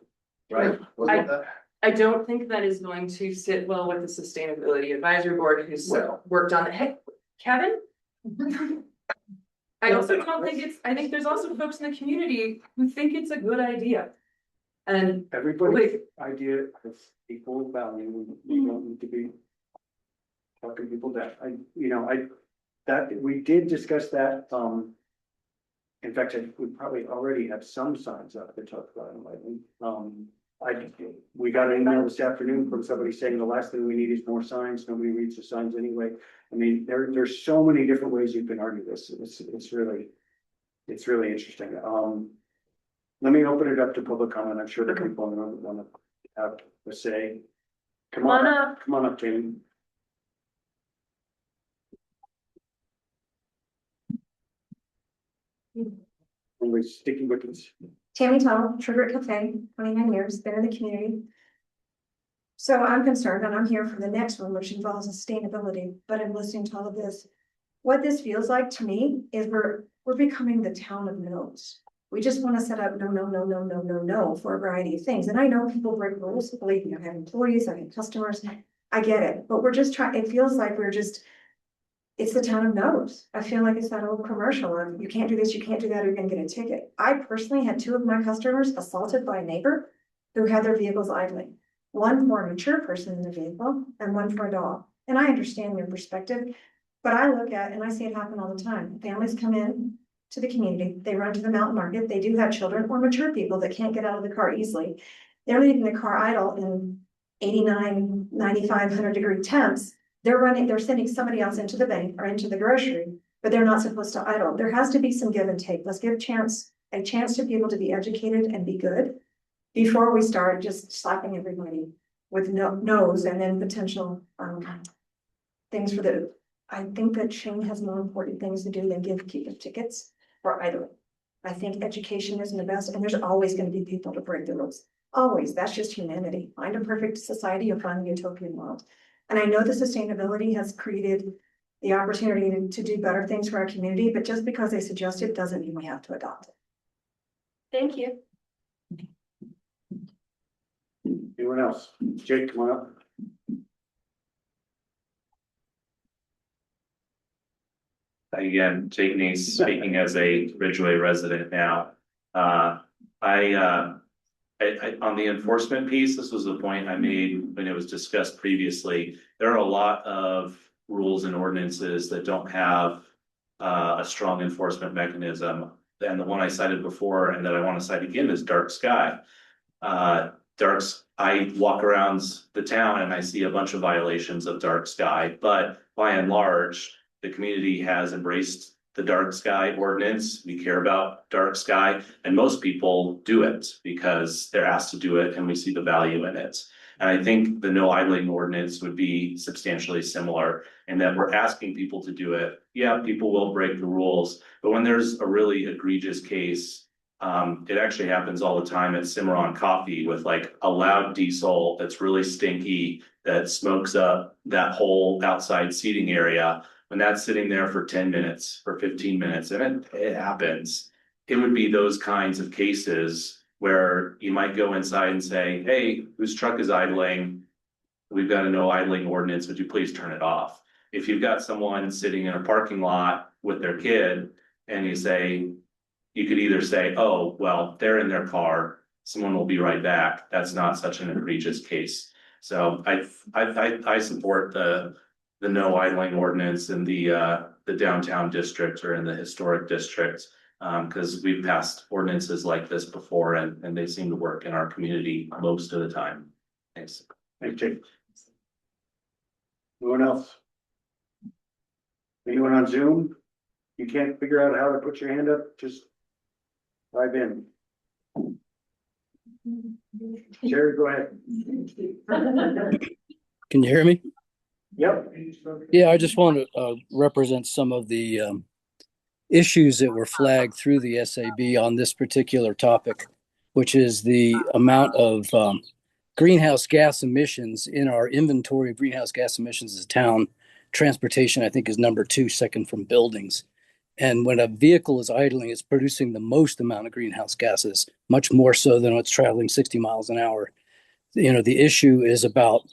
right? Wasn't that? I don't think that is going to sit well with the Sustainability Advisory Board who's Well. worked on it. Hey, Kevin? I also don't think I think there's also folks in the community who think it's a good idea. And Everybody's idea has equal value, we don't need to be talking people down, we did discuss that, in fact, we probably already have some signs up that talk about enlightenment. We got an email this afternoon from somebody saying the last thing we need is more signs, nobody reads the signs anyway. I mean, there's so many different ways you can argue this, it's really interesting. Let me open it up to public comment, I'm sure the people want to have a say. Come on up, Jamie. And we're sticking with this. Tammy Tuttle, Trigger Cafe, 29 years, been in the community. So I'm concerned, and I'm here for the next one, which involves sustainability, but I'm listening to all of this. What this feels like to me is we're becoming the town of no's. We just want to set up no for a variety of things. And I know people break rules, believe me, I have employees, I have customers, I get it, but we're just trying, it feels like it's the town of no's. I feel like it's that old commercial of you can't do this, you can't do that, or you're gonna get a ticket. I personally had 2 of my customers assaulted by a neighbor who had their vehicles idling. One for a mature person in the vehicle and one for a dog. And I understand your perspective, but I look at, and I see it happen all the time. Families come in to the community, they run to the mountain market, they do have children or mature people that can't get out of the car easily. They're leaving the car idle in 89, 95, 100-degree temps. They're sending somebody else into the bank or into the grocery, but they're not supposed to idle. There has to be some give and take. Let's give a chance to people to be educated and be good before we start just slapping everybody with no's and then potential, things for the, I think that Shane has more important things to do than give people tickets for idling. I think education isn't the best, and there's always gonna be people to break the rules. Always, that's just humanity. Find a perfect society or find a utopian world. And I know the sustainability has created the opportunity to do better things for our community, but just because they suggest it doesn't mean we have to adopt it. Thank you. Anyone else? Jake, come on up. Again, Jake Neese, speaking as a Ridgway resident now. On the enforcement piece, this was the point I made when it was discussed previously. There are a lot of rules and ordinances that don't have a strong enforcement mechanism. And the one I cited before and that I want to cite again is dark sky. I walk around the town and I see a bunch of violations of dark sky, but by and large, the community has embraced the dark sky ordinance. We care about dark sky, and most people do it because they're asked to do it and we see the value in it. And I think the no idling ordinance would be substantially similar in that we're asking people to do it. Yeah, people will break the rules, but when there's a really egregious case, it actually happens all the time at Cimarron Coffee with like a loud diesel that's really stinky that smokes up that whole outside seating area. When that's sitting there for 10 minutes, for 15 minutes, and it happens, it would be those kinds of cases where you might go inside and say, hey, whose truck is idling? We've got a no idling ordinance. Would you please turn it off? If you've got someone sitting in a parking lot with their kid and you could either say, oh, well, they're in their car, someone will be right back. That's not such an egregious case. So I support the no idling ordinance in the downtown district or in the historic district. Because we've passed ordinances like this before and they seem to work in our community most of the time. Thanks. Thanks, Jake. Anyone else? Anyone on Zoom? You can't figure out how to put your hand up? Just type in. Jerry, go ahead. Can you hear me? Yep. Yeah, I just want to represent some of the issues that were flagged through the SAB on this particular topic, which is the amount of greenhouse gas emissions in our inventory of greenhouse gas emissions as a town. Transportation, I think, is number 2, second from buildings. And when a vehicle is idling, it's producing the most amount of greenhouse gases, much more so than when it's traveling 60 miles an hour. You know, the issue is about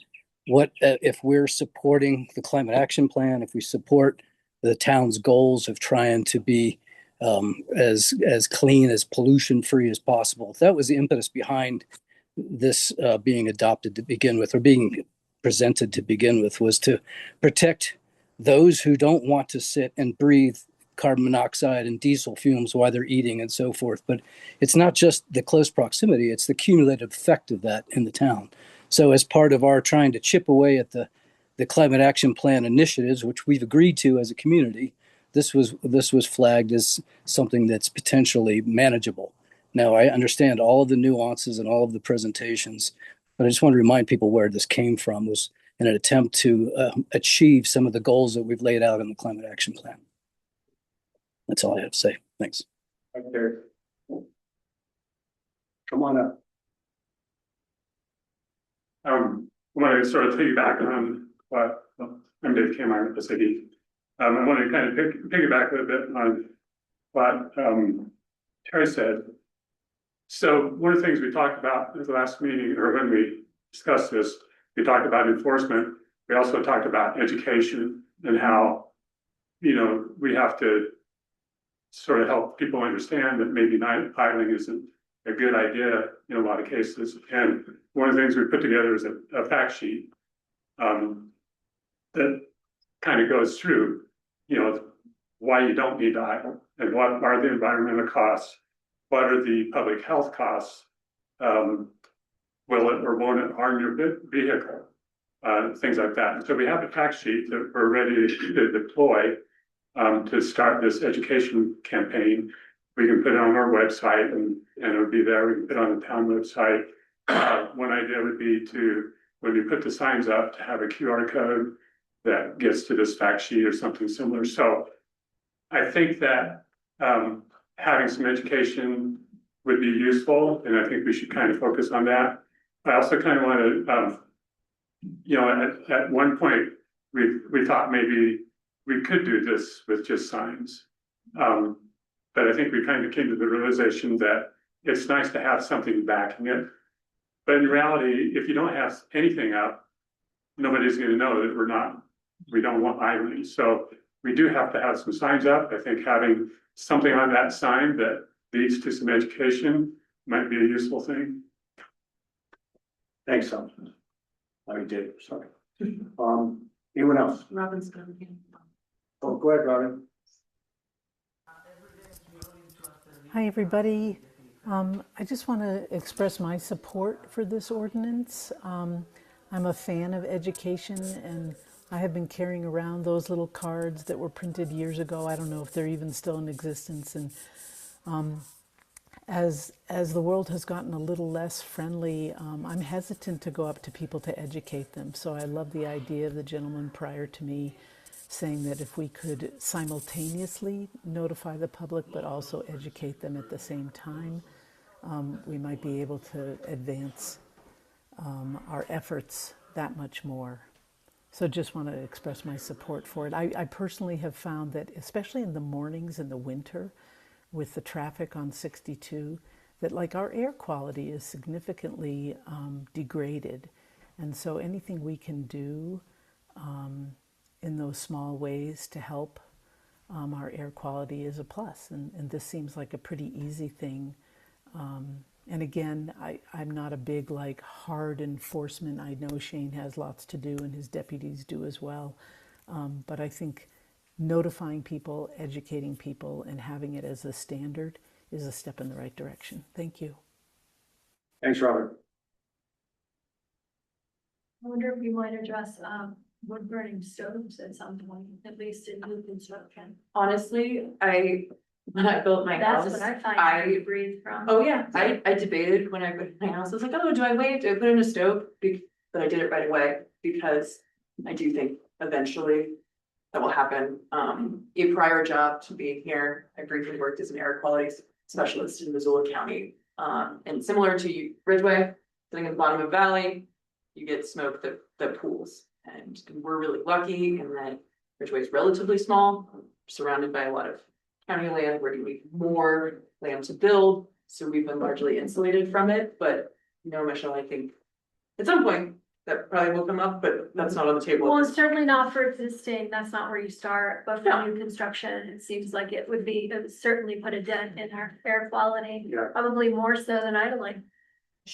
what if we're supporting the climate action plan, if we support the town's goals of trying to be as clean, as pollution free as possible. That was the impetus behind this being adopted to begin with, or being presented to begin with, was to protect those who don't want to sit and breathe carbon monoxide and diesel fumes while they're eating and so forth. But it's not just the close proximity, it's the cumulative effect of that in the town. So as part of our trying to chip away at the climate action plan initiatives, which we've agreed to as a community, this was flagged as something that's potentially manageable. Now, I understand all of the nuances and all of the presentations, but I just want to remind people where this came from was in an attempt to achieve some of the goals that we've laid out in the climate action plan. That's all I have to say. Thanks. Right there. Come on up. I want to sort of piggyback on what I'm Dave Cameron at the city. I want to kind of piggyback a little bit on what Terry said. So one of the things we talked about at the last meeting, or when we discussed this, we talked about enforcement. We also talked about education and how, you know, we have to sort of help people understand that maybe night idling isn't a good idea in a lot of cases. And one of the things we put together is a fact sheet that kind of goes through, you know, why you don't need to idle and what are the environmental costs, what are the public health costs, will it or won't it harm your vehicle, things like that. And so we have a fact sheet that we're ready to deploy to start this education campaign. We can put it on our website and it'll be there. We can put it on the town website. One idea would be to, when you put the signs up, to have a QR code that gets to this fact sheet or something similar. So I think that having some education would be useful, and I think we should kind of focus on that. I also kind of want to, you know, at one point, we thought maybe we could do this with just signs. But I think we kind of came to the realization that it's nice to have something backing it. But in reality, if you don't have anything up, nobody's going to know that we don't want idling. So we do have to have some signs up. I think having something on that sign that leads to some education might be a useful thing. Thanks, Tom. I did, sorry. Anyone else? Robin's gonna be. Oh, go ahead, Robin. Hi, everybody. I just want to express my support for this ordinance. I'm a fan of education, and I have been carrying around those little cards that were printed years ago. I don't know if they're even still in existence. And as the world has gotten a little less friendly, I'm hesitant to go up to people to educate them. So I love the idea of the gentleman prior to me saying that if we could simultaneously notify the public but also educate them at the same time, we might be able to advance our efforts that much more. So just want to express my support for it. I personally have found that, especially in the mornings in the winter with the traffic on 62, that like our air quality is significantly degraded. And so anything we can do in those small ways to help our air quality is a plus. And this seems like a pretty easy thing. And again, I'm not a big like hard enforcement. I know Shane has lots to do and his deputies do as well. But I think notifying people, educating people, and having it as a standard is a step in the right direction. Thank you. Thanks, Robert. I wonder if you might address wood burning stoves at some point, at least in new construction. Honestly, when I built my house, That's what I find hard to breathe from. oh yeah, I debated when I built my house. I was like, oh, do I wait? Do I put in a stove? But I did it right away because I do think eventually that will happen. A prior job to being here, I briefly worked as an air quality specialist in Missoula County. And similar to Ridgway, sitting at the bottom of a valley, you get smoke that pools. And we're really lucky in that Ridgway is relatively small, surrounded by a lot of county land where you need more land to build. So we've been largely insulated from it. But you know, Michelle, I think at some point that probably will come up, but that's not on the table. Well, it's certainly not for existing, that's not where you start, but for new construction, it seems like it would certainly put a dent in our air quality. Yeah. Probably more so than idling.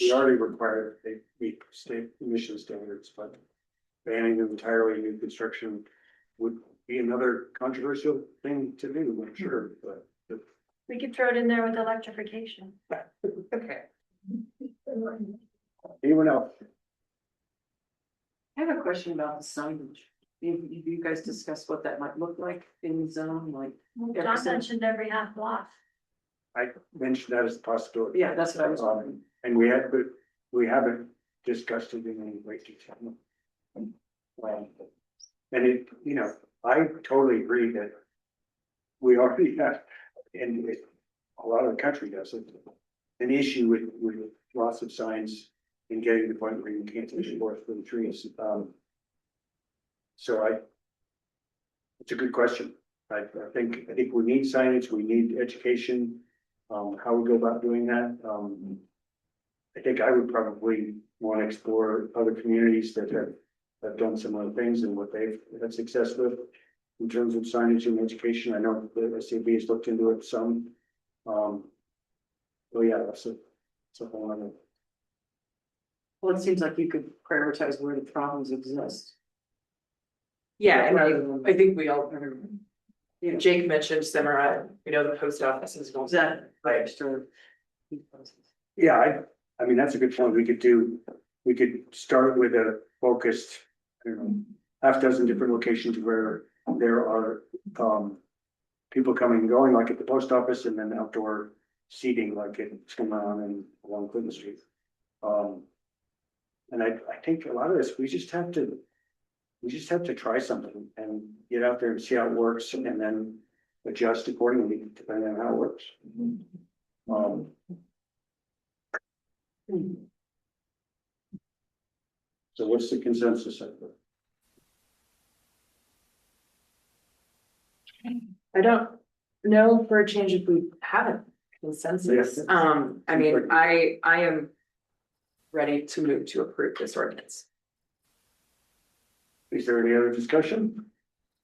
We already require they meet state emission standards, but banning them entirely new construction would be another controversial thing to do, I'm sure, but. We could throw it in there with electrification. Okay. Anyone else? I have a question about the signage. Have you guys discussed what that might look like in the zone, like? John mentioned every half block. I mentioned that as a possibility. Yeah, that's what I was wondering. And we had, but we haven't discussed it in any great detail. And it, you know, I totally agree that we already have, and a lot of the country does it, an issue with lots of signs and getting to the point where you can't see the forest for the trees. So it's a good question. I think we need signage, we need education, how we go about doing that. I think I would probably want to explore other communities that have done some other things and what they've had success with in terms of signage and education. I know the SAB has looked into it some. Oh yeah, that's a whole other. Well, it seems like you could prioritize where the problems exist. Yeah, and I think we all, you know, Jake mentioned Samurai, you know, the post office is going. Yeah, I mean, that's a good point. We could start with a focused, I don't know, half dozen different locations where there are people coming and going, like at the post office, and then outdoor seating, like it's going on and along Clinton Street. And I think a lot of this, we just have to try something and get out there and see how it works, and then adjust accordingly depending on how it works. So what's the consensus? I don't know for a change if we have a consensus. Yes. I mean, I am ready to move to approve this ordinance. Is there any other discussion?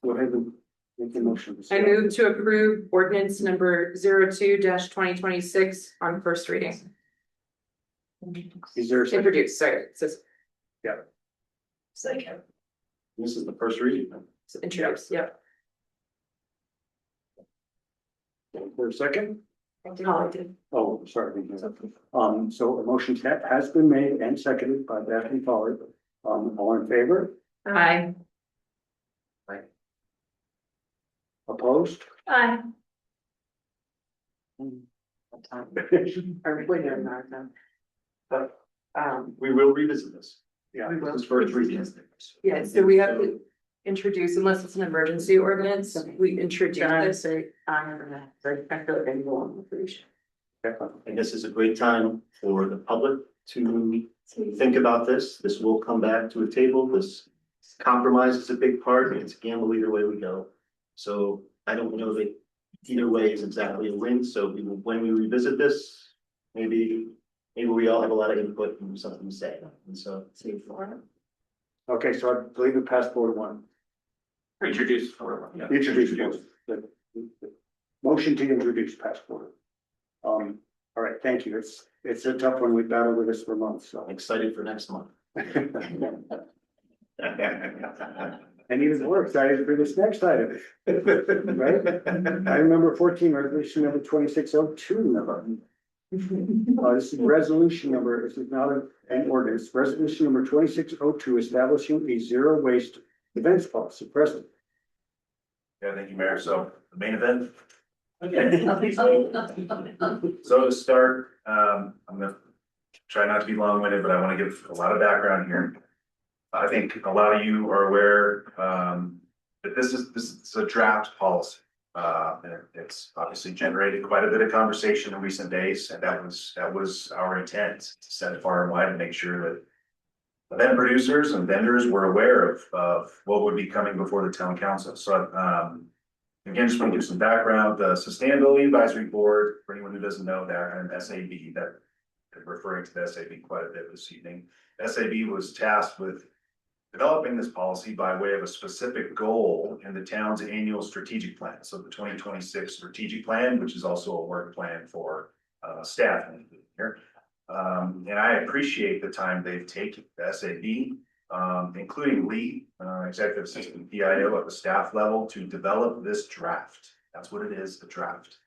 Go ahead and make the motion. I move to approve ordinance number 02-2026 on first reading. Is there a second? Introduce, sorry, it says Yeah. second. This is the first reading. So introduce, yep. For a second? Holly did. Oh, sorry. So a motion has been made and seconded by Daphne Pollard. All in favor? Aye. Opposed? Aye. Or wait, no. We will revisit this. Yeah. We will. This is first reading. Yeah, so we have to introduce, unless it's an emergency ordinance, we introduce this. And this is a great time for the public to think about this. This will come back to a table. This compromise is a big part, and it's a gamble either way we go. So I don't know that either way is exactly a win. So when we revisit this, maybe we all have a lot of input and something to say. And so. Okay, so I believe it passed 4-1. Introduce. Introduce. The motion to introduce passed 4. All right, thank you. It's a tough one. We've battled with this for months, so. I'm excited for next month. And even more excited for this next item, right? I remember 14, resolution number 2602. This is resolution number, this is not an ordinance, resolution number 2602, establishing a zero waste events policy. President. Yeah, thank you, Mayor. So the main event. So to start, I'm gonna try not to be long-winded, but I want to give a lot of background here. I think a lot of you are aware that this is a draft policy. And it's obviously generated quite a bit of conversation in recent days, and that was our intent, to set it far and wide and make sure that event producers and vendors were aware of what would be coming before the town council. So again, just want to give some background. The Sustainability Advisory Board, for anyone who doesn't know, they're an SAB, that referring to the SAB quite a bit this evening. SAB was tasked with developing this policy by way of a specific goal in the town's annual strategic plan. So the 2026 strategic plan, which is also a work plan for staff here. And I appreciate the time they've taken, the SAB, including Lee, Executive Assistant PIO at the staff level, to develop this draft. That's what it is, the draft.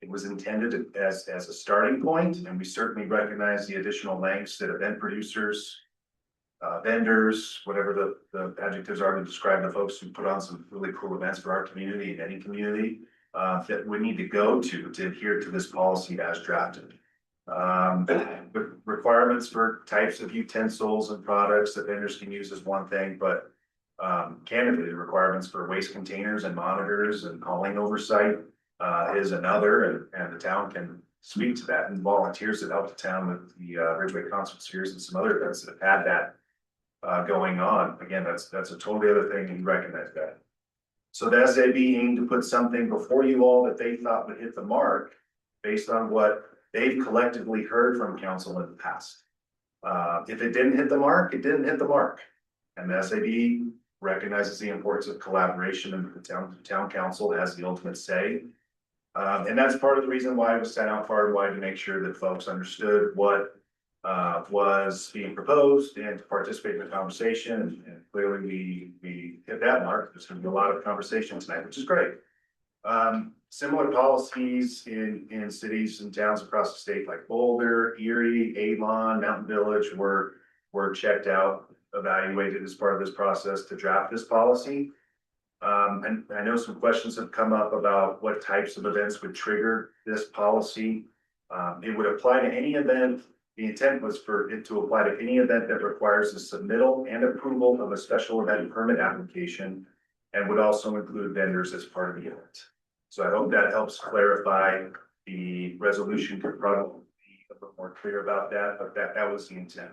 It was intended as a starting point, and we certainly recognize the additional lengths that event producers, vendors, whatever the adjectives are to describe the folks who put on some really cool events for our community and any community, that we need to go to adhere to this policy as drafted. The requirements for types of utensils and products that vendors can use is one thing, but candidly, the requirements for waste containers and monitors and hauling oversight is another, and the town can speak to that, and volunteers that help the town with the Ridgway Concert Series and some other events that have had that going on. Again, that's a totally other thing, and you recognize that. So the SAB aimed to put something before you all that they thought would hit the mark based on what they've collectively heard from council in the past. If it didn't hit the mark, it didn't hit the mark. And the SAB recognizes the importance of collaboration, and the town council has the ultimate say. And that's part of the reason why it was sent out far and wide, to make sure that folks understood what was being proposed and to participate in the conversation. And clearly we hit that mark. There's going to be a lot of conversation tonight, which is great. Similar policies in cities and towns across the state, like Boulder, Erie, Avon, Mountain Village, were checked out, evaluated as part of this process to draft this policy. And I know some questions have come up about what types of events would trigger this policy. It would apply to any event. The intent was for it to apply to any event that requires the submittal and approval of a special event permit application and would also include vendors as part of the event. So I hope that helps clarify. The resolution could probably be a little more clear about that, but that was the intent.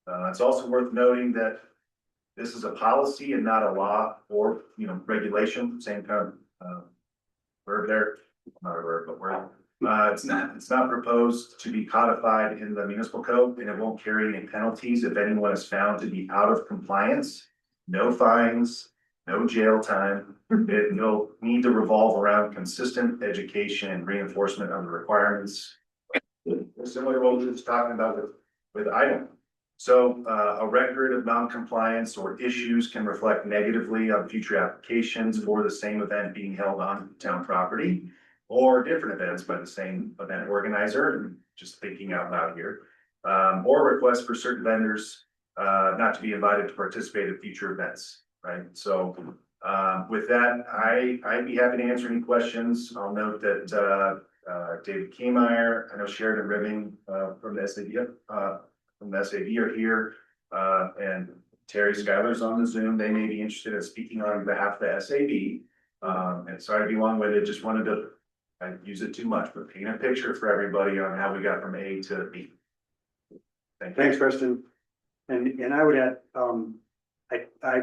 It's also worth noting that this is a policy and not a law or, regulation, same kind of, verb there, not a verb, but word. It's not proposed to be codified in the municipal code, and it won't carry any penalties if anyone is found to be out of compliance. No fines, no jail time. It'll need to revolve around consistent education and reinforcement of the requirements. Similar to what we were just talking about with item. So a record of non-compliance or issues can reflect negatively on future applications for the same event being held on town property or different events by the same event organizer, just thinking out loud here, or requests for certain vendors not to be invited to participate in future events, right? So with that, I'd be happy to answer any questions. I'll note that David Kiemeyer, I know Sheridan Ribbing from the SAB are here, and Terry Schuyler's on the Zoom. They may be interested in speaking on behalf of the SAB. And sorry to be long-winded, just wanted to, I use it too much, but paint a picture for everybody on how we got from A to B. Thanks, Preston. And I would add, I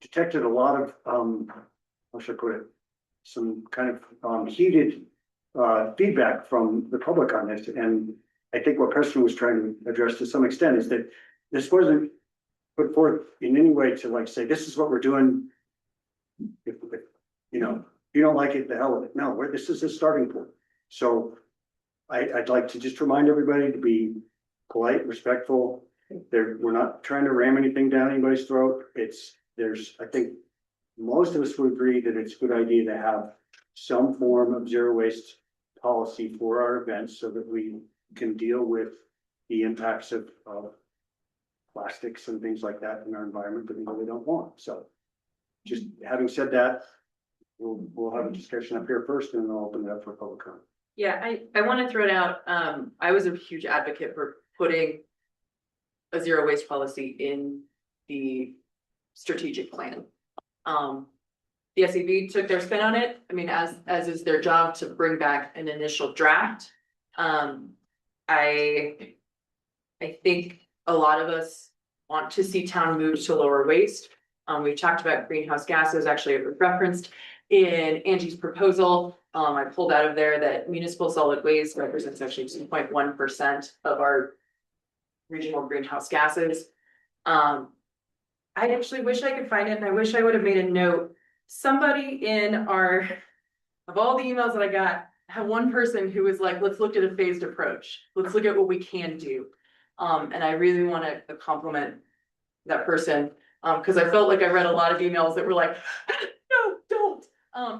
detected a lot of, how should I put it? Some kind of heated feedback from the public on this. And I think what Preston was trying to address to some extent is that this wasn't put forth in any way to like say, this is what we're doing. If you don't like it, the hell with it. No, this is a starting point. So I'd like to just remind everybody to be polite, respectful. We're not trying to ram anything down anybody's throat. I think most of us would agree that it's a good idea to have some form of zero waste policy for our events so that we can deal with the impacts of plastics and things like that in our environment that we really don't want. So just having said that, we'll have a discussion up here first and then I'll open it up for public comment. Yeah, I want to throw it out. I was a huge advocate for putting a zero waste policy in the strategic plan. The SAB took their spin on it. I mean, as is their job to bring back an initial draft. I think a lot of us want to see town move to lower waste. We talked about greenhouse gases, actually it was referenced in Angie's proposal. I pulled out of there that municipal solid waste represents actually 2.1% of our regional greenhouse gases. I actually wish I could find it, and I wish I would have made a note. Somebody in of all the emails that I got, had one person who was like, let's look at a phased approach. Let's look at what we can do. And I really want to compliment that person, because I felt like I read a lot of emails that were like, no, don't.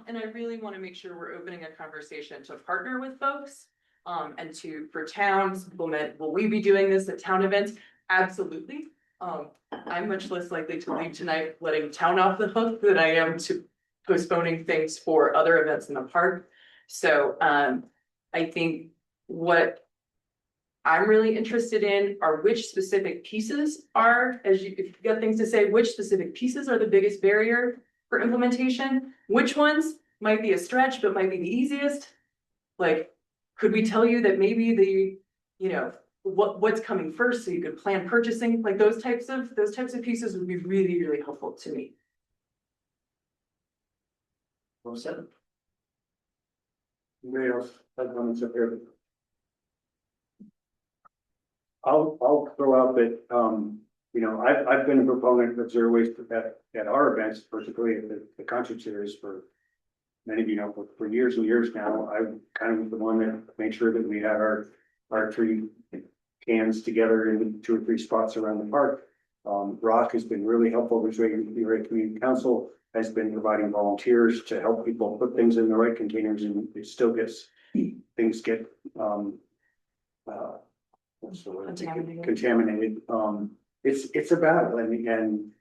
And I really want to make sure we're opening a conversation to partner with folks, and for towns implement. Will we be doing this at town events? Absolutely. I'm much less likely to leave tonight letting town off the hook than I am to postponing things for other events in the park. So I think what I'm really interested in are which specific pieces are, if you've got things to say, which specific pieces are the biggest barrier for implementation? Which ones might be a stretch, but might be the easiest? Like, could we tell you that maybe what's coming first so you could plan purchasing? Like those types of pieces would be really, really helpful to me. Well said. Anybody else have comments up here? I'll throw out that, I've been a proponent of zero waste at our events, particularly at the concert series for many of you know, for years and years now. I'm kind of the one that made sure that we had our 3 cans together in 2 or 3 spots around the park. Rock has been really helpful. Ridgway Community Council has been providing volunteers to help people put things in the right containers, and it still gets things get contaminated. It's a battle, and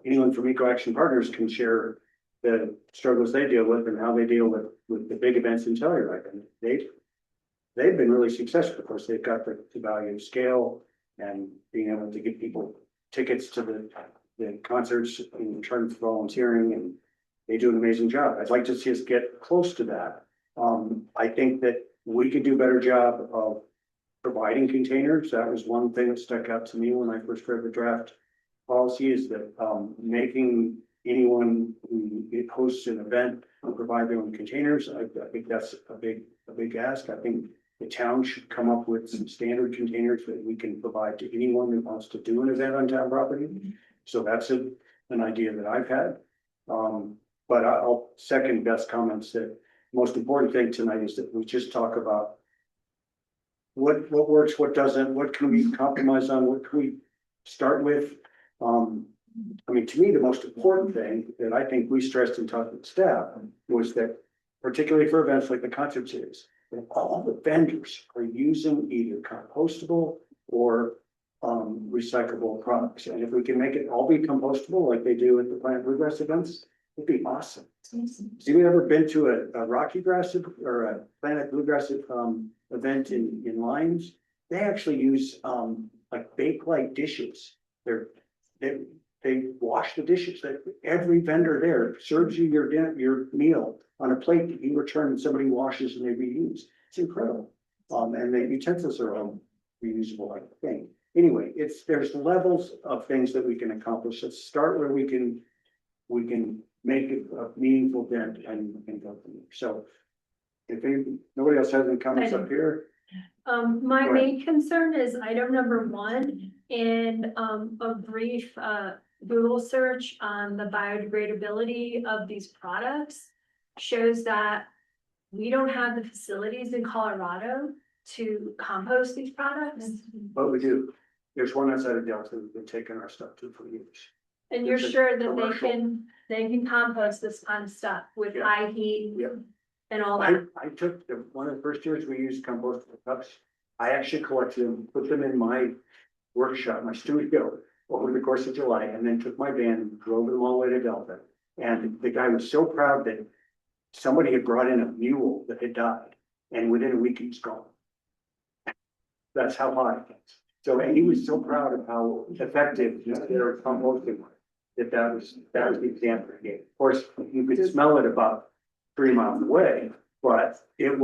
anyone from Eco Action Partners can share the struggles they deal with and how they deal with the big events in Telluride. And they've been really successful. Of course, they've got the value of scale and being able to give people tickets to the concerts in return for volunteering, and they do an amazing job. I'd like to see us get close to that. I think that we could do a better job of providing containers. That was one thing that stuck out to me when I first read the draft policy, is that making anyone who hosts an event provide their own containers. I think that's a big ask. I think the town should come up with some standard containers that we can provide to anyone who wants to do an event on town property. So that's an idea that I've had. But I'll second Beth's comments that most important thing tonight is that we just talk about what works, what doesn't, what can we compromise on, what can we start with. I mean, to me, the most important thing that I think we stressed and talked with staff was that, particularly for events like the concert series, that all the vendors are using either compostable or recyclable products. And if we can make it all be compostable like they do at the Plant Bluegrass events, it'd be awesome. Have you ever been to a Rocky Grass or a Planet Bluegrass event in Lyons? They actually use like Bakelite dishes. They wash the dishes. That every vendor there serves you your meal on a plate that you return and somebody washes and they reuse. It's incredible. And the utensils are all reusable, I think. Anyway, there's levels of things that we can accomplish. Let's start where we can make it a meaningful dent and go from there. So if nobody else has any comments up here. My Go ahead. main concern is item number 1 in a brief Google search on the biodegradability of these products shows that we don't have the facilities in Colorado to compost these products. But we do. There's one outside of Delta that's been taking our stuff to for years. And you're There's a sure that commercial. they can compost this kind of stuff with Yeah. high heat Yeah. and all that? I took one of the first years we used compostable cups. I actually collected them, put them in my workshop, my studio over the course of July, and then took my van and drove them all the way to Delta. And the guy was so proud that somebody had brought in a mule that had died, and within a week he was gone. That's how high it gets. So, and he was so proud of how effective their composting was. That was the example he gave. Of course, you could smell it about 3 miles away, but it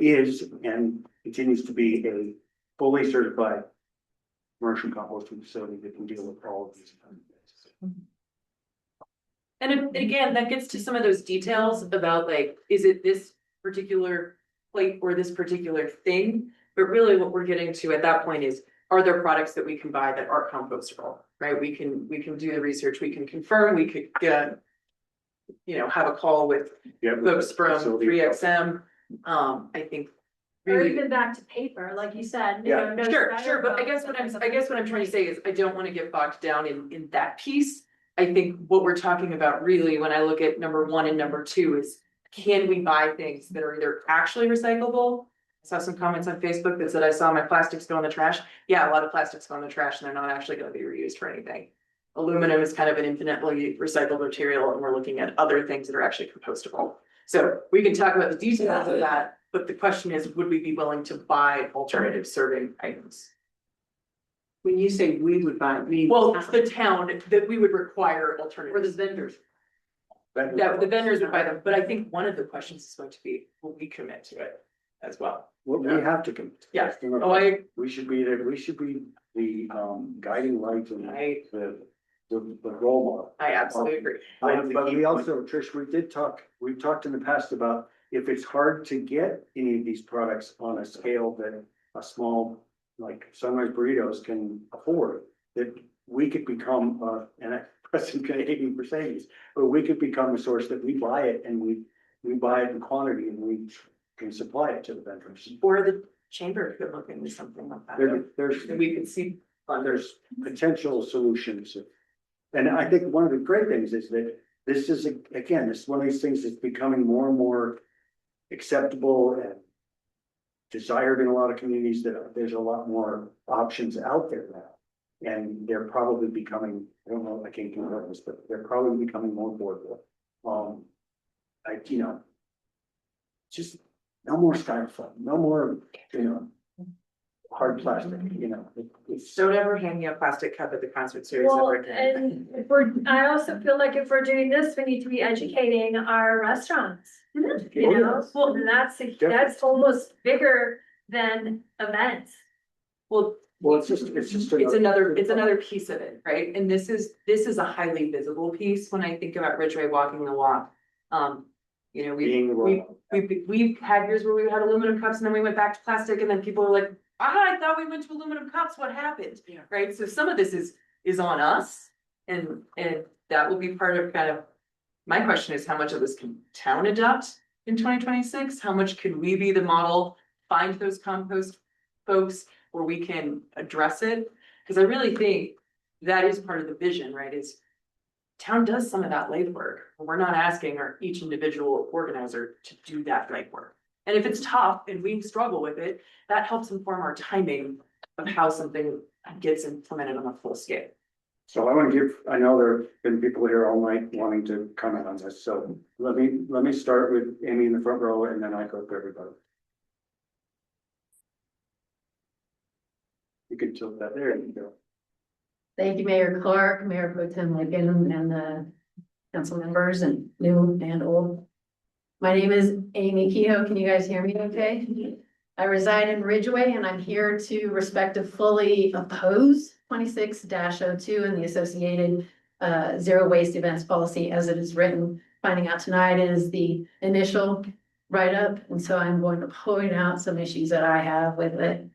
is and continues to be a fully certified commercial composting facility that can deal with all of these kinds of things. And again, that gets to some of those details about like, is it this particular plate or this particular thing? But really what we're getting to at that point is, are there products that we can buy that are compostable, right? We can do the research, we can confirm, we could have a call with folks from 3XM. I think. Or Really, even back to paper, like you said. You know, no sure, better but I guess what I'm trying to say is I don't want to get bogged down in that piece. I think what we're talking about really, when I look at number 1 and number 2 is, can we buy things that are either actually recyclable? I saw some comments on Facebook that said I saw my plastics go in the trash. Yeah, a lot of plastics go in the trash and they're not actually going to be reused for anything. Aluminum is kind of an infinitely recycled material, and we're looking at other things that are actually compostable. So we can talk about the details of that, but the question is, would we be willing to buy alternative serving items? When you say we would buy, Well, the town, that we would require alternatives. or the vendors. That the vendors would buy them, but I think one of the questions is going to be, will we commit to it as well? Well, we have to commit. Yeah. Oh, we should be there. We should be the guiding light and the role model. I absolutely agree. But we also, Trish, we've talked in the past about if it's hard to get any of these products on a scale that a small, like Sunrise Burritos can afford, that we could become, and Preston can hate me for saying this, but we could become a source that we buy it and we buy it in quantity and we can supply it to the vendors. Or the chamber could look into something like that. There's We could see. there's potential solutions. And I think one of the great things is that this is, again, this is one of these things that's becoming more and more acceptable and desired in a lot of communities, that there's a lot more options out there now. And they're probably becoming, I don't know, I can't confirm this, but they're probably becoming more affordable. Like, you know, just no more styrofoam, no more, you know, hard plastic, you know, it's. Don't ever hand me a plastic cup at the concert series Well, ever again. and if we're, I also feel like if we're doing this, we need to be educating our restaurants. You know, well, and that's almost bigger than events. Well, Well, it's just it's another piece of it, right? And this is a highly visible piece when I think about Ridgway walking the walk. You know, we've had years where we had aluminum cups and then we went back to plastic and then people were like, I thought we went to aluminum cups, what happened? Right, so some of this is on us and that will be part of kind of, my question is how much of this can town adopt in 2026? How much can we be the model, find those compost folks where we can address it? Because I really think that is part of the vision, right? Is town does some of that legwork. We're not asking each individual organizer to do that legwork. And if it's tough and we struggle with it, that helps inform our timing of how something gets implemented on a full scale. So I want to give, I know there have been people here all night wanting to comment on this, so let me start with Amy in the front row and then I go to everybody. You can tilt that, there you go. Thank you, Mayor Clark, Mayor Pro Tem Lincoln, and the council members and new and old. My name is Amy Kehoe. Can you guys hear me okay? I reside in Ridgway and I'm here to respectfully oppose 26-02 and the associated zero waste events policy as it is written. Finding out tonight is the initial write-up, and so I'm going to point out some issues that I have with it.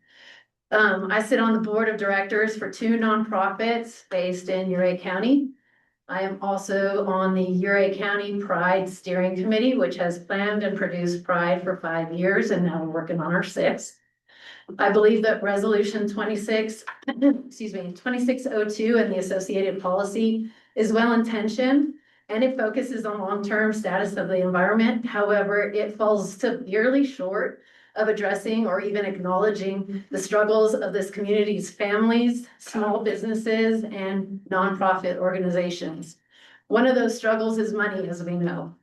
I sit on the board of directors for 2 nonprofits based in Ouray County. I am also on the Ouray County Pride Steering Committee, which has planned and produced Pride for 5 years, and now we're working on our 6th. I believe that resolution 2602 and the associated policy is well-intentioned, and it focuses on long-term status of the environment. However, it falls severely short of addressing or even acknowledging the struggles of this community's families, small businesses, and nonprofit organizations. One of those struggles is money, as we know.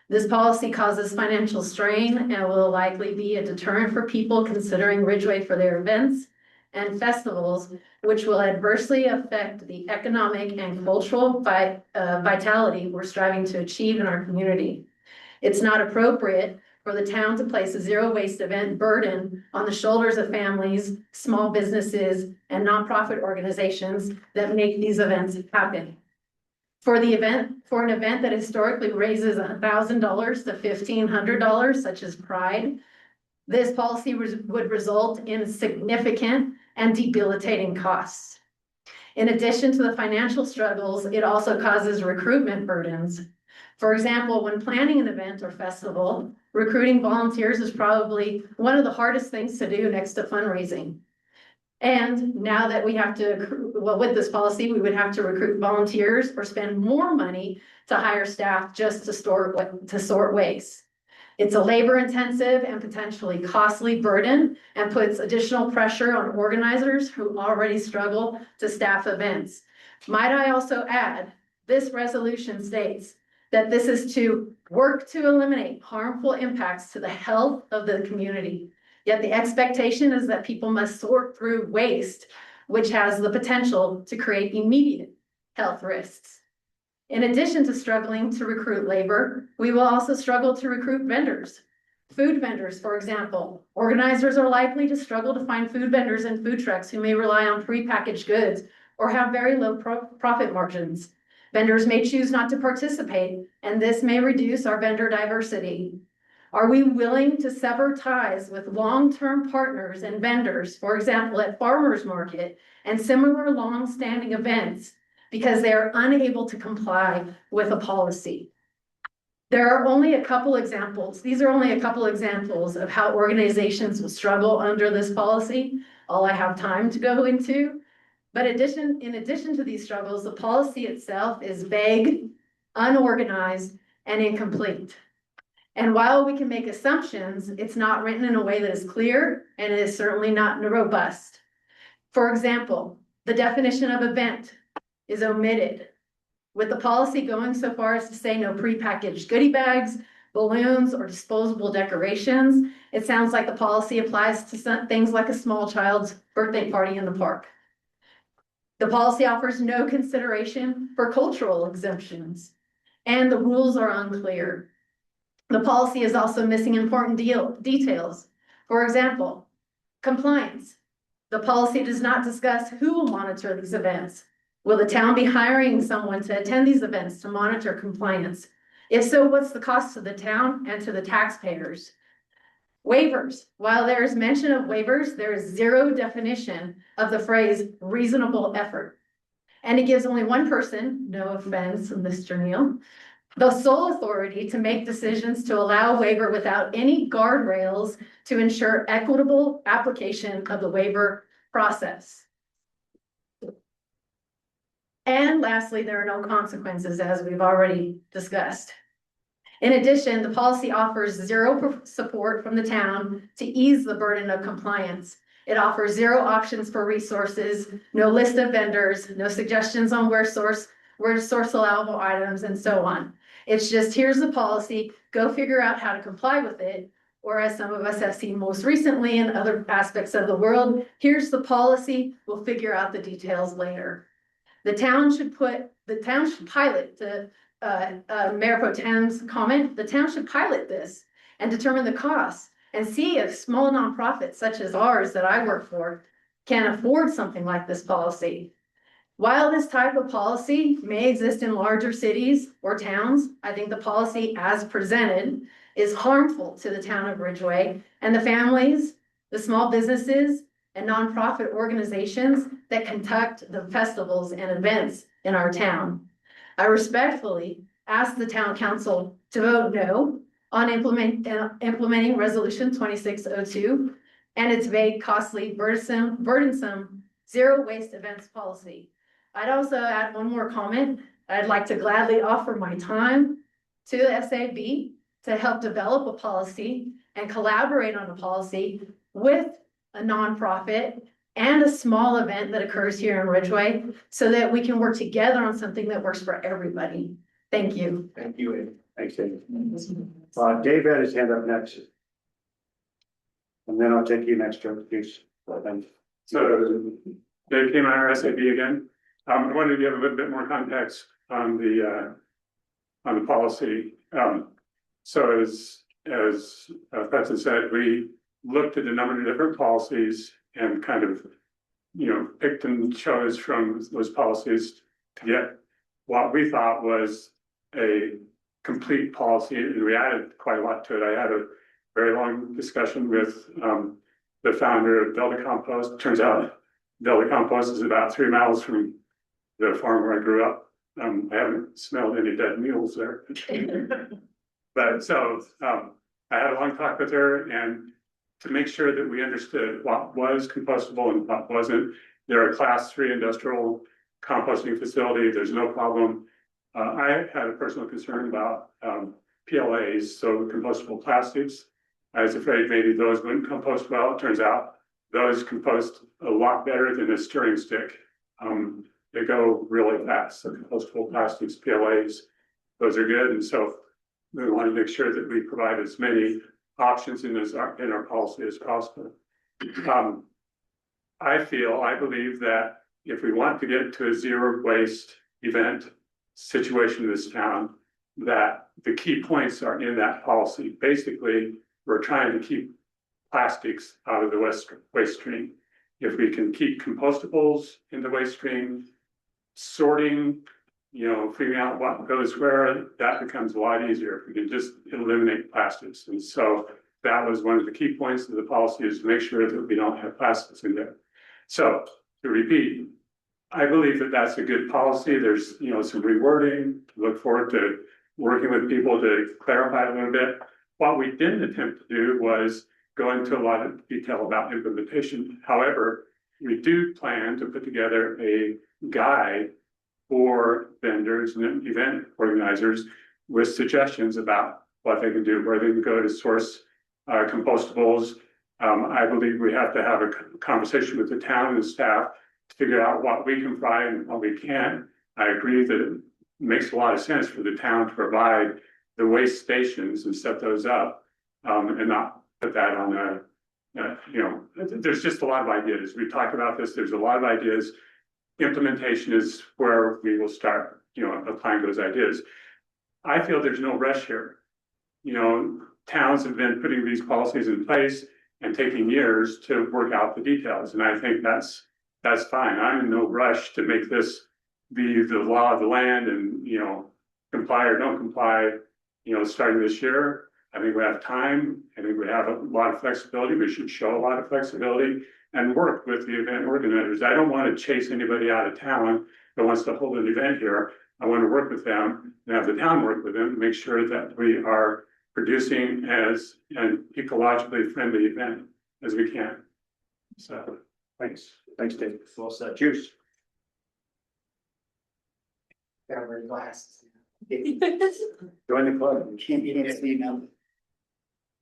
This policy causes financial strain and will likely be a deterrent for people considering Ridgway for their events and festivals, which will adversely affect the economic and cultural vitality we're striving to achieve in our community. It's not appropriate for the town to place a zero waste event burden on the shoulders of families, small businesses, and nonprofit organizations that make these events happen. For an event that historically raises $1,000 to $1,500, such as Pride, this policy would result in significant and debilitating costs. In addition to the financial struggles, it also causes recruitment burdens. For example, when planning an event or festival, recruiting volunteers is probably one of the hardest things to do next to fundraising. And now that we have to, well, with this policy, we would have to recruit volunteers or spend more money to hire staff just to sort waste. It's a labor-intensive and potentially costly burden and puts additional pressure on organizers who already struggle to staff events. Might I also add, this resolution states that this is to work to eliminate harmful impacts to the health of the community. Yet the expectation is that people must sort through waste, which has the potential to create immediate health risks. In addition to struggling to recruit labor, we will also struggle to recruit vendors. Food vendors, for example. Organizers are likely to struggle to find food vendors and food trucks who may rely on prepackaged goods or have very low profit margins. Vendors may choose not to participate, and this may reduce our vendor diversity. Are we willing to sever ties with long-term partners and vendors, for example, at farmers market and similar long-standing events, because they are unable to comply with a policy? There are only a couple examples. These are only a couple examples of how organizations will struggle under this policy. All I have time to go into. But in addition to these struggles, the policy itself is vague, unorganized, and incomplete. And while we can make assumptions, it's not written in a way that is clear, and it is certainly not robust. For example, the definition of event is omitted. With the policy going so far as to say no prepackaged goodie bags, balloons, or disposable decorations, it sounds like the policy applies to some things like a small child's birthday party in the park. The policy offers no consideration for cultural exemptions, and the rules are unclear. The policy is also missing important details. For example, compliance. The policy does not discuss who will monitor these events. Will the town be hiring someone to attend these events to monitor compliance? If so, what's the cost to the town and to the taxpayers? Waivers. While there is mention of waivers, there is zero definition of the phrase reasonable effort. And it gives only one person, no offense, Mr. Neal, the sole authority to make decisions to allow a waiver without any guardrails to ensure equitable application of the waiver process. And lastly, there are no consequences, as we've already discussed. In addition, the policy offers zero support from the town to ease the burden of compliance. It offers zero options for resources, no list of vendors, no suggestions on where to source allowable items, and so on. It's just, here's the policy, go figure out how to comply with it. Or as some of us have seen most recently in other aspects of the world, here's the policy, we'll figure out the details later. The town should pilot Mayor Pro Tem's comment, the town should pilot this and determine the costs and see if small nonprofits such as ours that I work for can afford something like this policy. While this type of policy may exist in larger cities or towns, I think the policy as presented is harmful to the town of Ridgway and the families, the small businesses, and nonprofit organizations that conduct the festivals and events in our town. I respectfully ask the town council to vote no on implementing resolution 2602 and its vague, costly, burdensome zero waste events policy. I'd also add one more comment. I'd like to gladly offer my time to the SAB to help develop a policy and collaborate on a policy with a nonprofit and a small event that occurs here in Ridgway so that we can work together on something that works for everybody. Thank you. Thank you, Amy. Thanks, Dave. Dave had his hand up next. And then I'll take you next, Joe, please. So Dave came on our SAB again. I wanted to give a little bit more context on the policy. So as Preston said, we looked at a number of different policies and kind of, picked and chose from those policies to get what we thought was a complete policy, and we added quite a lot to it. I had a very long discussion with the founder of Delta Compost. Turns out Delta Compost is about 3 miles from the farm where I grew up. I haven't smelled any dead mules there. But so I had a long talk with her, and to make sure that we understood what was compostable and what wasn't. They're a class 3 industrial composting facility. There's no problem. I had a personal concern about PLAs, so compostable plastics. I was afraid maybe those wouldn't compost well. It turns out those compost a lot better than a stirring stick. They go really fast. So compostable plastics, PLAs, those are good. And so we want to make sure that we provide as many options in our policy as possible. I believe that if we want to get to a zero waste event situation in this town, that the key points are in that policy. Basically, we're trying to keep plastics out of the waste stream. If we can keep compostables in the waste stream, sorting, figuring out what goes where, that becomes a lot easier if we can just eliminate plastics. And so that was one of the key points of the policy, is to make sure that we don't have plastics in there. So to repeat, I believe that that's a good policy. There's, some rewording. Look forward to working with people to clarify a little bit. What we didn't attempt to do was go into a lot of detail about implementation. However, we do plan to put together a guide for vendors and event organizers with suggestions about what they can do, where they can go to source compostables. I believe we have to have a conversation with the town and staff to figure out what we can provide and what we can't. I agree that makes a lot of sense for the town to provide the waste stations and set those up. And not put that on there's just a lot of ideas. We've talked about this. There's a lot of ideas. Implementation is where we will start, applying those ideas. I feel there's no rush here. Towns have been putting these policies in place and taking years to work out the details. And I think that's fine. I'm in no rush to make this be the law of the land and, comply or don't comply, starting this year. I think we have time. I think we have a lot of flexibility. We should show a lot of flexibility and work with the event organizers. I don't want to chase anybody out of town that wants to hold an event here. I want to work with them and have the town work with them to make sure that we are producing as an ecologically friendly event as we can. So, Thanks, Dave. Well said. Juice. Gotta wear glasses. Join the club. You can't see now.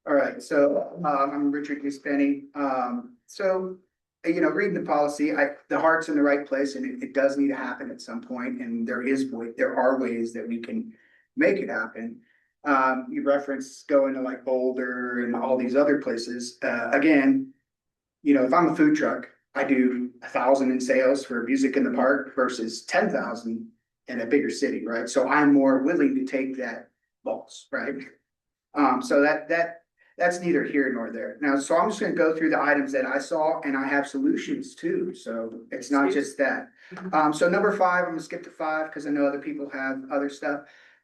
All right, so I'm Richard Penny. So, reading the policy, the heart's in the right place, and it does need to happen at some point, and there are ways that we can make it happen. You referenced going to like Boulder and all these other places. Again, if I'm a food truck, I do 1,000 in sales for music in the park versus 10,000 in a bigger city, right? So I'm more willing to take that loss, right? So that's neither here nor there. Now, so I'm just gonna go through the items that I saw, and I have solutions too, so it's not just that. So number 5, I'm gonna skip to 5 because I know other people have other stuff.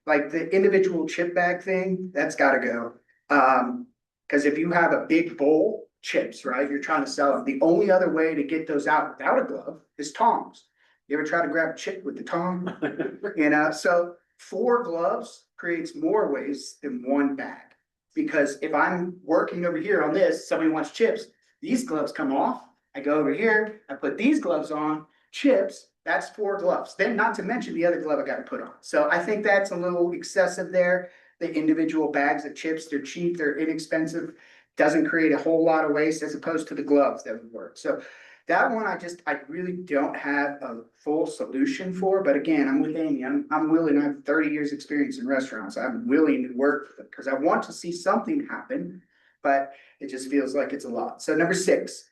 Like the individual chip bag thing, that's gotta go. Because if you have a big bowl, chips, right, you're trying to sell them, the only other way to get those out without a glove is tongs. You ever try to grab a chip with the tong? So 4 gloves creates more waste than 1 bag. Because if I'm working over here on this, somebody wants chips, these gloves come off, I go over here, I put these gloves on, chips, that's 4 gloves. Then not to mention the other glove I gotta put on. So I think that's a little excessive there. The individual bags of chips, they're cheap, they're inexpensive, doesn't create a whole lot of waste as opposed to the gloves that would work. So that one, I really don't have a full solution for, but again, I'm with Amy, I'm willing, I have 30 years experience in restaurants. I'm willing to work with it because I want to see something happen, but it just feels like it's a lot. So number 6,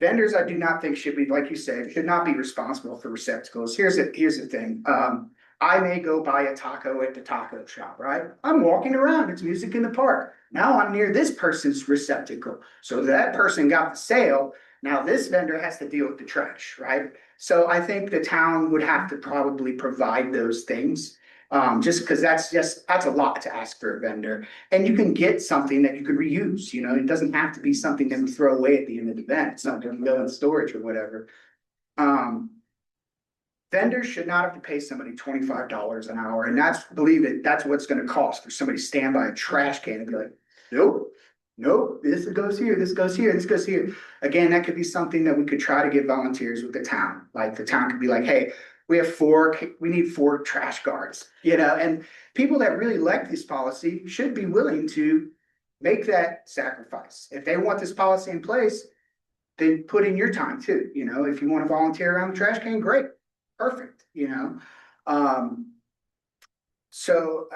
vendors, I do not think should be, like you said, should not be responsible for receptacles. Here's the thing. I may go buy a taco at the taco shop, right? I'm walking around, it's music in the park. Now I'm near this person's receptacle. So that person got the sale. Now this vendor has to deal with the trash, right? So I think the town would have to probably provide those things. Just because that's a lot to ask for a vendor. And you can get something that you could reuse, it doesn't have to be something that we throw away at the end of the event. It's not going to go in storage or whatever. Vendors should not have to pay somebody $25 an hour. And that's what's going to cost for somebody to stand by a trash can and be like, nope, this goes here, this goes here, this goes here. Again, that could be something that we could try to get volunteers with the town. Like the town could be like, hey, we need 4 trash guards, and people that really like this policy should be willing to make that sacrifice. If they want this policy in place, then put in your time too. If you want to volunteer around the trash can, great, perfect, So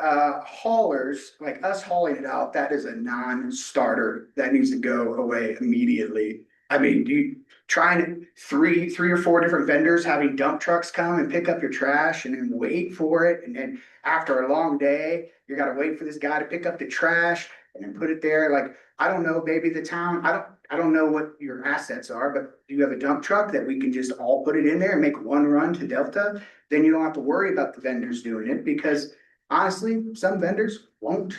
haulers, like us hauling it out, that is a non-starter. That needs to go away immediately. I mean, you trying 3 or 4 different vendors having dump trucks come and pick up your trash and then wait for it. And then after a long day, you got to wait for this guy to pick up the trash and then put it there. Like, I don't know, maybe the town, I don't know what your assets are, but do you have a dump truck that we can just all put it in there and make one run to Delta? Then you don't have to worry about the vendors doing it because honestly, some vendors won't.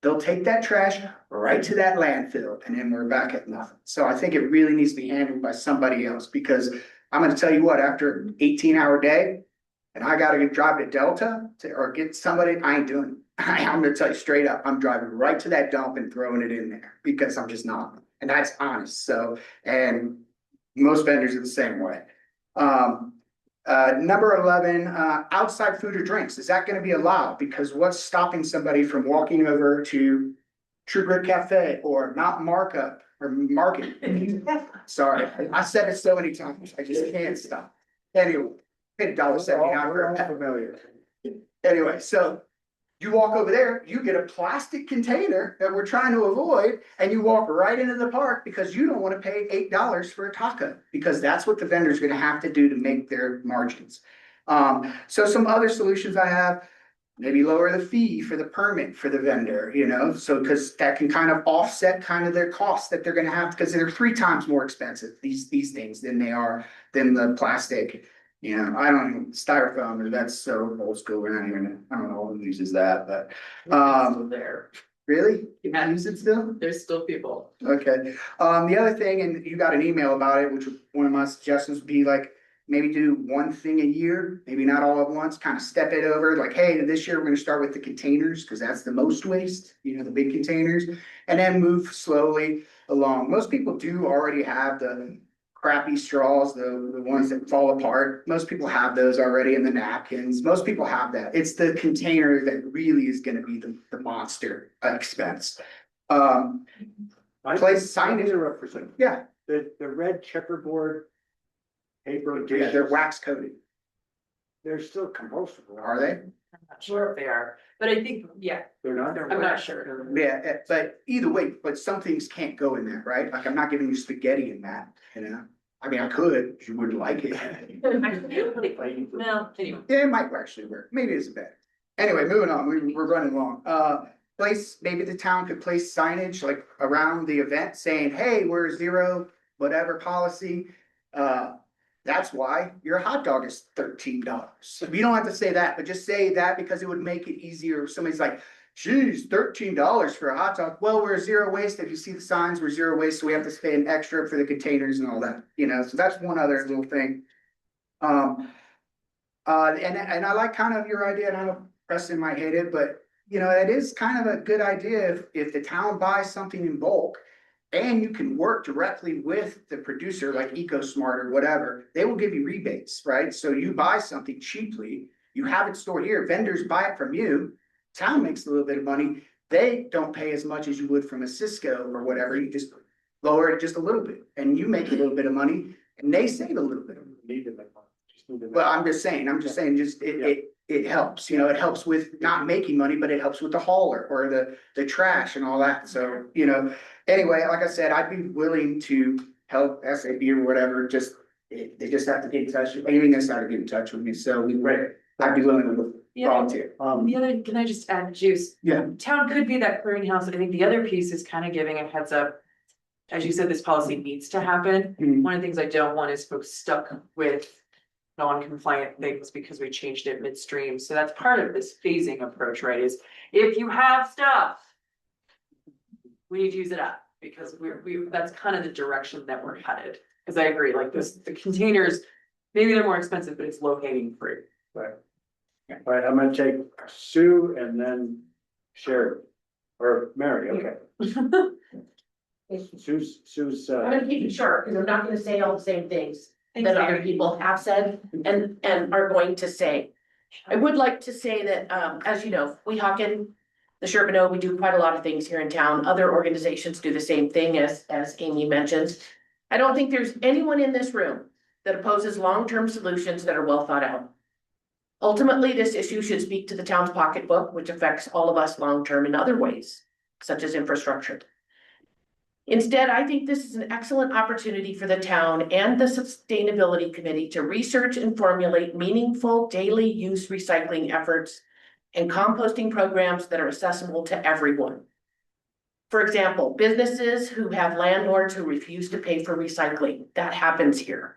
They'll take that trash right to that landfill and then we're back at nothing. So I think it really needs to be handled by somebody else because I'm going to tell you what, after an 18-hour day and I got to drive to Delta or get somebody, I ain't doing it. I'm going to tell you straight up, I'm driving right to that dump and throwing it in there because I'm just not. And that's honest. So, and most vendors are the same way. Number 11, outside food or drinks. Is that going to be allowed? Because what's stopping somebody from walking over to True Grit Cafe or not Markup or Market? Sorry, I said it so many times. I just can't stop. Anyway, paid $1.79 for familiar. Anyway, so you walk over there, you get a plastic container that we're trying to avoid, and you walk right into the park because you don't want to pay $8 for a taco, because that's what the vendor's gonna have to do to make their margins. So some other solutions I have, maybe lower the fee for the permit for the vendor, you know, so because that can kind of offset kind of their costs that they're gonna have, because they're 3 times more expensive, these things, than the plastic. You know, I don't even, styrofoam, that's so old school, we're not even, I don't know who uses that, but, There, really? You use it still? there's still people. Okay, the other thing, and you got an email about it, which one of my suggestions would be like, maybe do one thing a year, maybe not all at once, kind of step it over, like, hey, this year we're gonna start with the containers, because that's the most waste, you know, the big containers, and then move slowly along. Most people do already have the crappy straws, the ones that fall apart. Most people have those already, in the napkins. Most people have that. It's the container that really is gonna be the monster expense. Place signage. Interrupt for a second. Yeah, The red checkerboard paper. yeah, they're wax coated. They're still compostable. Are they? I'm not sure if they are, but I think, yeah, They're not? I'm not sure. Yeah, but either way, but some things can't go in there, right? Like, I'm not giving you spaghetti in that, you know? I mean, I could, if you wouldn't like it. Well, anyway. Yeah, it might actually work. Maybe it's better. Anyway, moving on, we're running long. Maybe the town could place signage like around the event saying, hey, we're zero, whatever policy. That's why your hot dog is $13. You don't have to say that, but just say that, because it would make it easier. If somebody's like, geez, $13 for a hot dog. Well, we're zero waste. If you see the signs, we're zero waste, so we have to pay an extra for the containers and all that, you know, so that's one other little thing. And I like kind of your idea, and I know Preston might hate it, but you know, it is kind of a good idea if the town buys something in bulk and you can work directly with the producer, like EcoSmart or whatever, they will give you rebates, right? So you buy something cheaply, you have it stored here, vendors buy it from you, town makes a little bit of money, they don't pay as much as you would from a Cisco or whatever, you just lower it just a little bit, and you make a little bit of money, and they save a little bit of money. Well, I'm just saying, it helps, you know, it helps with not making money, but it helps with the hauler or the trash and all that, so, you know. Anyway, like I said, I'd be willing to help SAB or whatever, they just have to get in touch, anything has to get in touch with me, so I'd be willing to volunteer. The other, can I just add juice? Yeah. Town could be that clearinghouse. I think the other piece is kind of giving a heads up. As you said, this policy needs to happen. One of the things I don't want is folks stuck with non-compliant things because we changed it midstream. So that's part of this phasing approach, right? Is if you have stuff, we need to use it up, because that's kind of the direction that we're headed. Because I agree, like the containers, maybe they're more expensive, but it's low hanging fruit. Right. All right, I'm gonna take Sue and then Sherry, or Mary, okay. Sue's, I'm gonna keep it short, because I'm not gonna say all the same things Thanks, that Mary. other people have said and are going to say. I would like to say that, as you know, Weehawken, the Sherpino, we do quite a lot of things here in town. Other organizations do the same thing, as Amy mentioned. I don't think there's anyone in this room that opposes long-term solutions that are well thought out. Ultimately, this issue should speak to the town's pocketbook, which affects all of us long-term in other ways, such as infrastructure. Instead, I think this is an excellent opportunity for the town and the Sustainability Committee to research and formulate meaningful daily use recycling efforts and composting programs that are accessible to everyone. For example, businesses who have landlords who refuse to pay for recycling, that happens here.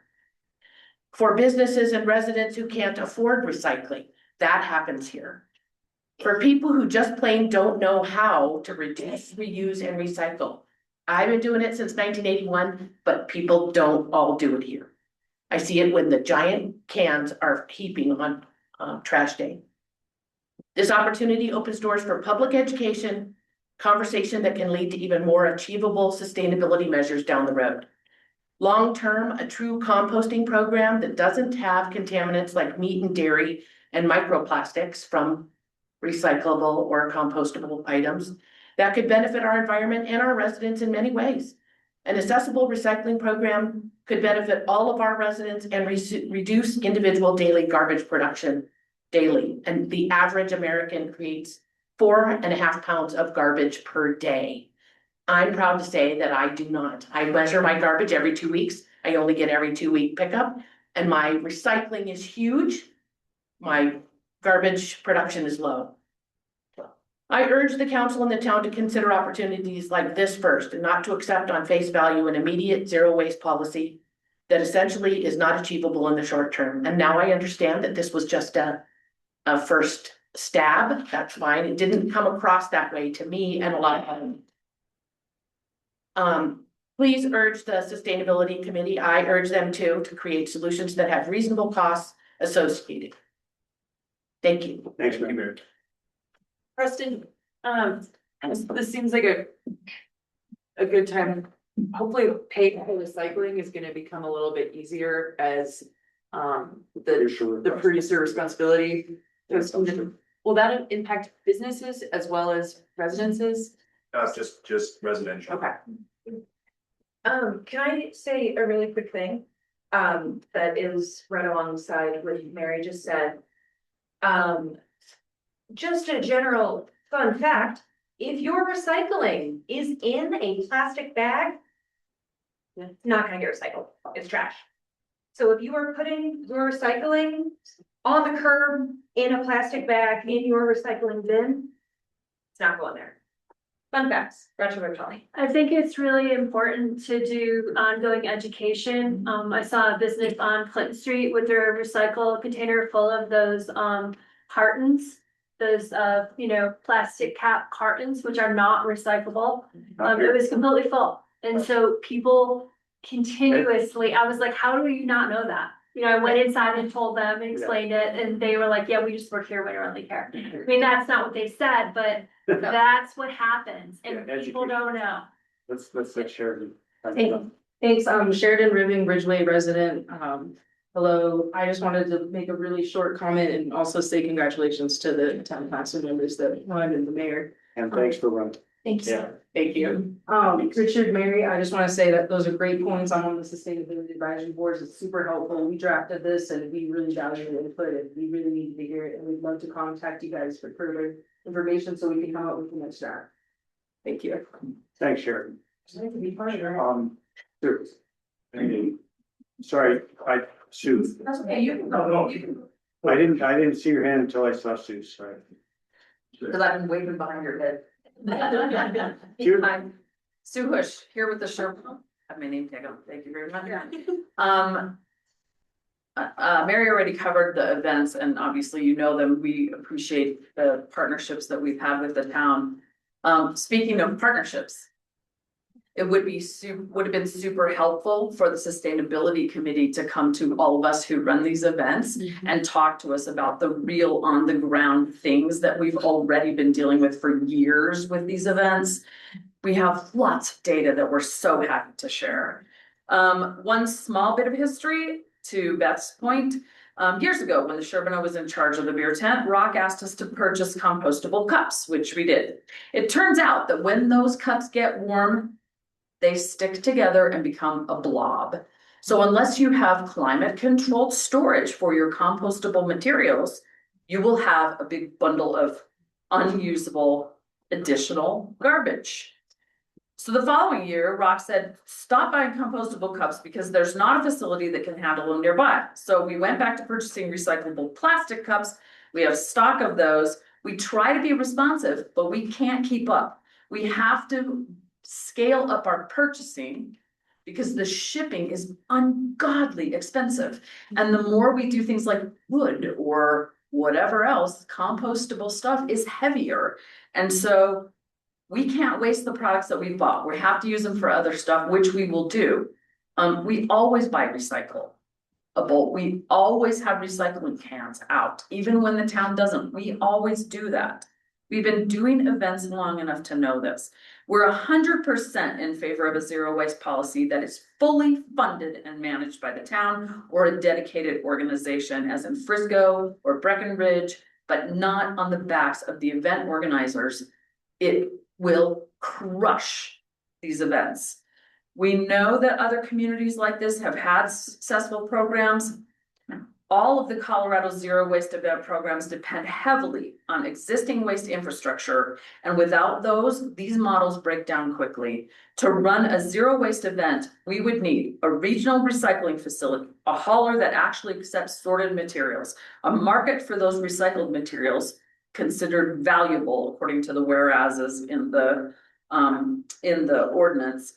For businesses and residents who can't afford recycling, that happens here. For people who just plain don't know how to reduce, reuse, and recycle. I've been doing it since 1981, but people don't all do it here. I see it when the giant cans are heaping on trash day. This opportunity opens doors for public education, conversation that can lead to even more achievable sustainability measures down the road. Long-term, a true composting program that doesn't have contaminants like meat and dairy and microplastics from recyclable or compostable items that could benefit our environment and our residents in many ways. An accessible recycling program could benefit all of our residents and reduce individual daily garbage production daily, and the average American creates 4.5 pounds of garbage per day. I'm proud to say that I do not. I measure my garbage every 2 weeks. I only get every 2-week pickup, and my recycling is huge. My garbage production is low. I urge the council and the town to consider opportunities like this first, and not to accept on face value an immediate zero waste policy that essentially is not achievable in the short term. And now I understand that this was just a first stab. That's fine. It didn't come across that way to me and a lot of please urge the sustainability committee, I urge them to create solutions that have reasonable costs associated. Thank you. Thanks, Mary. Preston, this seems like a good time. Hopefully pay for recycling is gonna become a little bit easier as the producer responsibility. Will that impact businesses as well as residences? Just residential. Okay. Can I say a really quick thing? That is right alongside what Mary just said. Just a general fun fact, if your recycling is in a plastic bag, it's not gonna get recycled, it's trash. So if you are putting your recycling on the curb in a plastic bag in your recycling bin, it's not going there. Fun facts, retro Tony. I think it's really important to do ongoing education. I saw a business on Clinton Street with their recycle container full of those cartons. Those plastic cap cartons, which are not recyclable. It was completely full. And so people continuously, I was like, how do you not know that? I went inside and told them and explained it, and they were like, yeah, we just work here, we don't really care. I mean, that's not what they said, but that's what happens, and people don't know. Let's let Sheridan. Thanks, Sheridan Ribbing, Ridgway resident. Hello, I just wanted to make a really short comment and also say congratulations to the town council members that won and the mayor. And thanks for running. Thank you. Yeah. Thank you. Richard, Mary, I just want to say that those are great points. I'm on the sustainability advisory boards. It's super helpful. We drafted this and we really value the input and we really need to hear it. And we'd love to contact you guys for further information so we can come up with the next draft. Thank you. Thanks, Sheridan. Nice to be part of it. Sue. Sorry, Sue. That's okay, you can go. I didn't see your hand until I saw Sue, sorry. Because I've been waving behind your head. I'm Sue Hush, here with the Sherpa. I have my name tag on, thank you very much. Mary already covered the events and obviously you know them. We appreciate the partnerships that we've had with the town. Speaking of partnerships, it would have been super helpful for the sustainability committee to come to all of us who run these events and talk to us about the real on the ground things that we've already been dealing with for years with these events. We have lots of data that we're so happy to share. One small bit of history to Beth's point. Years ago, when the Sherbino was in charge of the beer tent, Rock asked us to purchase compostable cups, which we did. It turns out that when those cups get warm, they stick together and become a blob. So unless you have climate controlled storage for your compostable materials, you will have a big bundle of unusable additional garbage. So the following year, Rock said, stop buying compostable cups because there's not a facility that can handle them nearby. So we went back to purchasing recyclable plastic cups. We have stock of those. We try to be responsive, but we can't keep up. We have to scale up our purchasing because the shipping is ungodly expensive. And the more we do things like wood or whatever else, compostable stuff is heavier. And so we can't waste the products that we bought. We have to use them for other stuff, which we will do. We always buy recyclable. We always have recycling cans out, even when the town doesn't. We always do that. We've been doing events long enough to know this. We're 100% in favor of a zero waste policy that is fully funded and managed by the town or a dedicated organization as in Frisco or Breckenridge, but not on the backs of the event organizers. It will crush these events. We know that other communities like this have had successful programs. All of the Colorado zero waste event programs depend heavily on existing waste infrastructure. And without those, these models break down quickly. To run a zero waste event, we would need a regional recycling facility, a hauler that actually accepts sorted materials, a market for those recycled materials considered valuable according to the whereases in the ordinance.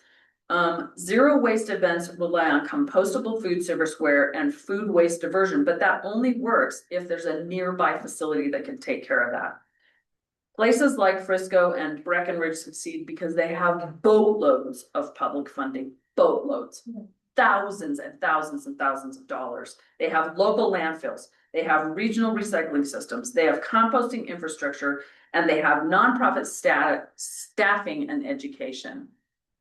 Zero waste events rely on compostable food serviceware and food waste diversion, but that only works if there's a nearby facility that can take care of that. Places like Frisco and Breckenridge succeed because they have boatloads of public funding, boatloads, thousands and thousands and thousands of dollars. They have local landfills, they have regional recycling systems, they have composting infrastructure, and they have nonprofit staffing and education.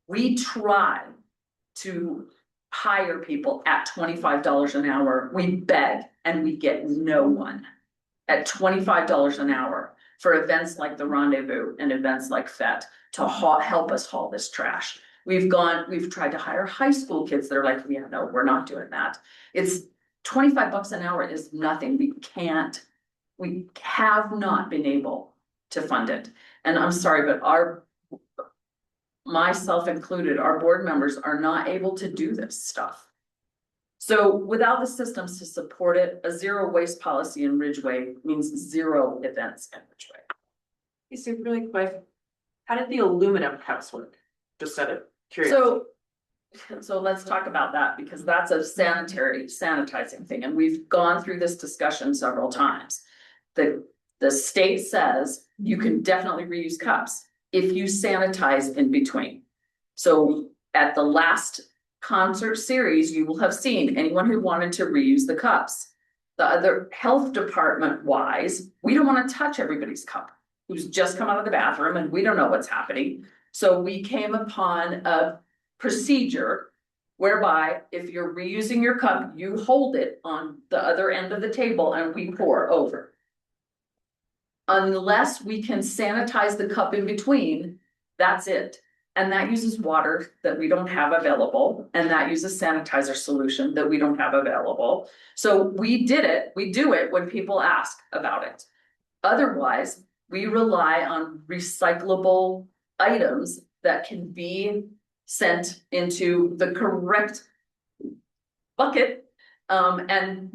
We try to hire people at $25 an hour. We beg and we get no one at $25 an hour for events like the Rendezvous and events like FET to help us haul this trash. We've tried to hire high school kids. They're like, yeah, no, we're not doing that. It's $25 an hour is nothing. We have not been able to fund it. And I'm sorry, but myself included, our board members are not able to do this stuff. So without the systems to support it, a zero waste policy in Ridgway means zero events in Ridgway. So really quick, how did the aluminum cups work? Just out of curiosity. So let's talk about that because that's a sanitizing thing. And we've gone through this discussion several times. The state says you can definitely reuse cups if you sanitize in between. So at the last concert series, you will have seen anyone who wanted to reuse the cups. The other health department wise, we don't want to touch everybody's cup who's just come out of the bathroom and we don't know what's happening. So we came upon a procedure whereby if you're reusing your cup, you hold it on the other end of the table and we pour over. Unless we can sanitize the cup in between, that's it. And that uses water that we don't have available. And that uses sanitizer solution that we don't have available. So we do it when people ask about it. Otherwise, we rely on recyclable items that can be sent into the correct bucket and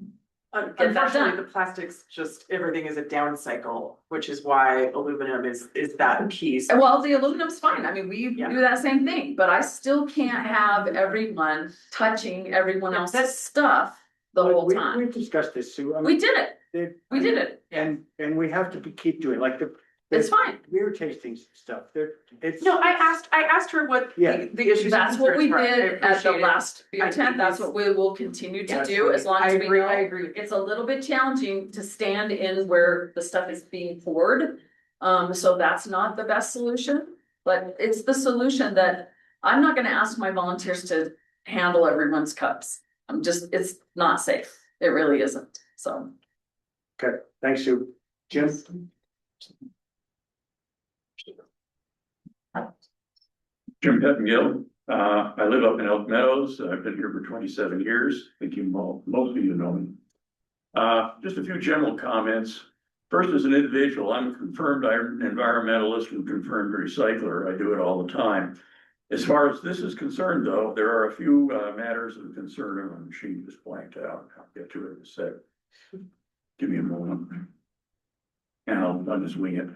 get that Unfortunately, done. the plastics everything is a down cycle, which is why aluminum is that piece. Well, the aluminum's fine. I mean, we do that same thing, but I still can't have everyone touching everyone else's stuff the whole time. We've discussed this, Sue. We did it. We did it. And we have to keep doing it. It's fine. We were tasting stuff. No, I asked her what the issues. That's what we did at the appreciate it. last beer I tent. think That's it's- what we will continue to Yes, do as long as we know. I agree. It's a little bit challenging to stand in where the stuff is being poured. So that's not the best solution, but it's the solution that I'm not gonna ask my volunteers to handle everyone's cups. It's not safe. It really isn't, so. Okay, thanks, Sue. Jim? Jim Pettingill. I live up in Elk Meadows. I've been here for 27 years. I think most of you know me. Just a few general comments. First, as an individual, I'm a confirmed environmentalist and confirmed recycler. I do it all the time. As far as this is concerned, though, there are a few matters of concern, and my machine just blanked out. I'll get to it in a sec. Give me a moment. And I'll just wing it.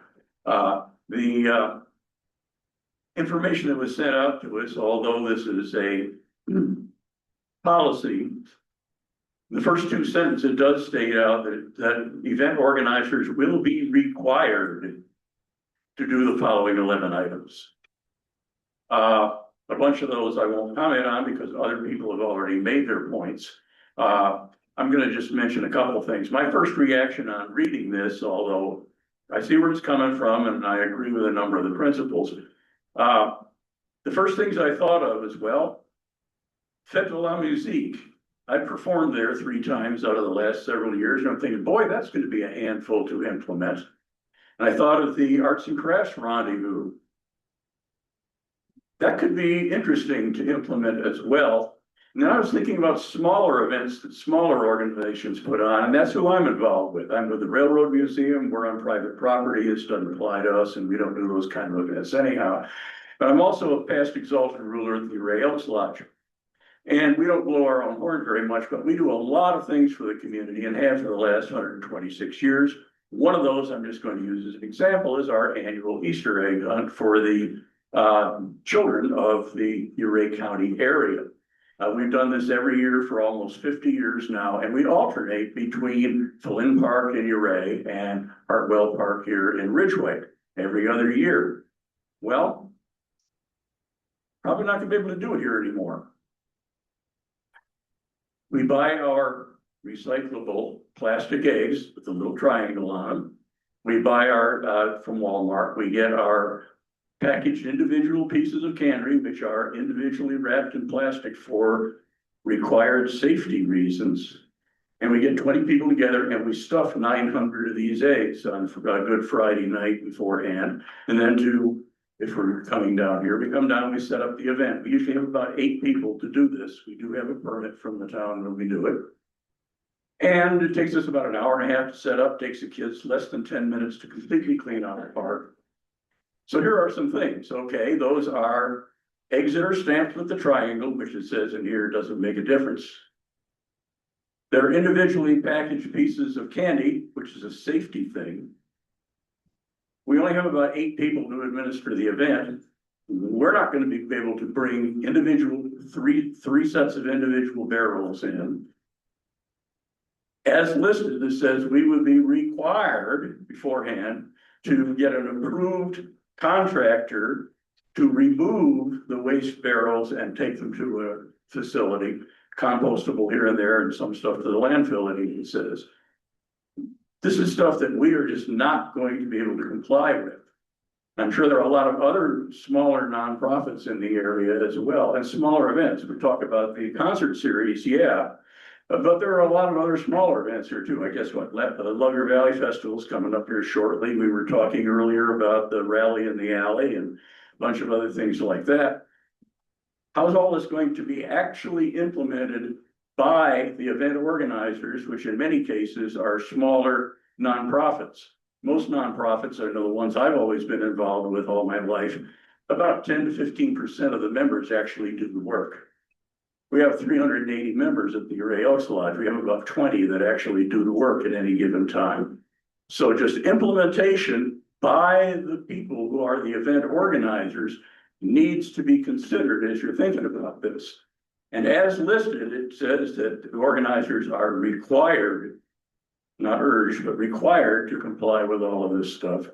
The information that was sent out to us, although this is a policy, the first two sentences does state out that event organizers will be required to do the following 11 items. A bunch of those I won't comment on because other people have already made their points. I'm going to just mention a couple of things. My first reaction on reading this, although I see where it's coming from and I agree with a number of the principles, the first things I thought of as well, Fête de la Musique. I performed there 3 times out of the last several years, and I'm thinking, boy, that's going to be a handful to implement. And I thought of the Arts and Crafts Rendezvous. That could be interesting to implement as well. Now I was thinking about smaller events that smaller organizations put on, and that's who I'm involved with. I'm with the Railroad Museum. We're on private property. This doesn't apply to us, and we don't do those kind of events anyhow. But I'm also a past exalted ruler at the Ray Elks Lodge. And we don't blow our own horn very much, but we do a lot of things for the community and have for the last 126 years. One of those I'm just going to use as an example is our annual Easter egg hunt for the children of the Ouray County area. We've done this every year for almost 50 years now, and we alternate between Flynn Park in Ouray and Hartwell Park here in Ridgway every other year. Well, probably not gonna be able to do it here anymore. We buy our recyclable plastic eggs with a little triangle on them. We buy our, from Walmart, we get our packaged individual pieces of cannery, which are individually wrapped in plastic for required safety reasons. And we get 20 people together and we stuff 900 of these eggs on a Good Friday night beforehand. And then if we're coming down here, we come down, we set up the event. We usually have about 8 people to do this. We do have a permit from the town when we do it. And it takes us about an hour and a half to set up, takes the kids less than 10 minutes to completely clean out the park. So here are some things, okay? Those are eggs that are stamped with the triangle, which it says in here doesn't make a difference. They're individually packaged pieces of candy, which is a safety thing. We only have about 8 people to administer the event. We're not going to be able to bring three sets of individual barrels in. As listed, it says we would be required beforehand to get an approved contractor to remove the waste barrels and take them to a facility, compostable here and there, and some stuff to the landfill, it even says. This is stuff that we are just not going to be able to comply with. I'm sure there are a lot of other smaller nonprofits in the area as well, and smaller events. We talk about the concert series, yeah. But there are a lot of other smaller events here too. I guess what, Love Your Valley Festival is coming up here shortly. We were talking earlier about the Rally in the Alley and a bunch of other things like that. How's all this going to be actually implemented by the event organizers, which in many cases are smaller nonprofits? Most nonprofits, I know the ones I've always been involved with all my life, about 10 to 15% of the members actually do the work. We have 380 members at the Ouray Elks Lodge. We have about 20 that actually do the work at any given time. So just implementation by the people who are the event organizers needs to be considered as you're thinking about this. And as listed, it says that the organizers are required, not urged, but required to comply with all of this stuff,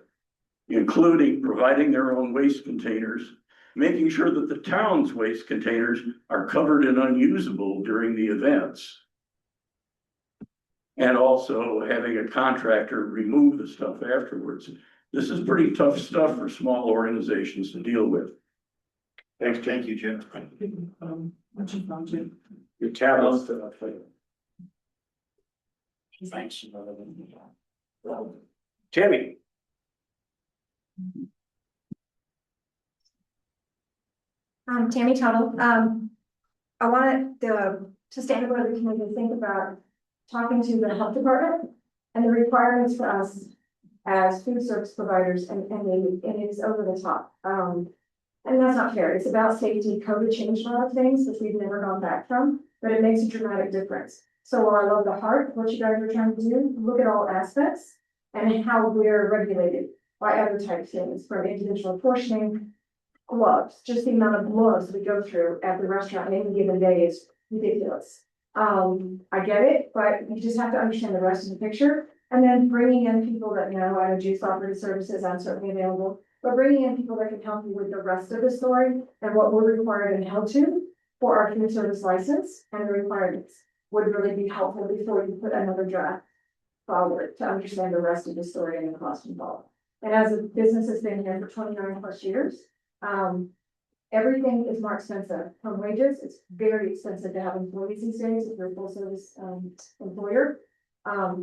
including providing their own waste containers, making sure that the town's waste containers are covered and unusable during the events, and also having a contractor remove the stuff afterwards. This is pretty tough stuff for small organizations to deal with. Thanks, thank you, Jim. Your tablets. Tammy. Tammy Tuttle. I wanted the sustainability committee to think about talking to the health department and the requirements for us as food service providers, and it is over the top. And that's not fair. It's about safety. COVID changed a lot of things, which we've never gone back from, but it makes a dramatic difference. So while I love the heart, what you guys are trying to do, look at all aspects and how we're regulated by other type things, from individual portioning, gloves. Just the amount of gloves we go through at the restaurant in any given day is ridiculous. I get it, but you just have to understand the rest of the picture. And then bringing in people that know how to do software services, I'm certainly available, but bringing in people that can help you with the rest of the story and what we're required and held to for our food service license and the requirements would really be helpful before you put another draft forward to understand the rest of the story and the cost involved. And as a business has been here for 29 plus years, everything is more expensive. From wages, it's very expensive to have employees these days if you're a full service employer.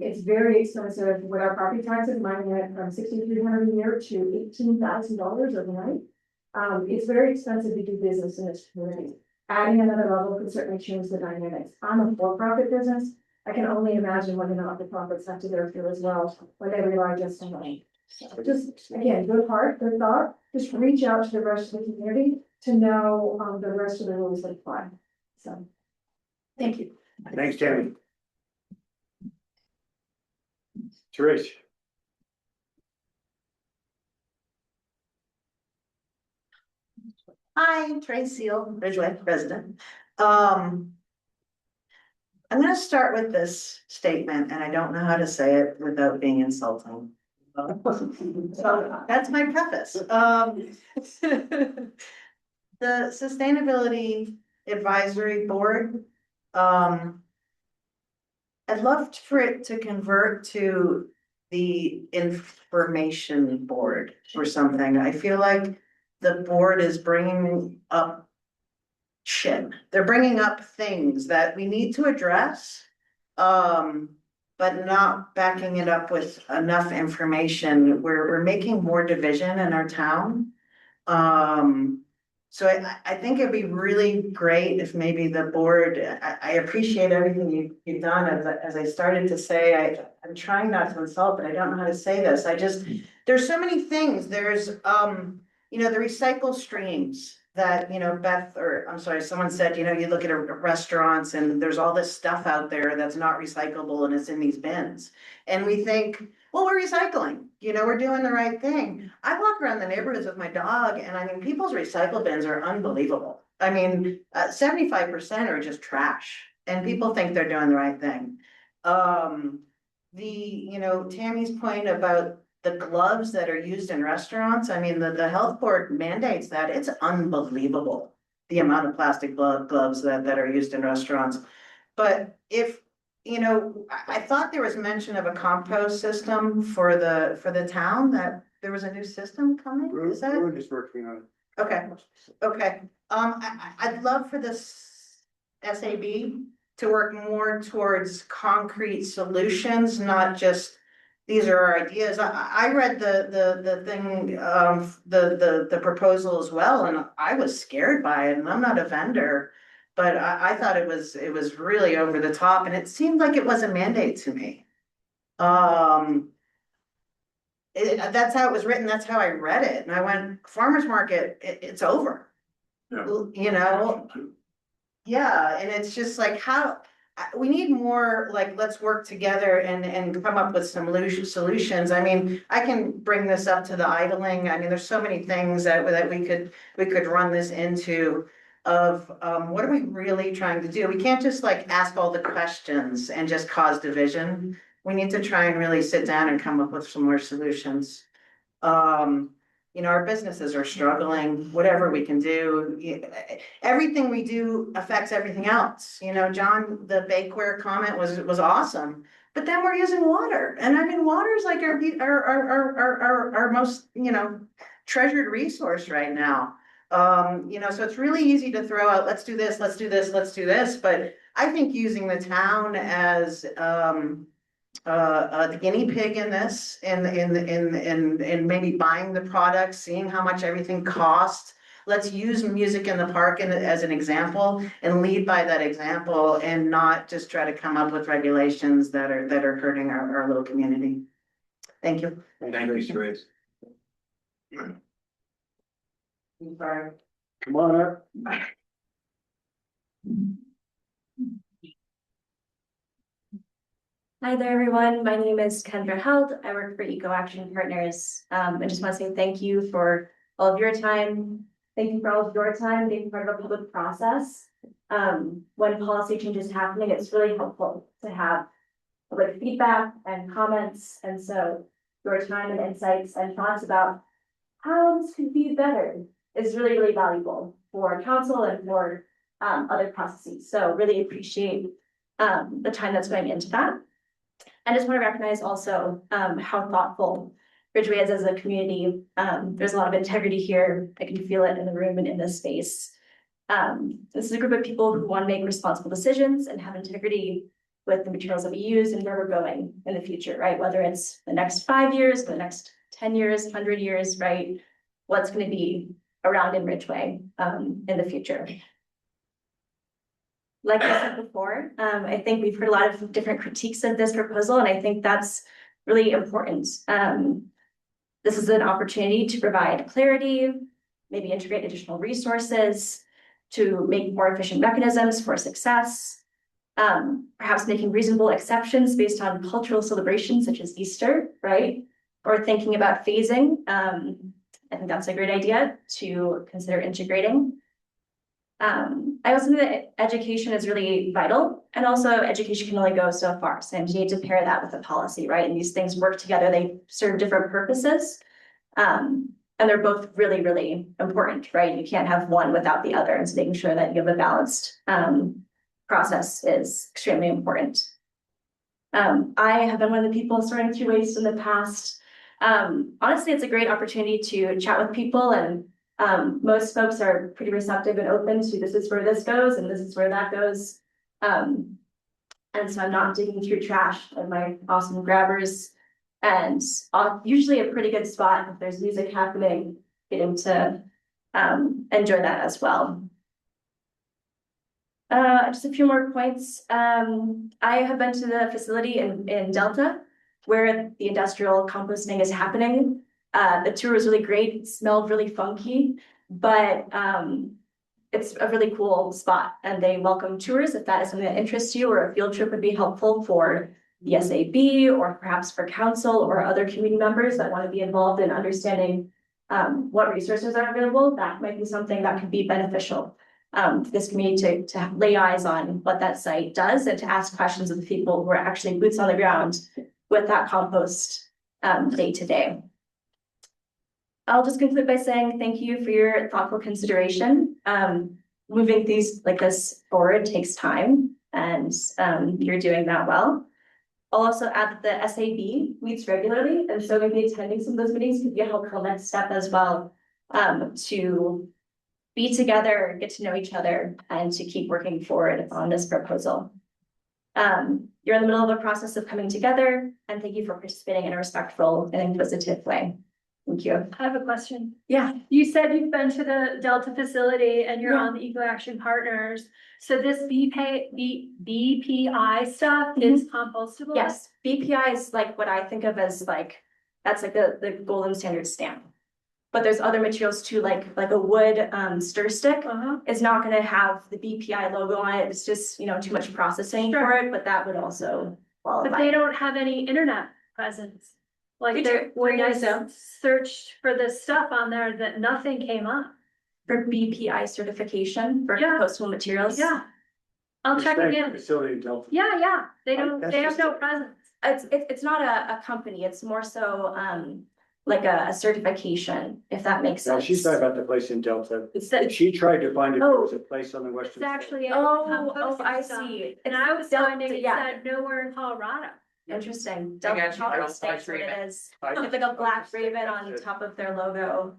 It's very expensive with our property taxes. Mine went from $6,300 a year to $18,000 overnight. It's very expensive to do business in this community. adding another level could certainly change the dynamics. I'm a for-profit business. I can only imagine what the not-for-profits have to go through as well when they rely just on money. So just, again, good heart, good thought, just reach out to the rest of the community to know, the rest of the rules that apply. So, thank you. Thanks, Tammy. Trish. Hi, Tracy Seal, Ridgway resident. I'm gonna start with this statement, and I don't know how to say it without being insulting. So that's my preface. The Sustainability Advisory Board, I'd love for it to convert to the information board or something. I feel like the board is bringing up shit. They're bringing up things that we need to address. But not backing it up with enough information. We're making more division in our town. So I think it'd be really great if maybe the board, I appreciate everything you've done. As I started to say, I'm trying not to insult, but I don't know how to say this. There's so many things. There's, you know, the recycle streams that, you know, Beth, or I'm sorry, someone said, you know, you look at restaurants and there's all this stuff out there that's not recyclable and it's in these bins. And we think, well, we're recycling, you know, we're doing the right thing. I walk around the neighborhoods with my dog and I mean, people's recycle bins are unbelievable. I mean, 75% are just trash and people think they're doing the right thing. You know, Tammy's point about the gloves that are used in restaurants, I mean, the health board mandates that. It's unbelievable, the amount of plastic gloves that are used in restaurants. But if, you know, I thought there was mention of a compost system for the town, that there was a new system coming, is that? We're just working on it. Okay. I'd love for this SAB to work more towards concrete solutions, not just these are our ideas. I read the thing, the proposal as well, and I was scared by it, and I'm not a vendor. But I thought it was really over the top, and it seemed like it was a mandate to me. That's how it was written, that's how I read it, and I went, farmer's market, it's over. Yeah. You know? Yeah, and it's just like, how, we need more, like, let's work together and come up with some solutions. I mean, I can bring this up to the idling. I mean, there's so many things that we could run this into of, what are we really trying to do? We can't just like ask all the questions and just cause division. We need to try and really sit down and come up with some more solutions. You know, our businesses are struggling, whatever we can do. Everything we do affects everything else. You know, John, the bakeware comment was awesome, but then we're using water. And I mean, water is like our most, you know, treasured resource right now. You know, so it's really easy to throw out, let's do this, let's do this, let's do this. But I think using the town as, the guinea pig in this, and maybe buying the products, seeing how much everything costs. Let's use music in the park as an example and lead by that example, and not just try to come up with regulations that are hurting our little community. Thank you. Thank you, Trace. I'm sorry. Come on up. Hi there, everyone. My name is Kendra Held. I work for Eco Action Partners. I just want to say thank you for all of your time. Thank you for all of your time being part of a public process. When policy change is happening, it's really helpful to have public feedback and comments. And so your time and insights and thoughts about how this could be better is really, really valuable for council and for other processes. So really appreciate the time that's going into that. I just want to recognize also how thoughtful Ridgway is as a community. There's a lot of integrity here. I can feel it in the room and in this space. This is a group of people who want to make responsible decisions and have integrity with the materials that we use and where we're going in the future, right? Whether it's the next 5 years, the next 10 years, 100 years, right? What's going to be around in Ridgway in the future. like I said before, I think we've heard a lot of different critiques of this proposal, and I think that's really important. This is an opportunity to provide clarity, maybe integrate additional resources to make more efficient mechanisms for success. Perhaps making reasonable exceptions based on cultural celebrations such as Easter, right? Or thinking about phasing. I think that's a great idea to consider integrating. I also think that education is really vital, and also education can only go so far. So you need to pair that with a policy, right? And these things work together, they serve different purposes. And they're both really, really important, right? You can't have one without the other. And so making sure that you have a balanced process is extremely important. I have been one of the people sorting through waste in the past. Honestly, it's a great opportunity to chat with people, and most folks are pretty receptive and open to this is where this goes and this is where that goes. And so I'm not digging through trash of my awesome grabbers, and usually a pretty good spot if there's music happening, getting to enjoy that as well. Just a few more points. I have been to the facility in Delta where the industrial composting is happening. The tour was really great. It smelled really funky, but it's a really cool spot, and they welcome tours if that is something that interests you, or a field trip would be helpful for the SAB or perhaps for council or other community members that want to be involved in understanding what resources are available. That might be something that could be beneficial to this community to lay eyes on what that site does and to ask questions of the people who are actually boots on the ground with that compost day to day. I'll just conclude by saying thank you for your thoughtful consideration. Moving things like this forward takes time, and you're doing that well. I'll also add that the SAB meets regularly, and so maybe attending some of those meetings could be a helpful next step as well, to be together, get to know each other, and to keep working forward on this proposal. You're in the middle of a process of coming together, and thank you for participating in a respectful and inquisitive way. Thank you. I have a question. Yeah. You said you've been to the Delta facility and you're on the Eco Action Partners. So this BPI stuff is compostable? Yes, BPI is like what I think of as like, that's like the golden standard stamp. But there's other materials too, like a wood stir stick is not gonna have the BPI logo on it. It's just, too much processing for it, but that would also qualify. But they don't have any internet presence. Like when I searched for this stuff on there, that nothing came up. For BPI certification for compostable materials? Yeah. I'll check again. Facility in Delta. Yeah, they don't, That's they have just no presence. It's not a company, it's more so like a certification, if that makes No, sense. she's talking about the place in Delta. It's She tried to find if there was a place on the western. It's actually. I see. And I was finding it yeah. said nowhere in Colorado. Interesting. I got Delta you. I don't Compost State's what like it is. Raven. It's like a black raven on top of their logo.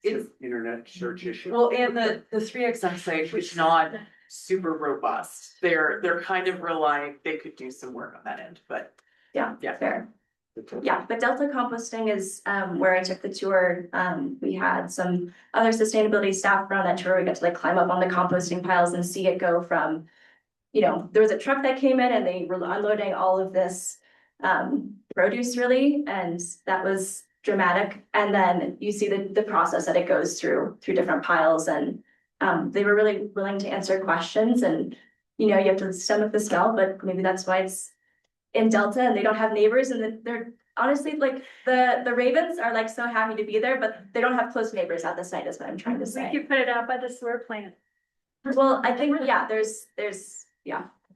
It's, Internet search issue. well, and the 3XM site is not super robust. They're kind of relying, they could do some work on that end, but. Yeah, fair. Yeah, but Delta Composting is where I took the tour. We had some other sustainability staff around that tour. We got to like climb up on the composting piles and see it go from, there was a truck that came in and they were unloading all of this produce really, and that was dramatic. And then you see the process that it goes through different piles, and they were really willing to answer questions. And you have to stomach the smell, but maybe that's why it's in Delta and they don't have neighbors, and they're honestly like the ravens are like so happy to be there, but they don't have close neighbors at the site is what I'm trying to say. We could put it out by the sewer plant. Well, I think, there's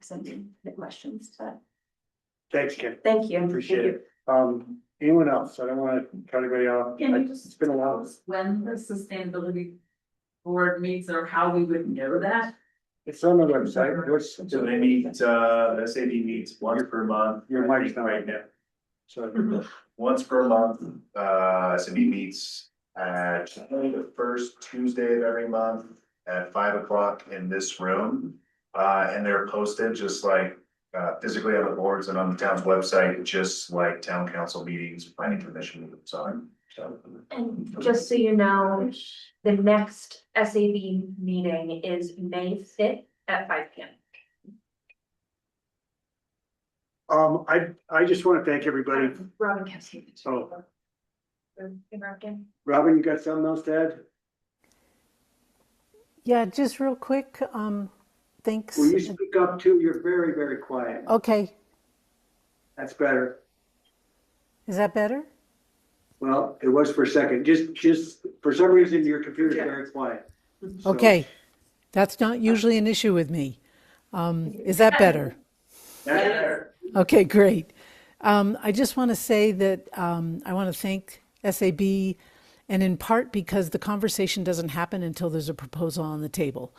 some good questions, but Thanks, Kim. thank you. Appreciate it. Anyone else? I don't want to cut anybody off. It's been a while. When the sustainability board meets or how we would know that? It's on the website. So they meet, SAB meets once per month. Your mic's not right now. So Once per month, SAB meets at the first Tuesday of every month at 5 o'clock in this room. And they're posted just like physically on the boards and on the town's website, just like town council meetings, planning commission meetings on. So. And just so you know, the next SAB meeting is May 5th at 5 p.m. I just want to thank everybody. Robin Cassie. Oh, Robin. Robin, you got something else to add? Yeah, just real quick, thanks. Will you speak up too? You're very, very quiet. Okay, That's better. is that better? Well, it was for a second. Just for some reason, your computer's very quiet. So- Okay, that's not usually an issue with me. Is that better? That's better. Okay, great. I just want to say that I want to thank SAB, and in part because the conversation doesn't happen until there's a proposal on the table.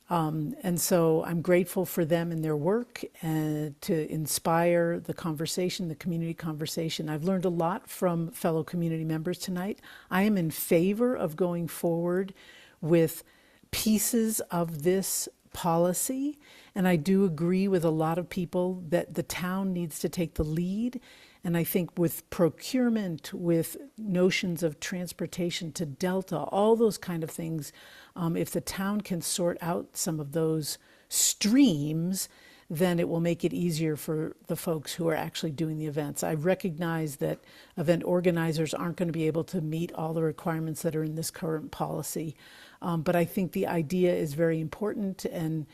And so I'm grateful for them and their work and to inspire the conversation, the community conversation. I've learned a lot from fellow community members tonight. I am in favor of going forward with pieces of this policy. And I do agree with a lot of people that the town needs to take the lead. And I think with procurement, with notions of transportation to Delta, all those kind of things, if the town can sort out some of those streams, then it will make it easier for the folks who are actually doing the events. I recognize that event organizers aren't going to be able to meet all the requirements that are in this current policy. But I think the idea is very important, and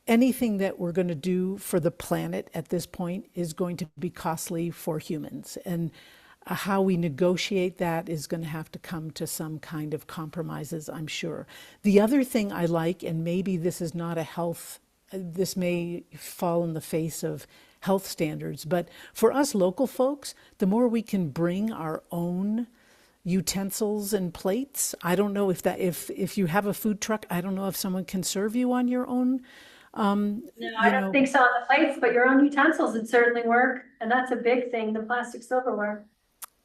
anything that we're going to do for the planet at this point is going to be costly for humans. And how we negotiate that is going to have to come to some kind of compromises, I'm sure. The other thing I like, and maybe this is not a health, this may fall in the face of health standards, but for us local folks, the more we can bring our own utensils and plates. I don't know if that, if you have a food truck, I don't know if someone can serve you on your own. No, I don't think so on the plates, but your own utensils would certainly work. And that's a big thing, the plastic silverware.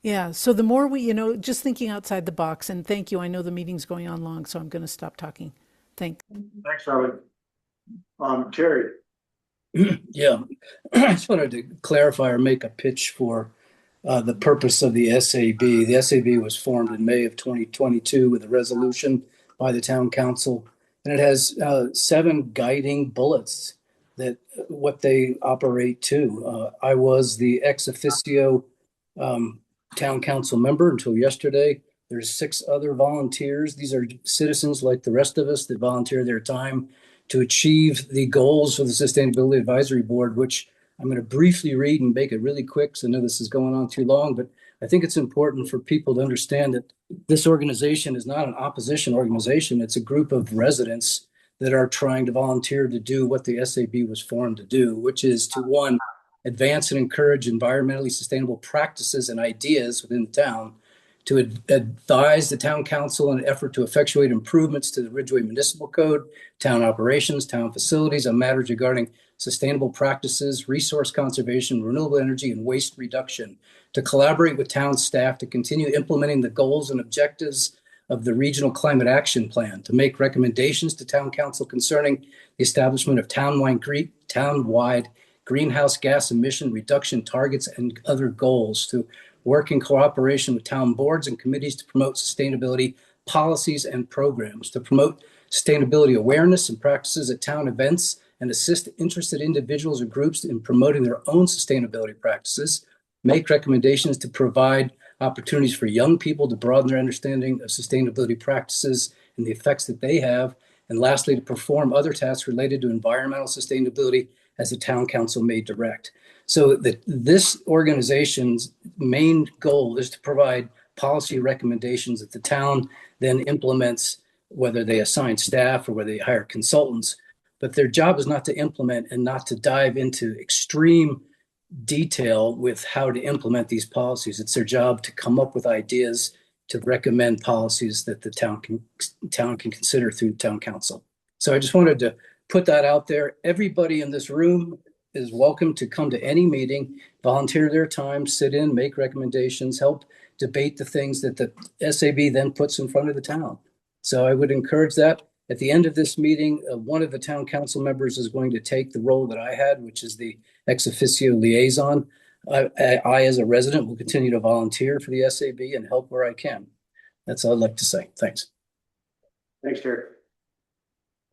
Yeah, so the more we, just thinking outside the box, and thank you. I know the meeting's going on long, so I'm going to stop talking. Thanks. Thanks, Robin. Terry. Yeah, I just wanted to clarify or make a pitch for the purpose of the SAB. The SAB was formed in May of 2022 with a resolution by the town council, and it has 7 guiding bullets that what they operate to. I was the ex officio town council member until yesterday. There's 6 other volunteers. These are citizens like the rest of us that volunteer their time to achieve the goals of the Sustainability Advisory Board, which I'm going to briefly read and make it really quick, because I know this is going on too long, but I think it's important for people to understand that this organization is not an opposition organization. It's a group of residents that are trying to volunteer to do what the SAB was formed to do, which is to, 1, advance and encourage environmentally sustainable practices and ideas within the town, to advise the town council in an effort to effectuate improvements to the Ridgway Municipal Code, town operations, town facilities on matters regarding sustainable practices, resource conservation, renewable energy, and waste reduction, to collaborate with town staff to continue implementing the goals and objectives of the Regional Climate Action Plan, to make recommendations to town council concerning the establishment of town-wide greenhouse gas emission reduction targets and other goals, to work in cooperation with town boards and committees to promote sustainability policies and programs, to promote sustainability awareness and practices at town events, and assist interested individuals or groups in promoting their own sustainability practices, make recommendations to provide opportunities for young people to broaden their understanding of sustainability practices and the effects that they have, and lastly, to perform other tasks related to environmental sustainability as the town council may direct. So this organization's main goal is to provide policy recommendations that the town then implements, whether they assign staff or whether they hire consultants. But their job is not to implement and not to dive into extreme detail with how to implement these policies. It's their job to come up with ideas to recommend policies that the town can consider through town council. So I just wanted to put that out there. Everybody in this room is welcome to come to any meeting, volunteer their time, sit in, make recommendations, help debate the things that the SAB then puts in front of the town. So I would encourage that. At the end of this meeting, one of the town council members is going to take the role that I had, which is the ex officio liaison. I, as a resident, will continue to volunteer for the SAB and help where I can. That's all I'd like to say. Thanks. Thanks, Terry.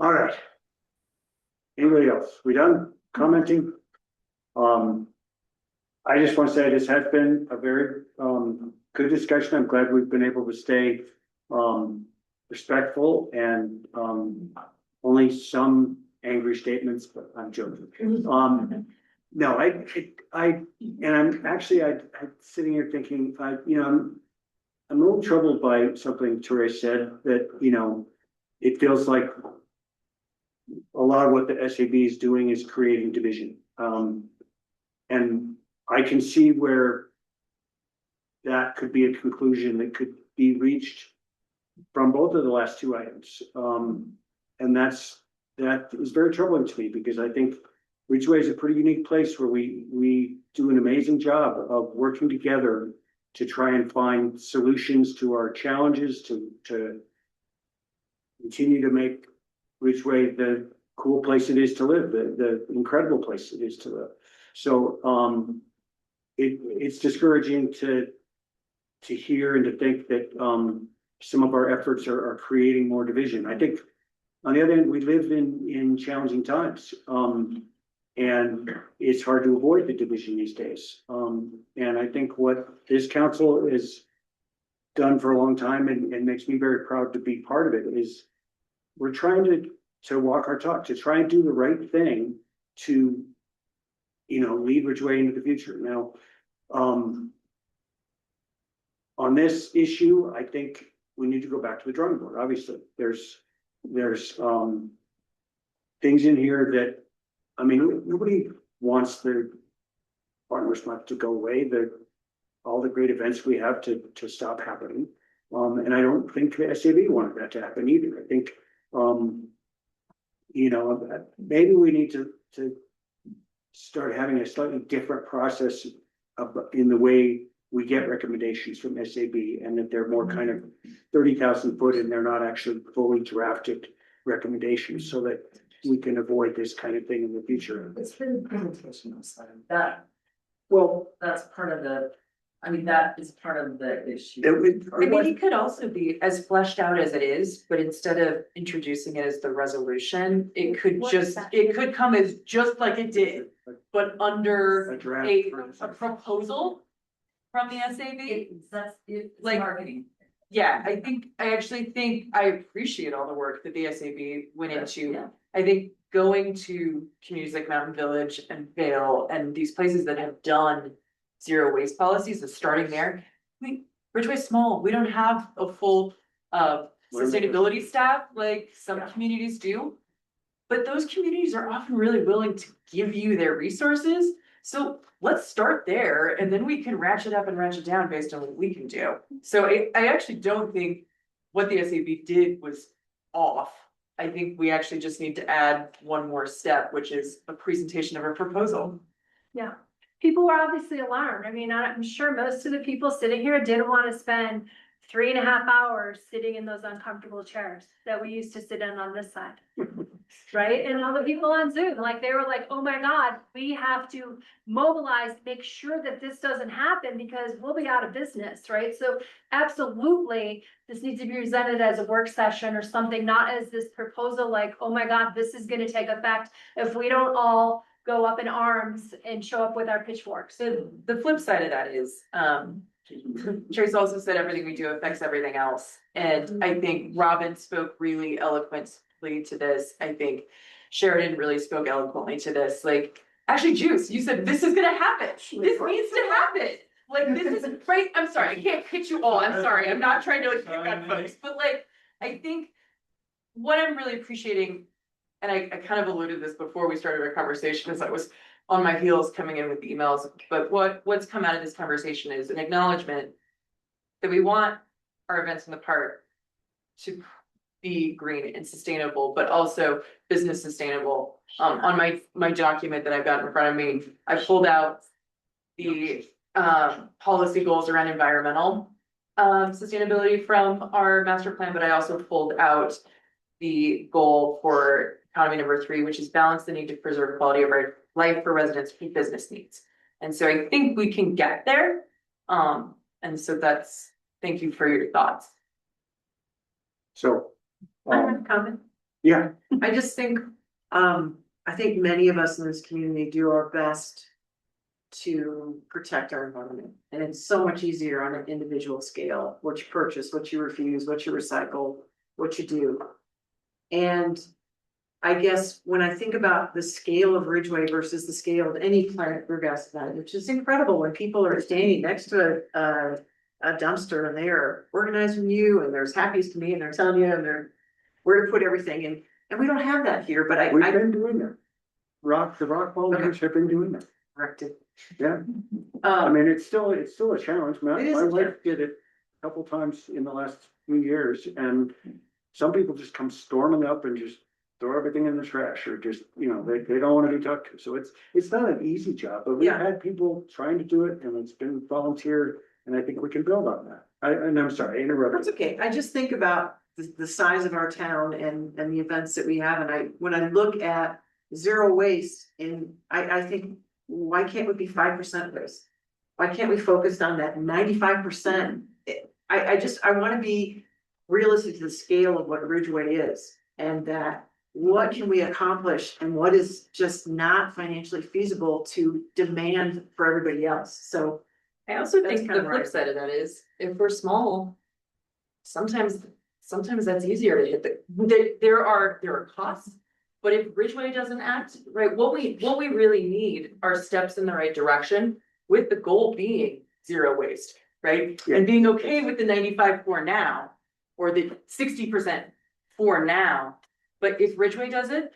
All right. Anybody else? We done commenting? I just want to say this has been a very, good discussion. I'm glad we've been able to stay, respectful and, only some angry statements, but I'm joking. No, and I'm actually, I'm sitting here thinking, I'm a little troubled by something Therese said that, it feels like a lot of what the SAB is doing is creating division. And I can see where that could be a conclusion that could be reached from both of the last two items. And that is very troubling to me because I think Ridgway is a pretty unique place where we do an amazing job of working together to try and find solutions to our challenges, to continue to make Ridgway the cool place it is to live, the incredible place it is to live. So it's discouraging to hear and to think that some of our efforts are creating more division. I think on the other hand, we live in challenging times. And it's hard to avoid the division these days. And I think what this council has done for a long time and makes me very proud to be part of it is we're trying to walk our talk, to try and do the right thing to, lead Ridgway into the future. Now, on this issue, I think we need to go back to the drawing board. Obviously, there's things in here that, nobody wants the farmers market to go away. All the great events we have to stop happening. And I don't think the SAB wanted that to happen either. I think, maybe we need to start having a slightly different process in the way we get recommendations from SAB, and that they're more kind of 30,000 foot and they're not actually fully drafted recommendations, so that we can avoid this kind of thing in the future. It's been presentation side. That, well, that's part of the, that is part of the issue. It could also be as fleshed out as it is, but instead of introducing it as the resolution, it could come as just like it did, but under a proposal from the SAB. It's like marketing. Yeah, I actually think I appreciate all the work that the SAB went into. Yeah. I think going to communities like Mountain Village and Vale and these places that have done zero waste policies is starting there. Ridgway's small. We don't have a full sustainability staff like some communities do. But those communities are often really willing to give you their resources. So let's start there and then we can ratchet up and ratchet down based on what we can do. So I actually don't think what the SAB did was off. I think we actually just need to add one more step, which is a presentation of a proposal. Yeah, people were obviously alarmed. I'm sure most of the people sitting here didn't want to spend 3.5 hours sitting in those uncomfortable chairs that we used to sit in on this side. Right? And all the people on Zoom, they were like, oh my God, we have to mobilize, make sure that this doesn't happen because we'll be out of business, right? So absolutely, this needs to be presented as a work session or something, not as this proposal like, oh my God, this is gonna take effect if we don't all go up in arms and show up with our pitchforks. So the flip side of that is, Trace also said everything we do affects everything else. And I think Robin spoke really eloquently to this. I think Sheridan really spoke eloquently to this. Actually, Juice, you said this is gonna happen. This needs to happen. This is right. I'm sorry, I can't pitch you all. I'm sorry. I'm not trying to pick on folks, but I think what I'm really appreciating, and I kind of alluded this before we started our conversation, as I was on my heels coming in with emails, but what's come out of this conversation is an acknowledgement that we want our events in the park to be green and sustainable, but also business sustainable. On my document that I've got in front of me, I pulled out the policy goals around environmental sustainability from our master plan, but I also pulled out the goal for economy number 3, which is balance the need to preserve quality of life for residents and business needs. And so I think we can get there. And so thank you for your thoughts. So I have a comment. Yeah. I just think, I think many of us in this community do our best to protect our environment. And it's so much easier on an individual scale, what you purchase, what you refuse, what you recycle, what you do. And I guess when I think about the scale of Ridgway versus the scale of any Planet Brew gas event, which is incredible when people are standing next to a dumpster and they are organizing you and they're as happy as can be and they're telling you and they're where to put everything in. And we don't have that here, but We've been doing that. The rock volunteers have been doing that. corrected. Yeah. I mean, it's still a challenge. It is My a wife did it a couple times in the last few years, and some people just come storming up and just throw everything in the trash, or just, they don't want to be talked to. So it's not an easy job, but we've Yeah. had people trying to do it, and it's been volunteered, and I think we can build on that. I'm sorry, I interrupted. That's okay. I just think about the size of our town and the events that we have. And when I look at zero waste I think, why can't we be 5% waste? Why can't we focus on that 95%? I want to be realistic to the scale of what Ridgway is, and that what can we accomplish and what is just not financially feasible to demand for everybody else. So I also That's think kind the of flip right. side of that is, if we're small, sometimes that's easier to hit there are costs. But if Ridgway doesn't act, right, what we really need are steps in the right direction, with the goal being zero waste, right? Yeah. And being okay with the 95 for now, or the 60% for now. But if Ridgway does it,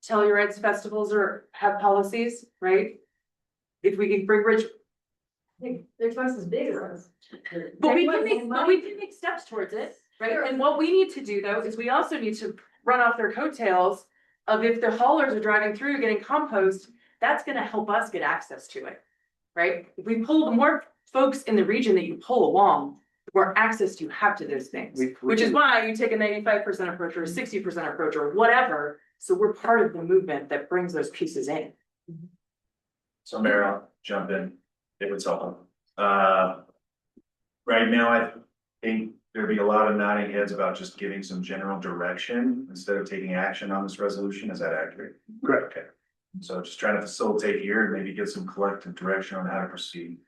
Telluride's festivals have policies, right? If we can bring They're twice as big as us. but we can make steps towards it, right? And what we need to do though, is we also need to run off their coattails of, if the haulers are driving through getting compost, that's gonna help us get access to it, right? If we pull, the more folks in the region that you pull along, the more access you have to those things. Which is why you take a 95% approach or a 60% approach or whatever, so we're part of the movement that brings those pieces in. So Mayor, I'll jump in, if it's helpful. Right now, I think there'd be a lot of nodding heads about just giving some general direction instead of taking action on this resolution. Is that accurate? Correct. Okay. So just trying to facilitate here and maybe get some collective direction on how to proceed.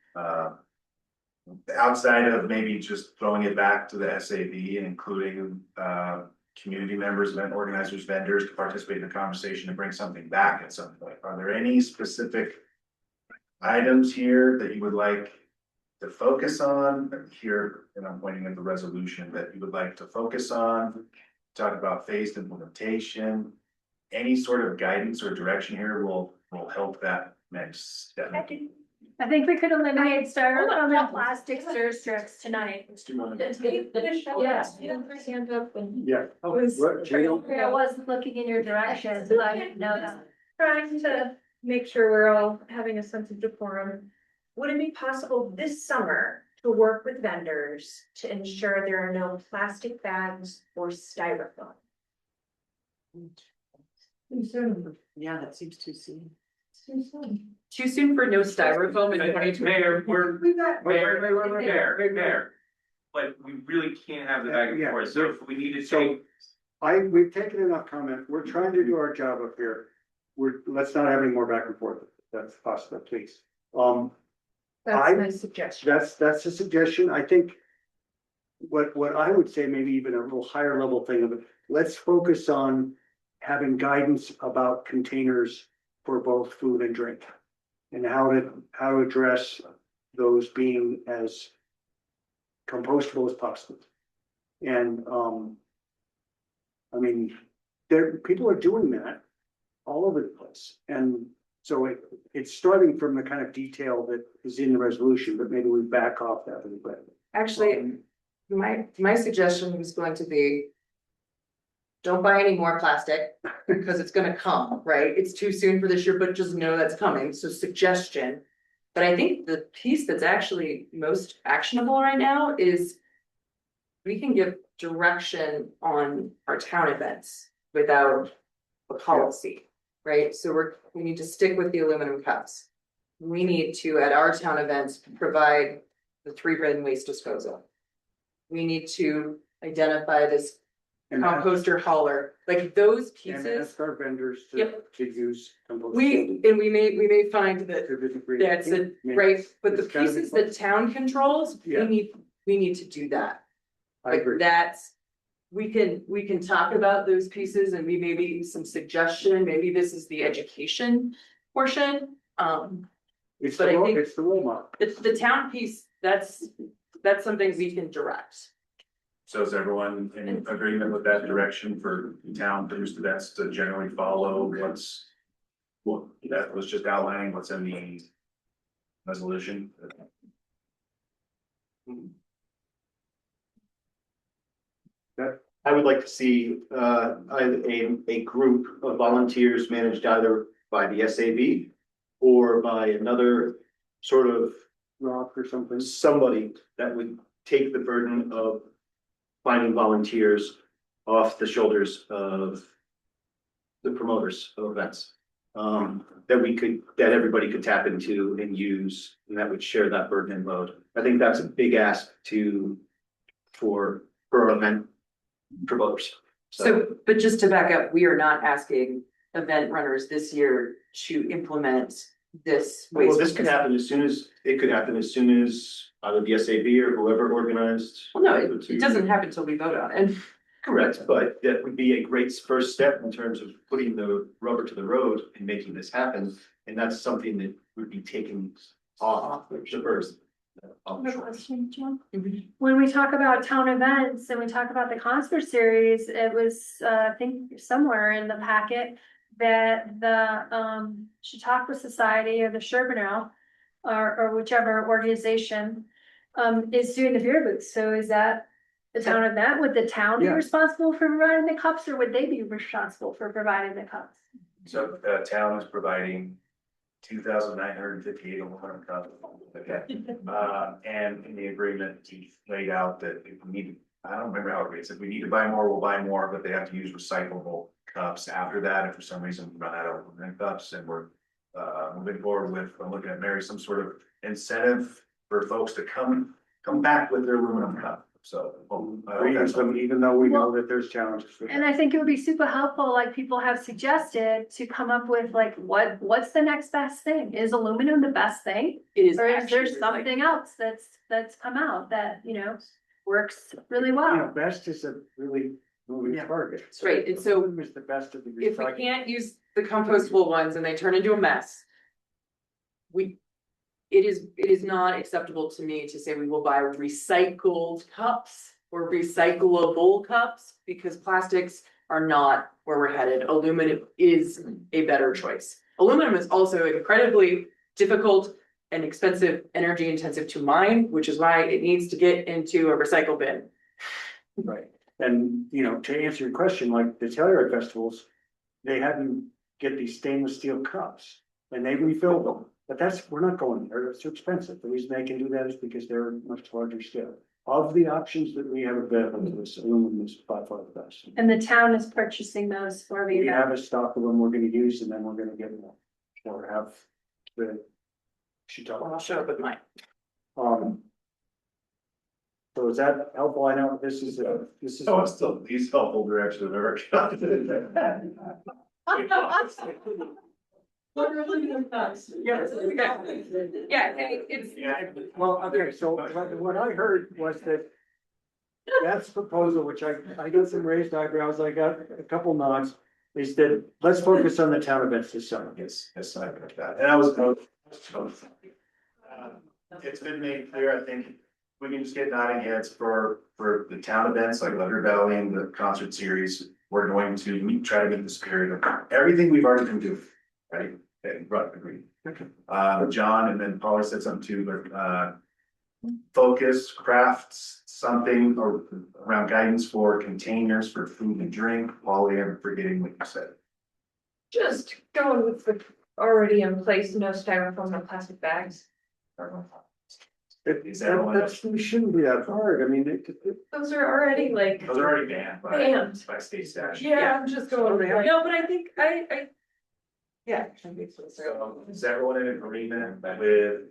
Outside of maybe just throwing it back to the SAB and including community members, event organizers, vendors to participate in the conversation and bring something back at some point. Are there any specific items here that you would like to focus on here? And I'm pointing at the resolution that you would like to focus on, talk about phased implementation. Any sort of guidance or direction here will help that next step. I think we could eliminate styrofoam and plastic stir strips tonight. Let's do one. Yes. Hand up and. Yeah. I wasn't looking in your direction, so I didn't know that. Trying to make sure we're all having a sense of decorum. Would it be possible this summer to work with vendors to ensure there are no plastic bags or styrofoam? yeah, that seems too soon. Too soon for no styrofoam in Mayor, Mayor. Mayor. But we really can't have the back and forth, so if we need to So take. we've taken enough comment. We're trying to do our job up here. Let's not have any more back and forth. That's possible, please. That's my suggestion. That's a suggestion. I think what I would say, maybe even a little higher level thing of it, let's focus on having guidance about containers for both food and drink, and how to address those being as compostable as possible. And I mean, people are doing that all over the place, and so it's starting from the kind of detail that is in the resolution, but maybe we back off that a little bit. Actually, my suggestion was going to be, don't buy any more plastic, because it's gonna come, right? It's too soon for this year, but just know that's coming, so suggestion. But I think the piece that's actually most actionable right now is we can give direction on our town events without a policy, right? So we need to stick with the aluminum cups. We need to, at our town events, provide the 3 bin waste disposal. We need to identify this And composter hauler, like those And pieces. ask our vendors to, Yep. to use. compost We may find that to the degree. that's it, right, but the It's gotta be pieces that town controls, Yeah. we need to do that. I Like agree. that's, we can talk about those pieces and we maybe some suggestion, maybe this is the education portion. It's but the I role, think- it's the role model. It's the town piece, that's something we can direct. So is everyone in agreement with that direction for town produced events to generally follow what that was just outlining, what's in the resolution? I would like to see a group of volunteers managed either by the SAB or by another sort of Rock or something. somebody that would take the burden of finding volunteers off the shoulders of the promoters of events. That everybody could tap into and use, and that would share that burden and load. I think that's a big ask for event promoters. So, but just to back up, we are not asking event runners this year to implement this Well, waste. this could happen as soon as either the SAB or whoever organized. Well, no, it doesn't happen until we vote on it. Correct, but that would be a great first step in terms of putting the rubber to the road and making this happen. And that's something that would be taken off the first. When we talk about town events and we talk about the concert series, it was, I think somewhere in the packet that the, Chautauqua Society or the Sherbino or whichever organization, is doing the beer booths. So is that the town event? Would the town be Yeah. responsible for providing the cups or would they be responsible for providing the cups? So town is providing 2,958 aluminum cups. Okay. And in the agreement, he laid out that if we need, I don't remember how it reads, if we need to buy more, we'll buy more, but they have to use recyclable cups after that. If for some reason we run out of aluminum cups and we're moving forward with, I'm looking at Mary, some sort of incentive for folks to come back with their aluminum cup. So. Reuse them, even though we know that there's challenges with And that. I think it would be super helpful, like people have suggested, to come up with like, what's the next best thing? Is aluminum the best thing? It is Or is there actually something else that's come out that, works really You know, well? best is a really moving target. Right, and so Aluminum is the best of the if we recycling. can't use the compostable ones and they turn into a mess. It is not acceptable to me to say we will buy recycled cups or recyclable cups because plastics are not where we're headed. Aluminum is a better choice. Aluminum is also incredibly difficult and expensive, energy intensive to mine, which is why it needs to get into a recycle bin. Right, and to answer your question, like the Telluride festivals, they have you get these stainless steel cups and they refill them. But we're not going there, it's too expensive. The reason they can do that is because they're much larger scale. Of the options that we have available to us, aluminum is by far the best. And the town is purchasing those for the We event. have a stock of them we're gonna use and then we're gonna get more. Or have the. I'll show up with mine. So is that helpful? I know this is. Oh, it's still these helpful direction of Eric. Yes, yeah, it's. Yeah, well, okay, so what I heard was that. That's proposal, which I got some raised eyebrows, I got a couple nods, is that let's focus on the town events this summer. Yes, I got that. And I was. It's been made clear, I think, we can just get nodding heads for the town events like Leather Valley and the concert series. We're going to try to get the spirit of everything we've already been doing, right? Okay, right, agreed. John and then Polly said something too, but focus, crafts, something or around guidance for containers for food and drink. Polly, I'm forgetting what you said. Just going with the already in place, no styrofoam, no plastic bags. Is that one? That shouldn't be that hard, I mean, Those are already like. Those are already banned Banned. by state statute. Yeah, I'm just going, no, but I think I. Yeah. So is everyone in agreement with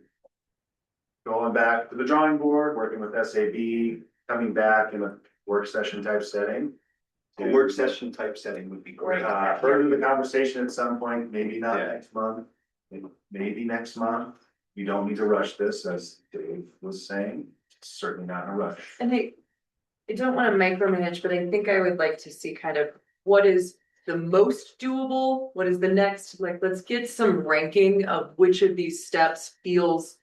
going back to the drawing board, working with SAB, coming back in a work session type setting? A work session type setting would be great. Further the conversation at some point, maybe not next month, maybe next month. You don't need to rush this, as Dave was saying, certainly not in a rush. And I don't wanna micromanage, but I think I would like to see kind of what is the most doable, what is the next, like, let's get some ranking of which of these steps feels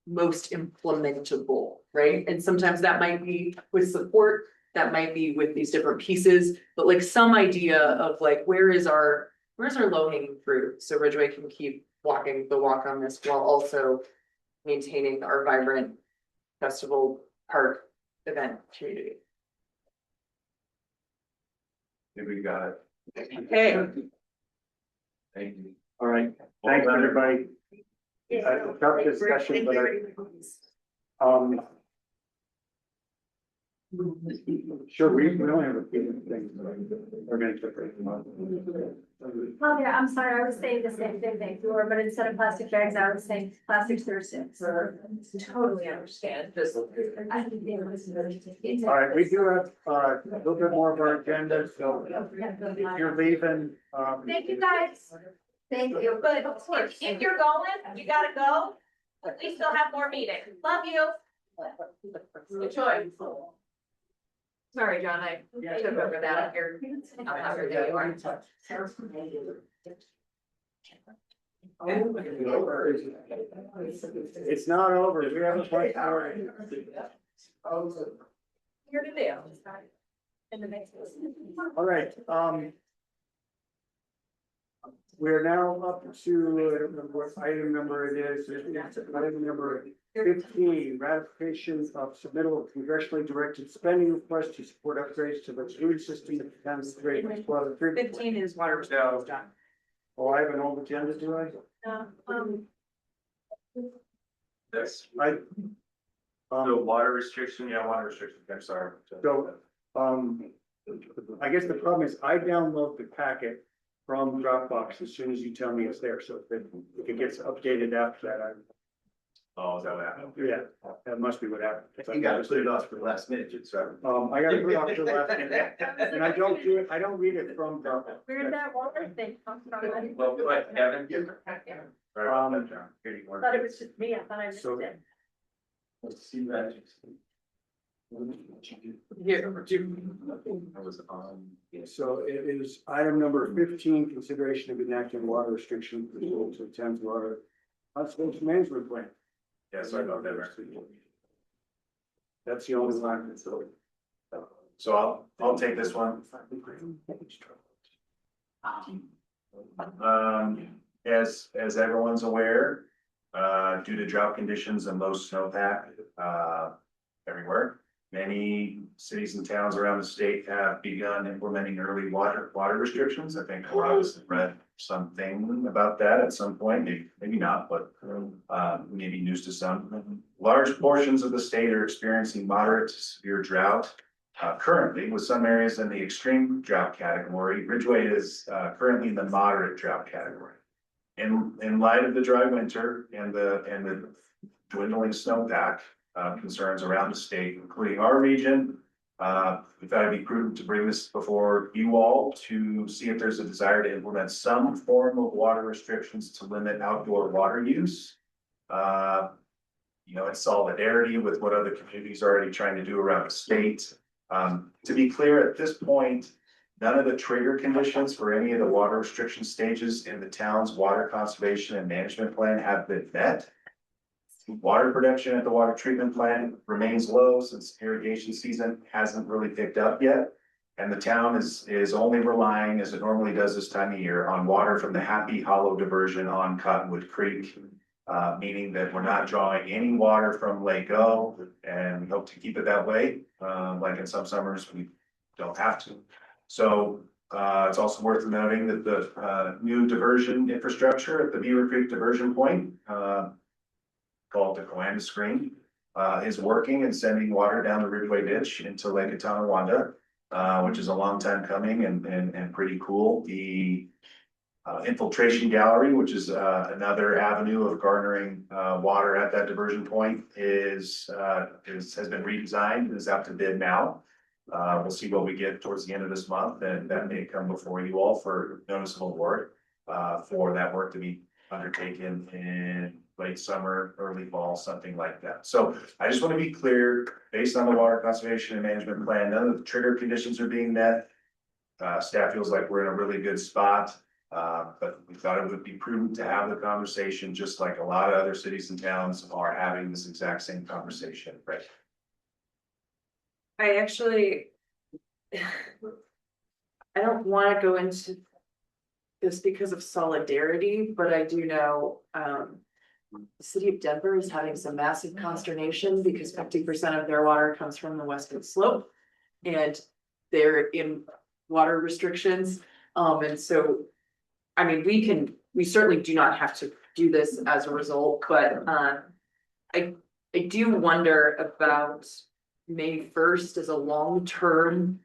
most implementable, right? And sometimes that might be with support, that might be with these different pieces, but like some idea of like, where's our low hanging fruit? So Ridgway can keep walking the walk on this while also maintaining our vibrant festival park event community. I think we got it. Okay. Thank you. All right, thanks, everybody. Tough discussion, but sure, we don't have a few things. We're gonna take it. Oh, yeah, I'm sorry, I was saying the same thing before, but instead of plastic bags, I was saying plastic Thursdays. Totally understand. All right, we do have a little bit more of our agenda, so if you're leaving, Thank you, guys. Thank you, but if you're going, you gotta go, but we still have more meetings. Love you. Enjoy. Sorry, John, I took over that here. it's not over, we have a point more. Here to do. In the next. All right, we're now up to what item number it is. It's item number 15, ratification of submittal of congressionally directed spending request to support upgrades to the sewer system at the town's great wastewater treatment. 15 is water restrictions, John. Oh, I have an old agenda, do I? That's I. So water restriction, water restriction, I'm sorry. So, I guess the problem is I download the packet from Dropbox as soon as you tell me it's there, so if it gets updated after that, Oh, is that what happened? yeah, that must be what happened. You gotta put it off for the last minute, so. I gotta put it off to the last minute, and I don't do it, I don't read it from Dropbox. Where'd that water thing come from? Well, what, Kevin? Here you I thought it was just me, I thought I missed So- it. Let's see that. I was on. So it is item number 15, consideration of enacting water restriction for the Thames Water Conservation Management Plan. Yeah, sorry about that. That's the only line that's over. So I'll take this one. As everyone's aware, due to drought conditions and low snowpack, everywhere, many cities and towns around the state have begun implementing early water restrictions. I think a lot of us have read something about that at some point, maybe not, but maybe news to some. Large portions of the state are experiencing moderate to severe drought. Currently, with some areas in the extreme drought category. Ridgway is currently in the moderate drought category. In light of the dry winter and the dwindling snowpack concerns around the state, including our region, we thought it'd be prudent to bring this before you all to see if there's a desire to implement some form of water restrictions to limit outdoor water use. In solidarity with what other communities are already trying to do around the state. To be clear, at this point, none of the trigger conditions for any of the water restriction stages in the town's water conservation and management plan have been met. Water production at the water treatment plant remains low since irrigation season hasn't really picked up yet. And the town is only relying, as it normally does this time of year, on water from the Happy Hollow diversion on Cottonwood Creek. Meaning that we're not drawing any water from Lake O, and we hope to keep it that way. Like in some summers, we don't have to. So it's also worth noting that the new diversion infrastructure at the Beaver Creek diversion point, called the Coanda Screen, is working and sending water down the Ridgway ditch into Lake Tonawanda, which is a long time coming and pretty cool. The infiltration gallery, which is another avenue of garnering water at that diversion point, has been redesigned and is out to bid now. We'll see what we get towards the end of this month, and that may come before you all for notice of award, for that work to be undertaken in late summer, early fall, something like that. So I just want to be clear, based on the water conservation and management plan, none of the trigger conditions are being met. Staff feels like we're in a really good spot, but we thought it would be prudent to have the conversation, just like a lot of other cities and towns are having this exact same conversation, right? I actually, I don't wanna go into this because of solidarity, but I do know, the city of Denver is having some massive consternation because 50% of their water comes from the western slope. And they're in water restrictions, and so, I mean, we certainly do not have to do this as a result, but, I do wonder about May 1st as a long-term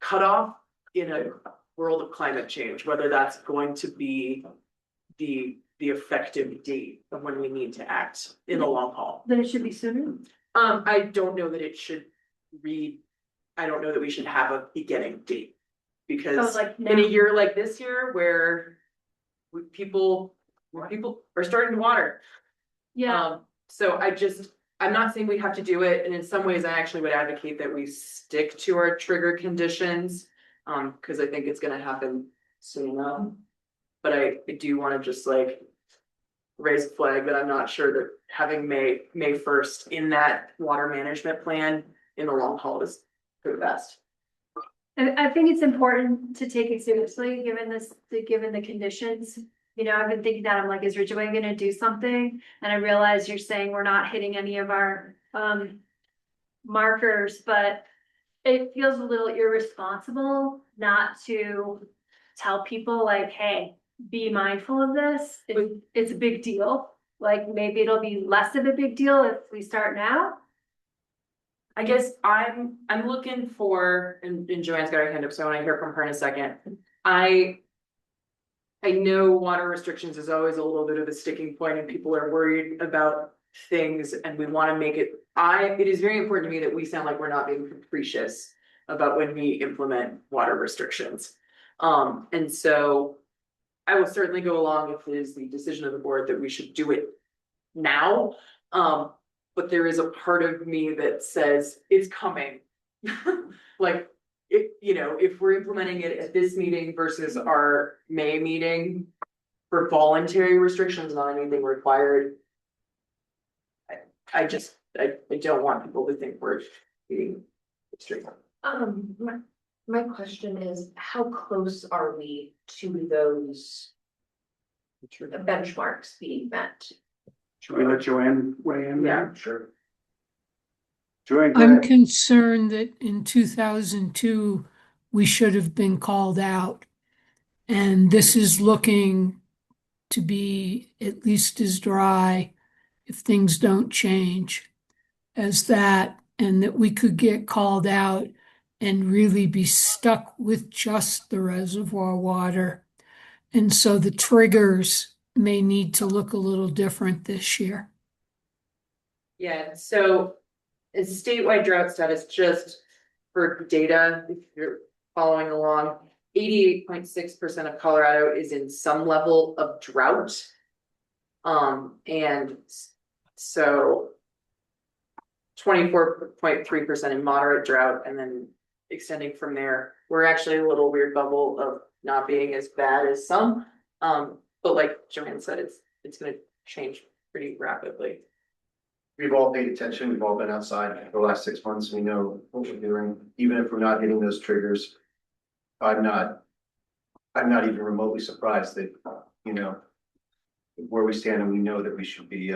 cutoff in a world of climate change, whether that's going to be the effective date of when we need to act in the long haul. Then it should be sooner. I don't know that it should I don't know that we should have a beginning date. Because like in a year like this year where people are starting to water. Yeah, So I'm not saying we have to do it, and in some ways I actually would advocate that we stick to our trigger conditions. Cause I think it's gonna happen soon enough. But I do wanna just like raise a flag that I'm not sure that having May 1st in that water management plan in the long haul is for the best. and I think it's important to take it seriously, given the conditions. You know, I've been thinking that, I'm like, is Ridgway gonna do something? And I realize you're saying we're not hitting any of our markers, but it feels a little irresponsible not to tell people like, hey, be mindful of this. It's a big deal. Like, maybe it'll be less of a big deal if we start now. I guess I'm looking for, and Joanne's got her hand up, so I wanna hear from her in a second. I know water restrictions is always a little bit of a sticking point and people are worried about things and we wanna make it. It is very important to me that we sound like we're not being capricious about when we implement water restrictions. And so I will certainly go along if it is the decision of the board that we should do it now. But there is a part of me that says it's coming. Like, if we're implementing it at this meeting versus our May meeting for voluntary restrictions, not anything required. I don't want people to think we're being extreme. My question is, how close are we to those benchmarks being met? Should we let Joanne weigh in? Yeah, sure. Joanne, go I'm ahead. concerned that in 2002, we should have been called out. And this is looking to be at least as dry, if things don't change, as that, and that we could get called out and really be stuck with just the reservoir water. And so the triggers may need to look a little different this year. Yeah, so it's statewide drought status, just for data, if you're following along. 88.6% of Colorado is in some level of drought. And so 24.3% in moderate drought, and then extending from there. We're actually a little weird bubble of not being as bad as some. But like Joanne said, it's gonna change pretty rapidly. We've all paid attention, we've all been outside for the last 6 months, we know what we're doing, even if we're not hitting those triggers. I'm not even remotely surprised that, where we stand, and we know that we should be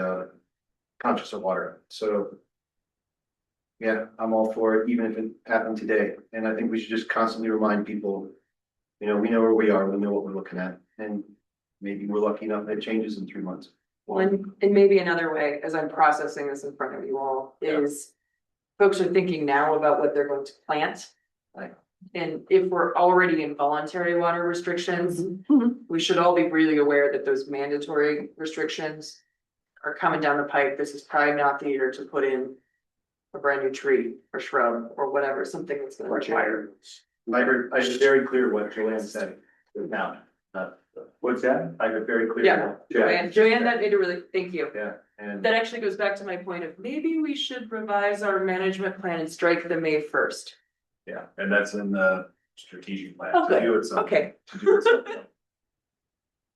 conscious of water, so. Yeah, I'm all for it, even if it happened today, and I think we should just constantly remind people, we know where we are, we know what we're looking at, and maybe we're lucky enough that it changes in 3 months. And maybe another way, as I'm processing this in front of you all, is folks are thinking now about what they're going to plant. And if we're already in voluntary water restrictions, we should all be really aware that those mandatory restrictions are coming down the pipe. This is probably not the year to put in a brand new tree or shrub or whatever, something that's gonna require. I heard very clear what Joanne said, now, not. What's that? I heard very clear. Yeah, Joanne, that made a really, thank you. Yeah, and. That actually goes back to my point of maybe we should revise our management plan and strike the May 1st. Yeah, and that's in the strategic plan. Oh, to good. do it something- Okay. to do it something.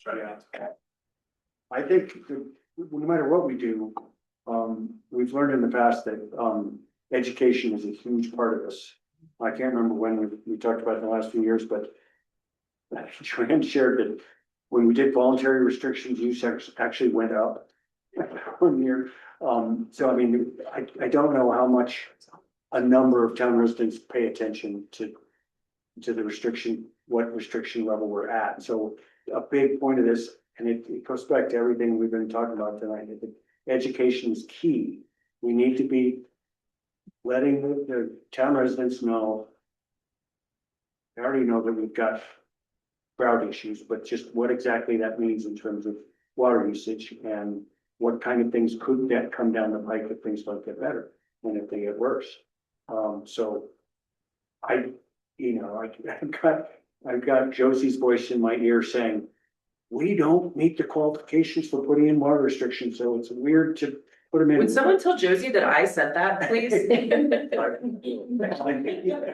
Try to. I think no matter what we do, we've learned in the past that, education is a huge part of this. I can't remember when we talked about it in the last few years, but Joanne shared that when we did voluntary restrictions, use actually went up 1 year. So I mean, I don't know how much a number of town residents pay attention to the restriction, what restriction level we're at. So a big point of this, and it goes back to everything we've been talking about tonight, I think education is key. We need to be letting the town residents know. I already know that we've got drought issues, but just what exactly that means in terms of water usage and what kind of things could that come down the pike if things don't get better and if they get worse. So I've got Josie's voice in my ear saying, we don't meet the qualifications for putting in water restrictions, so it's weird to put them in. Would someone tell Josie that I said that, please?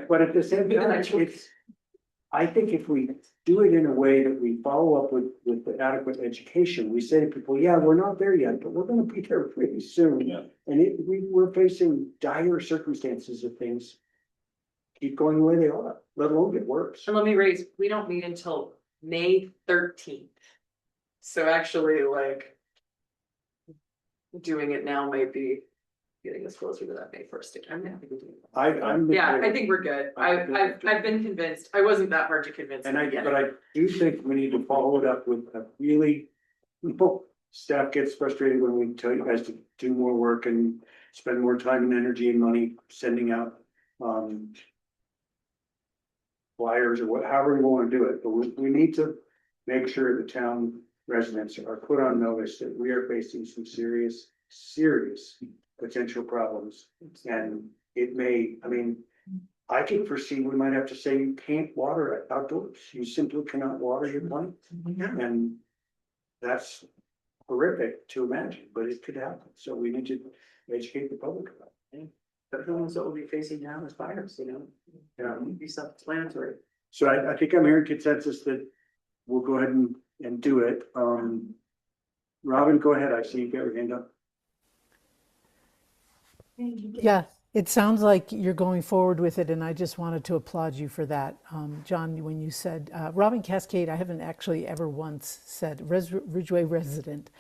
But at the same time, I think if we do it in a way that we follow up with the adequate education, we say to people, yeah, we're not there yet, but we're gonna be there pretty soon. Yeah. And we're facing dire circumstances if things keep going the way they are, let alone get worse. And let me raise, we don't meet until May 13th. So actually, like, doing it now might be getting us closer to that May 1st date. I'm happy to do it. I think we're good. I've been convinced. I wasn't that hard to convince. But I do think we need to follow it up with a really, staff gets frustrated when we tell you guys to do more work and spend more time and energy and money sending out, flyers or however we want to do it, but we need to make sure the town residents are put on notice that we are facing some serious potential problems. And it may, I mean, I can foresee we might have to say you can't water it outdoors. You simply cannot water your plant. And that's horrific to imagine, but it could happen. So we need to educate the public about it. But the ones that we'll be facing now is fires, Yeah. Be self-explanatory. So I think I'm hearing consensus that we'll go ahead and do it. Robin, go ahead. I see you got your hand up. Yeah, it sounds like you're going forward with it, and I just wanted to applaud you for that. John, when you said, Robin Cascade, I haven't actually ever once said Ridgway resident.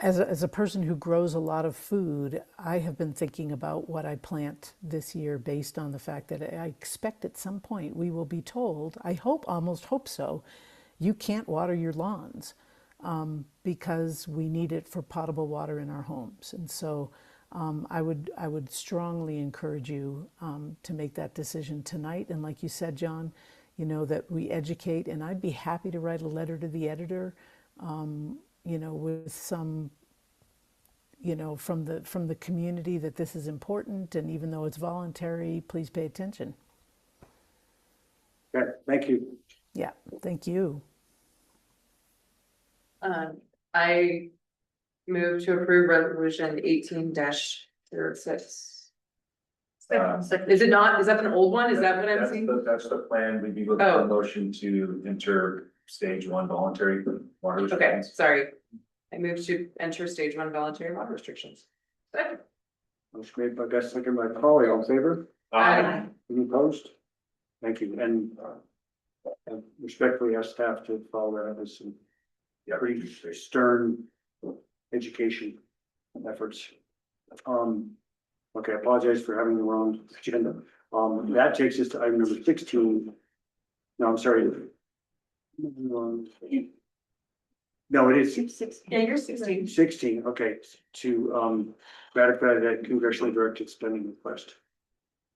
As a person who grows a lot of food, I have been thinking about what I plant this year based on the fact that I expect at some point we will be told, almost hope so, you can't water your lawns because we need it for potable water in our homes. And so I would strongly encourage you to make that decision tonight. And like you said, John, that we educate, and I'd be happy to write a letter to the editor with some, from the community that this is important, and even though it's voluntary, please pay attention. Okay, thank you. Yeah, thank you. I move to approve resolution 18-06. Is it not? Is that an old one? Is that what I'm That's seeing? That's the plan. We'd be looking for a motion to enter stage 1 voluntary water Okay, restrictions. sorry. I move to enter stage 1 voluntary water restrictions. Second. Motion made by Gus, second by Polly. All in favor? Aye. Any opposed? Thank you. And respectfully ask staff to follow that up with some pretty stern education efforts. Okay, I apologize for having the wrong agenda. That takes us to item number 16. No, I'm sorry. No, it is 16. Yeah, you're 16. 16, okay, to ratify that congressionally directed spending request.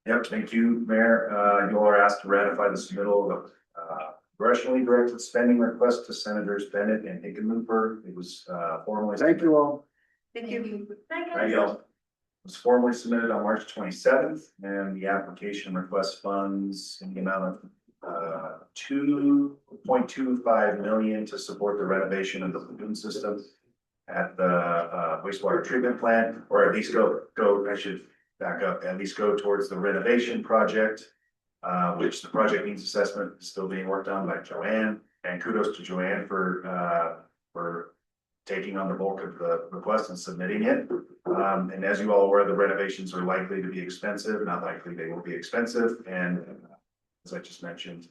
Yep, thank you, Mayor. You are asked to ratify the submittal of congressionally directed spending request to Senators Bennett and Hickenlooper. It was formally. Thank you all. Thank you. Right, y'all. Was formally submitted on March 27th, and the application requests funds in the amount of 2.25 million to support the renovation of the lagoon system at the wastewater treatment plant, or at least I should back up, at least go towards the renovation project, which the project needs assessment is still being worked on by Joanne, and kudos to Joanne for taking on the bulk of the request and submitting it. And as you all are aware, the renovations are likely to be expensive, not likely, they will be expensive. And as I just mentioned,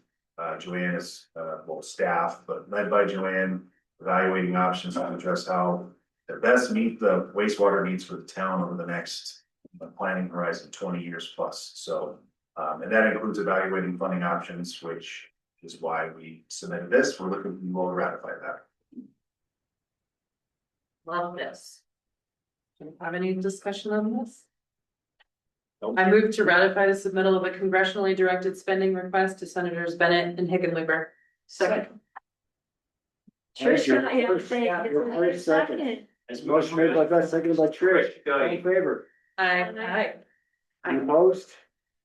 Joanne is, well, staff, but led by Joanne, evaluating options to address how to best meet the wastewater needs for the town over the next planning horizon, 20 years plus. So, and that includes evaluating funding options, which is why we submitted this. We're looking for you all to ratify that. Love this. Do you have any discussion on this? I move to ratify the submittal of a congressionally directed spending request to Senators Bennett and Hickenlooper. Second. Tricia, I have to say, Your it's first a second. second. It's motion made by Beth, seconded by Trish. All in favor? Aye. Any opposed?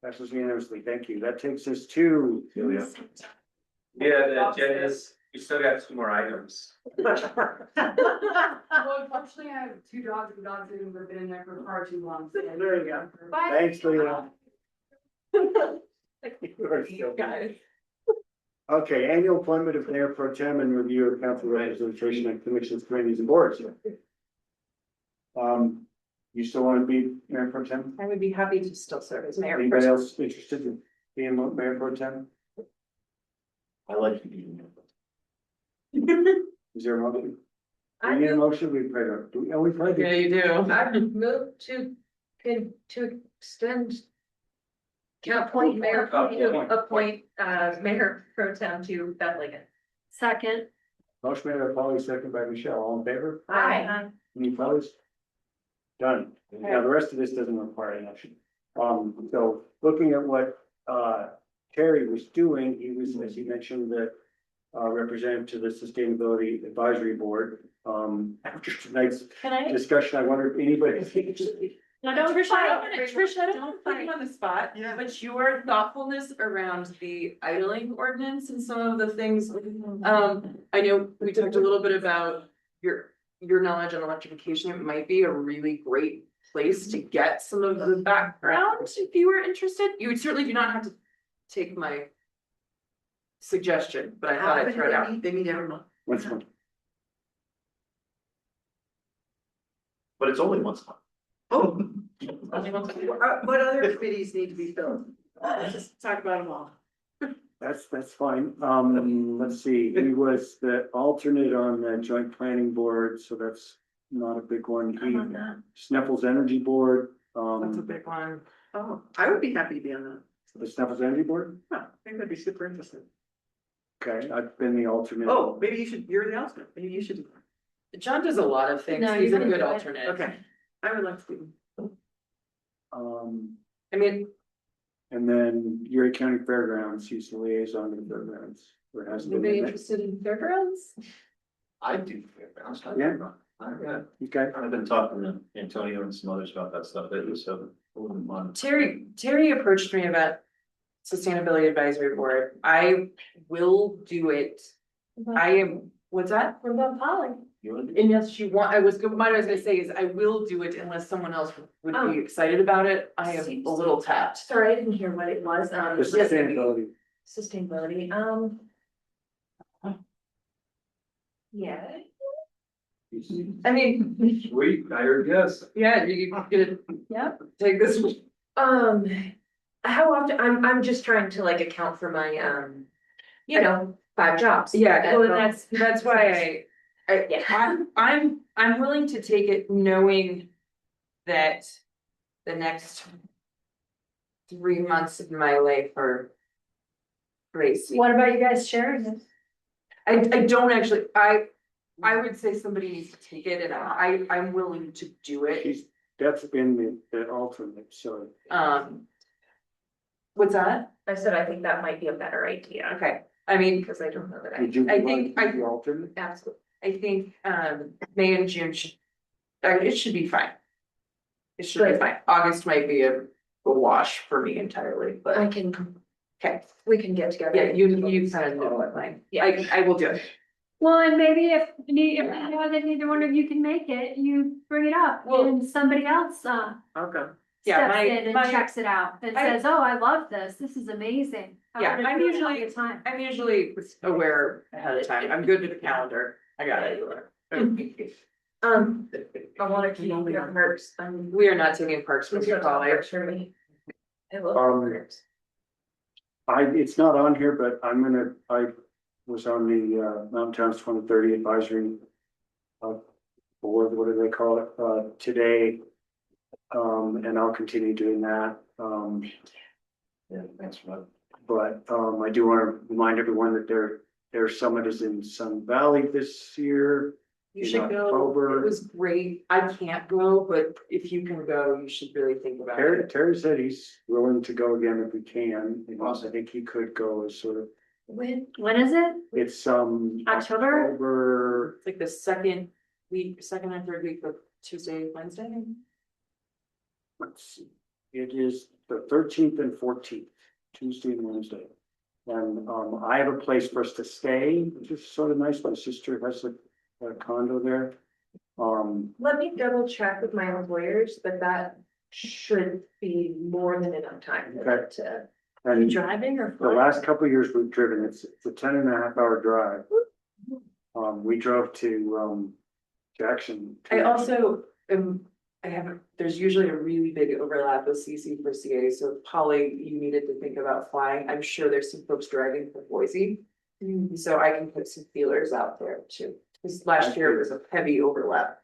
Passes unanimously. Thank you. That takes us to Julia. Yeah, Janice, you still got 2 more items. Well, unfortunately, I have 2 dogs, and dogs have been in there for far too long. So There you go. Thanks, Leah. You are so guys. Okay, annual appointment of mayor pro tem and review of council representation on commissions, committees and boards. You still want to be mayor pro tem? I would be happy to still serve as mayor. Anybody else interested in being mayor pro tem? I like to be. Is there a motion? We need a motion, we pray, we pray. Yeah, you do. I move to extend. Count point mayor, appoint mayor pro tem to Beth Ligon. Second. Motion made by Polly, second by Michelle, all in favor? Aye. Any opposed? Done. Now, the rest of this doesn't require an action. So looking at what, Terry was doing, he was, as he mentioned, the representative to the Sustainability Advisory Board. After tonight's Can I? discussion, I wonder if anybody. No, Trish, I don't want to put you on the spot, but your thoughtfulness around the idling ordinance and some of the things. I know we talked a little bit about your knowledge on electrification. It might be a really great place to get some of the background if you were interested. You would certainly do not have to take my suggestion, but I thought I'd throw it out. They meet every month. What's one? But it's only once a month. Oh. What other committees need to be filled? Let's just talk about them all. That's fine. Let's see, he was the alternate on the joint planning board, so that's not a big one. I'm on that. Sniffles Energy Board, That's a big one. Oh, I would be happy to be on that. the Sniffles Energy Board? Huh, I think that'd be super interesting. Okay, I've been the alternate. Oh, maybe you're the alternate. Maybe you should. John does a lot of things. No, He's a you're good gonna do it. alternate. Okay, I would like to be. I mean, And then Erie County Fairgrounds, he's the liaison to the fairgrounds. Or has been. anybody interested in fairgrounds? I do. Yeah. Okay, I've been talking to Antonio and some others about that stuff lately, so. I wouldn't mind. Terry approached me about Sustainability Advisory Board. I will do it. I am, what's that? What about Polly? Unless you want, I was gonna say is I will do it unless someone else would be excited about it. I am a little tapped. Sorry, I didn't hear what it was. the sustainability. Sustainability, yeah. I mean, Sweet, I heard yes. yeah, you gonna Yep. take this. How often, I'm just trying to like account for my, 5 jobs. Yeah, well, and that's why I'm willing to take it knowing that the next 3 months of my life are crazy. What about you guys sharing this? I don't actually, I would say somebody needs to take it and I'm willing to do it. That's been the alternate, so. What's that? I said, I think that might be a better idea. Okay, I mean, Because I don't know that Would you I want think to be the alternate? absolutely. I think, May and June should It should be fine. It should be fine. August might be a wash for me entirely, but. I can, Okay, we can get together. yeah, you kind of know what mine, I will do it. Well, and maybe if you know that neither one of you can make it, you bring it up and somebody else, Okay. Yeah, steps in and checks it out and says, oh, I love this. This is amazing. I Yeah, wanna I'm do it all usually, the time. I'm usually aware ahead of time. I'm good with the calendar. I got it. I wanna keep your perks. We are not taking parks with your college. For me. I love perks. It's not on here, but I was on the Mountain Towns 2030 advisory board, what do they call it, today. And I'll continue doing that. Yeah, thanks for that. But I do want to remind everyone that their summit is in Sun Valley this year. You in should go. October. It was great. I can't go, but if you can go, you should really think about it. Terry said he's willing to go again if we can. And I think he could go as sort of, When is it? it's October? October. It's like the second and third week of Tuesday, Wednesday. Let's see, it is the 13th and 14th, Tuesday and Wednesday. And I have a place for us to stay, which is sort of nice. My sister has a condo there. Let me double check with my employers, but that should be more than enough time for that to. And You driving or the flying? last couple of years we've driven, it's a 10.5 hour drive. We drove to Jackson. I also there's usually a really big overlap with CC for CA, so if Polly, you needed to think about flying, I'm sure there's some folks driving from Boise. So I can put some feelers out there too, because last year was a heavy overlap.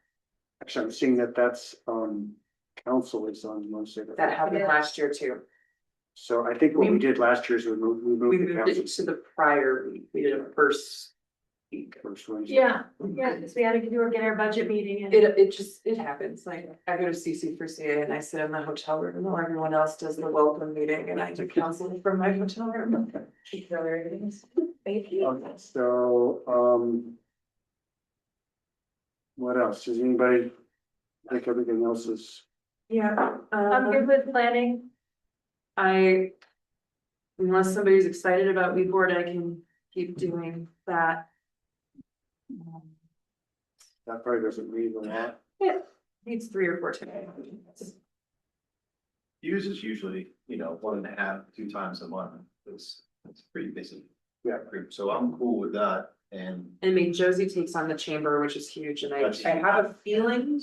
Actually, I'm seeing that's council is on Wednesday. That happened last year too. So I think what we did last year is we moved We the moved it council to the prior week, we did a first week. first Wednesday. Yeah, because we had to get our budget meeting and. It happens, like, I go to CC for CA and I sit in the hotel room while everyone else does the welcome meeting and I do counseling from my hotel room. Thank you. Okay, so, what else? Does anybody think everything else is? Yeah. I'm good with planning. Unless somebody's excited about weed board, I can keep doing that. That probably doesn't mean a lot. Yeah, needs 3 or 4 today. Use is usually, 1.5, 2 times a month. It's pretty busy. Yeah. So I'm cool with that. And I mean, Josie takes on the chamber, which is huge, and I That's have a feeling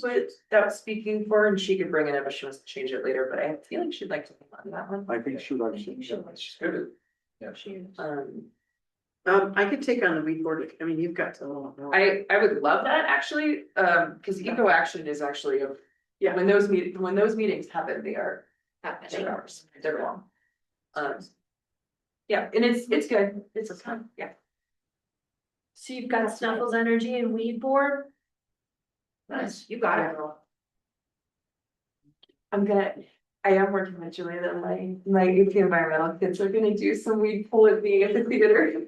that speaking for her, and she could bring it up if she wants to change it later, but I have a feeling she'd like to come on that one. I think she likes it. She's good. Yeah. I could take on the weed board. I mean, you've got to. I would love that actually, because Eco Action is actually when those meetings happen, they are 2 hours, they're long. Yeah, and it's good, it's fun, yeah. So you've got Snuffles Energy and Weed Board? Nice, you got it. I am working with Julia, that my AP environmental kids are gonna do some weed pull with me at the theater.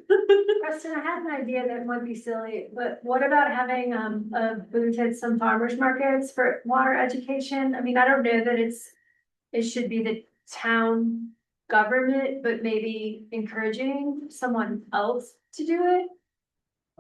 Preston, I had an idea that might be silly, but what about having a booth at some farmers markets for water education? I mean, I don't know that it should be the town government, but maybe encouraging someone else to do it.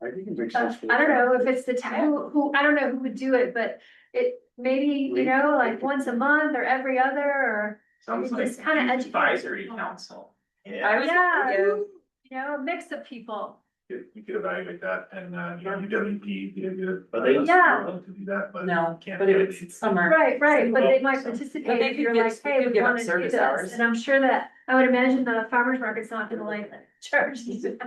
I think it makes sense. I don't know if it's the town who, I don't know who would do it, but it maybe, like once a month or every other, or Sounds like just kind of educate. advisory council. A mix of people. you could evaluate that and, UWP, did a good. But they- Yeah. To do that, but. No, can't but really. it's summer. Right, but they might But participate they if could you're give- like, they hey, could we give up want to do service this, hours. and I'm sure that, I would imagine the farmer's market's not gonna like charge you.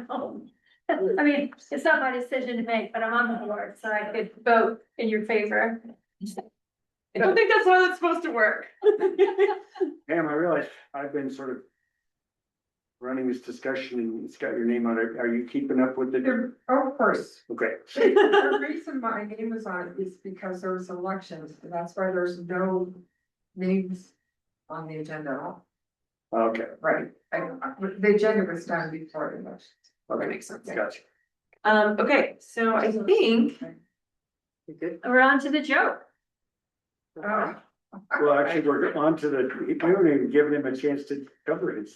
I mean, it's not my decision to make, but I'm on the board, so I could vote in your favor. I don't think that's how it's supposed to work. Pam, I realize I've been sort of running this discussion and it's got your name on it. Are you keeping up with it? Of course. Okay. The reason my name is on it is because there's elections, and that's why there's no names on the agenda at all. Okay. Right, the agenda was done before the elections. That makes sense. Gotcha. Okay, so I think. We're on to the joke. Well, actually, we're on to the, we haven't even given him a chance to cover it.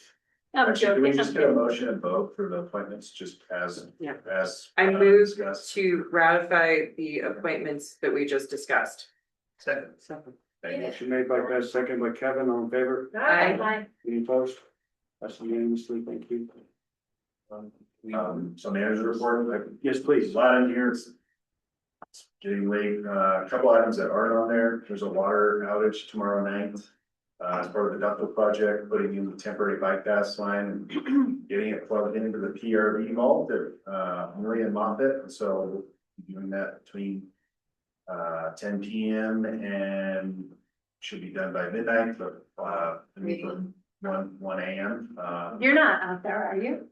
Actually, do we just get a motion and vote for the appointments just as? Yeah. As. I move discussed? to ratify the appointments that we just discussed. Second. Thank you. Motion made by Beth, second by Kevin, all in favor? Aye. Any opposed? That's unanimously, thank you. So manager report, like, Yes, there's please. a lot in here, it's getting late, a couple items that aren't on there, there's a water outage tomorrow night. As part of the ductile project, putting in the temporary bypass line and getting it plugged into the PRV vault at, Maria and Moffett, and so we'll be doing that between 10 PM and should be done by midnight, but, one AM. You're not out there, are you?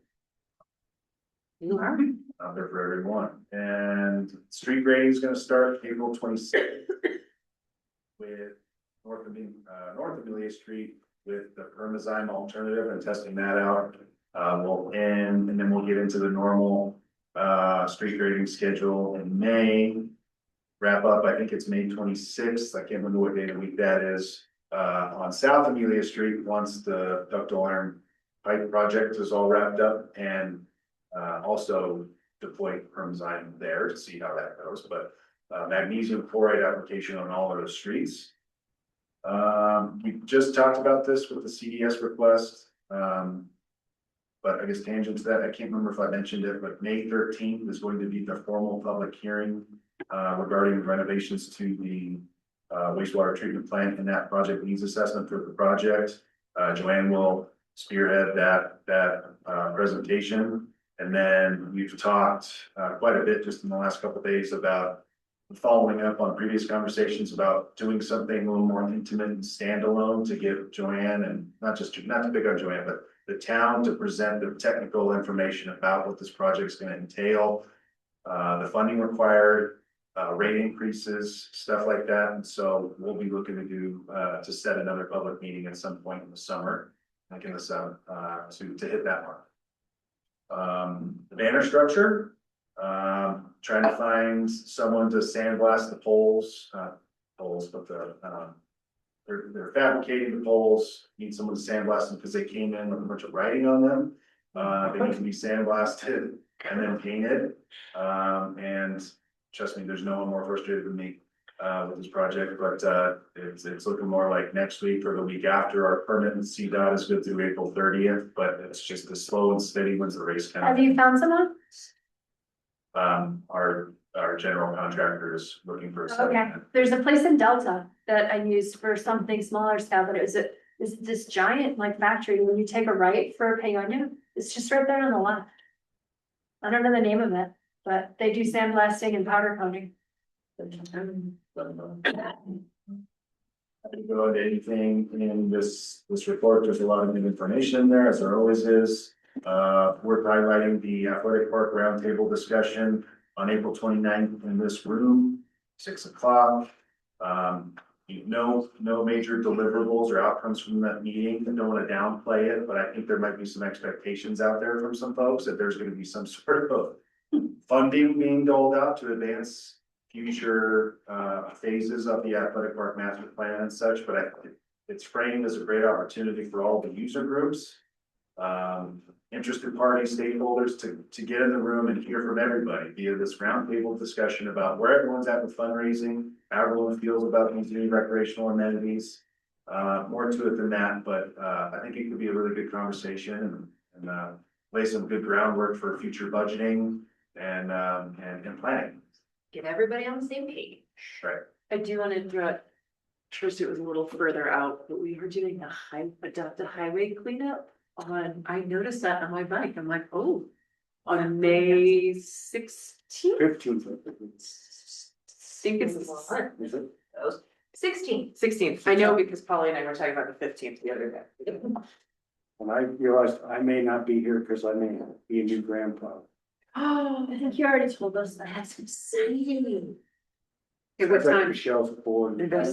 You are? Out there for everyone. And street grading is gonna start April 26th. With north of Amelia Street with the Permazyme alternative and testing that out. We'll end, and then we'll get into the normal, street grading schedule in May. Wrap up, I think it's May 26th, I can't remember what day of the week that is, on South Amelia Street, once the ductile iron pipe project is all wrapped up, and also deploy Permazyme there to see how that goes, but magnesium chloride application on all of those streets. We just talked about this with the CDS request, but I guess tangent to that, I can't remember if I mentioned it, but May 13th is going to be the formal public hearing regarding renovations to the wastewater treatment plant, and that project needs assessment for the project. Joanne will spearhead that presentation. And then we've talked quite a bit just in the last couple of days about following up on previous conversations about doing something a little more intimate and standalone to give Joanne, and not to pick on Joanne, but the town to present the technical information about what this project is going to entail, the funding required, rate increases, stuff like that. And so we'll be looking to do to set another public meeting at some point in the summer, I guess, to hit that mark. The banner structure, trying to find someone to sandblast the poles, but they're fabricating the poles, need someone to sandblast them because they came in with a bunch of writing on them. They need to be sandblasted and then painted. And trust me, there's no one more frustrated than me with this project, but it's looking more like next week or the week after. Our permit and CDOT is good through April 30th, but it's just the slow and steady wins the race kind of. Have you found someone? Our general contractor is looking for a. Okay, there's a place in Delta that I used for something smaller scale, but is this giant like factory when you take a right for Payonia? It's just right there on the left. I don't know the name of it, but they do sandblasting and powder coating. I didn't go into anything in this report. There's a lot of new information in there, as there always is. Worth highlighting the athletic park roundtable discussion on April 29th in this room, 6 o'clock. No major deliverables or outcomes from that meeting. I don't want to downplay it, but I think there might be some expectations out there from some folks that there's going to be some sort of funding being doled out to advance future phases of the athletic park master plan and such, but it's framed as a great opportunity for all the user groups, interested parties, stakeholders to get in the room and hear from everybody via this roundtable discussion about where everyone's at with fundraising, how everyone feels about these new recreational amenities. More to it than that, but I think it could be a really good conversation and lay some good groundwork for future budgeting and planning. Get everybody on the same page. Right. I do want to interrupt. First, it was a little further out, but we were doing a highway cleanup on, I noticed that on my bike. I'm like, oh, on May 16th. 15th. Think it's what? Is it? 16th. I know because Polly and I were talking about the 15th the other day. And I realized I may not be here because I may be a new grandpa. Oh, I think you already told us that. That's exciting. At what time? Michelle's board. No, I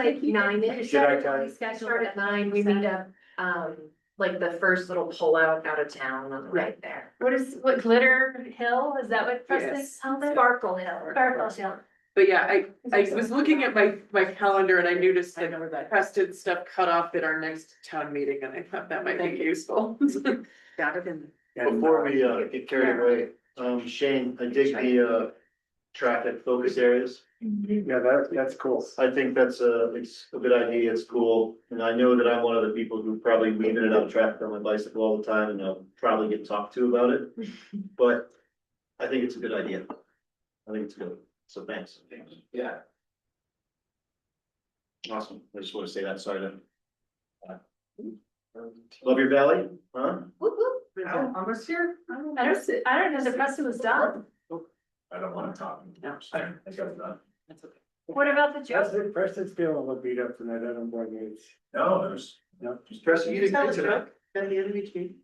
think you 9-ish. Did I tell you? Start at 9, we meet up, like the first little pullout out of town on the right there. What Glitter Hill? Is that what Preston's Yes. called it? Sparkle Hill. Sparkle Hill. But yeah, I was looking at my calendar and I noticed that Preston stuff cut off at our next town meeting and I thought that might be useful. Got it in. Before we get carried away, Shane, I dig the traffic focus areas. Yeah, that's cool. I think that's it's a good idea, it's cool, and I know that I'm one of the people who probably weave in and out of traffic on my bicycle all the time, and I'll probably get talked to about it. But I think it's a good idea. I think it's good, so thanks. Yeah. Awesome, I just wanna say that, sorry to. Love your valley, huh? Almost here? I don't know, the press was done. I don't wanna talk. No. I got it done. That's okay. What about the joke? Preston's feeling a little beat up tonight, I don't blame you. No, there's. No. Just Preston, you did Tell good us, today. Chuck, at the end of each meeting.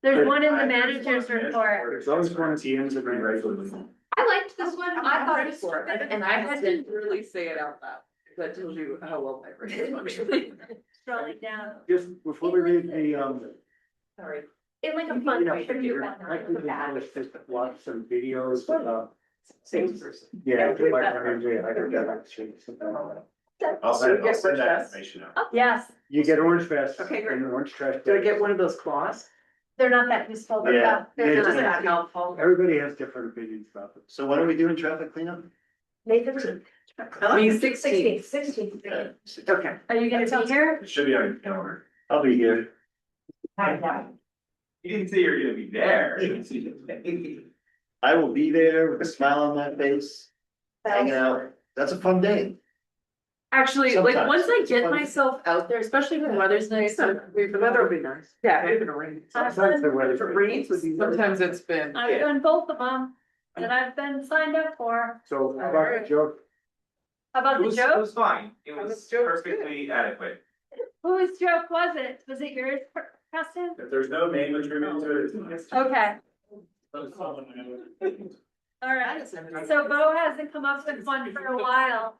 There's one in the manager's report. There's always one at the end of the Regularly. I liked this one, I thought it was For it, stupid. and I didn't really say it out loud. That tells you how well my brain is functioning. Scrolling down, Just before we read the, Sorry. in like a fun you know, way, tribute one I night, think the we bad. want to just watch some videos, Same person. yeah, like, I heard that actually. I'll send that information out. Yes, You get Orange Fest Okay, great. and Orange Trash. Do I get one of those claws? they're not that useful, but Yeah. they're Yeah, not it's- that helpful. Everybody has different opinions about them. So when are we doing traffic cleanup? Nathan, Me 16th. Okay. Are you gonna be here? It should be on your calendar. I'll be here. You didn't say you're gonna be there. I will be there with a smile on my face, hanging out. That's a fun day. Actually, like, Sometimes. once I get Fun. myself out there, especially when the weather's nice, So, the weather will be nice. Yeah. It's gonna rain. Sometimes the weather. If it rains, would be. Sometimes it's been. I've done both of them that I've been signed up for. So how about the joke? How about the It joke? was fine. It How was was joke? perfectly adequate. Whose joke was it? Was it yours, Preston? If there's no name attributed to it, it's mine. Okay, all right. So Bo hasn't come up with one for a while.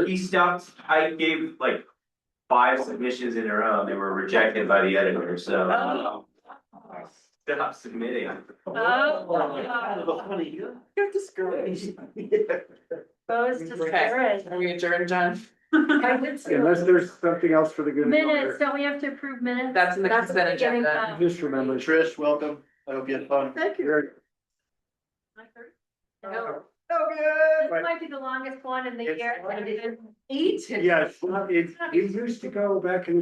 He stopped, I gave like 5 submissions in a row, they were rejected by the editor, so. Stop submitting. Oh. Funny, you're discouraged. Bo is discouraged. Are we adjourned, John? Unless there's something else for the good of the Minutes, order. don't we have to approve minutes? That's in the That's consent beginning agenda. of- Just remember, Trish, welcome. I hope you had fun. Thank you. Very- No, Oh, this might be the longest one in the It's year. 8? Yes, it used to go back in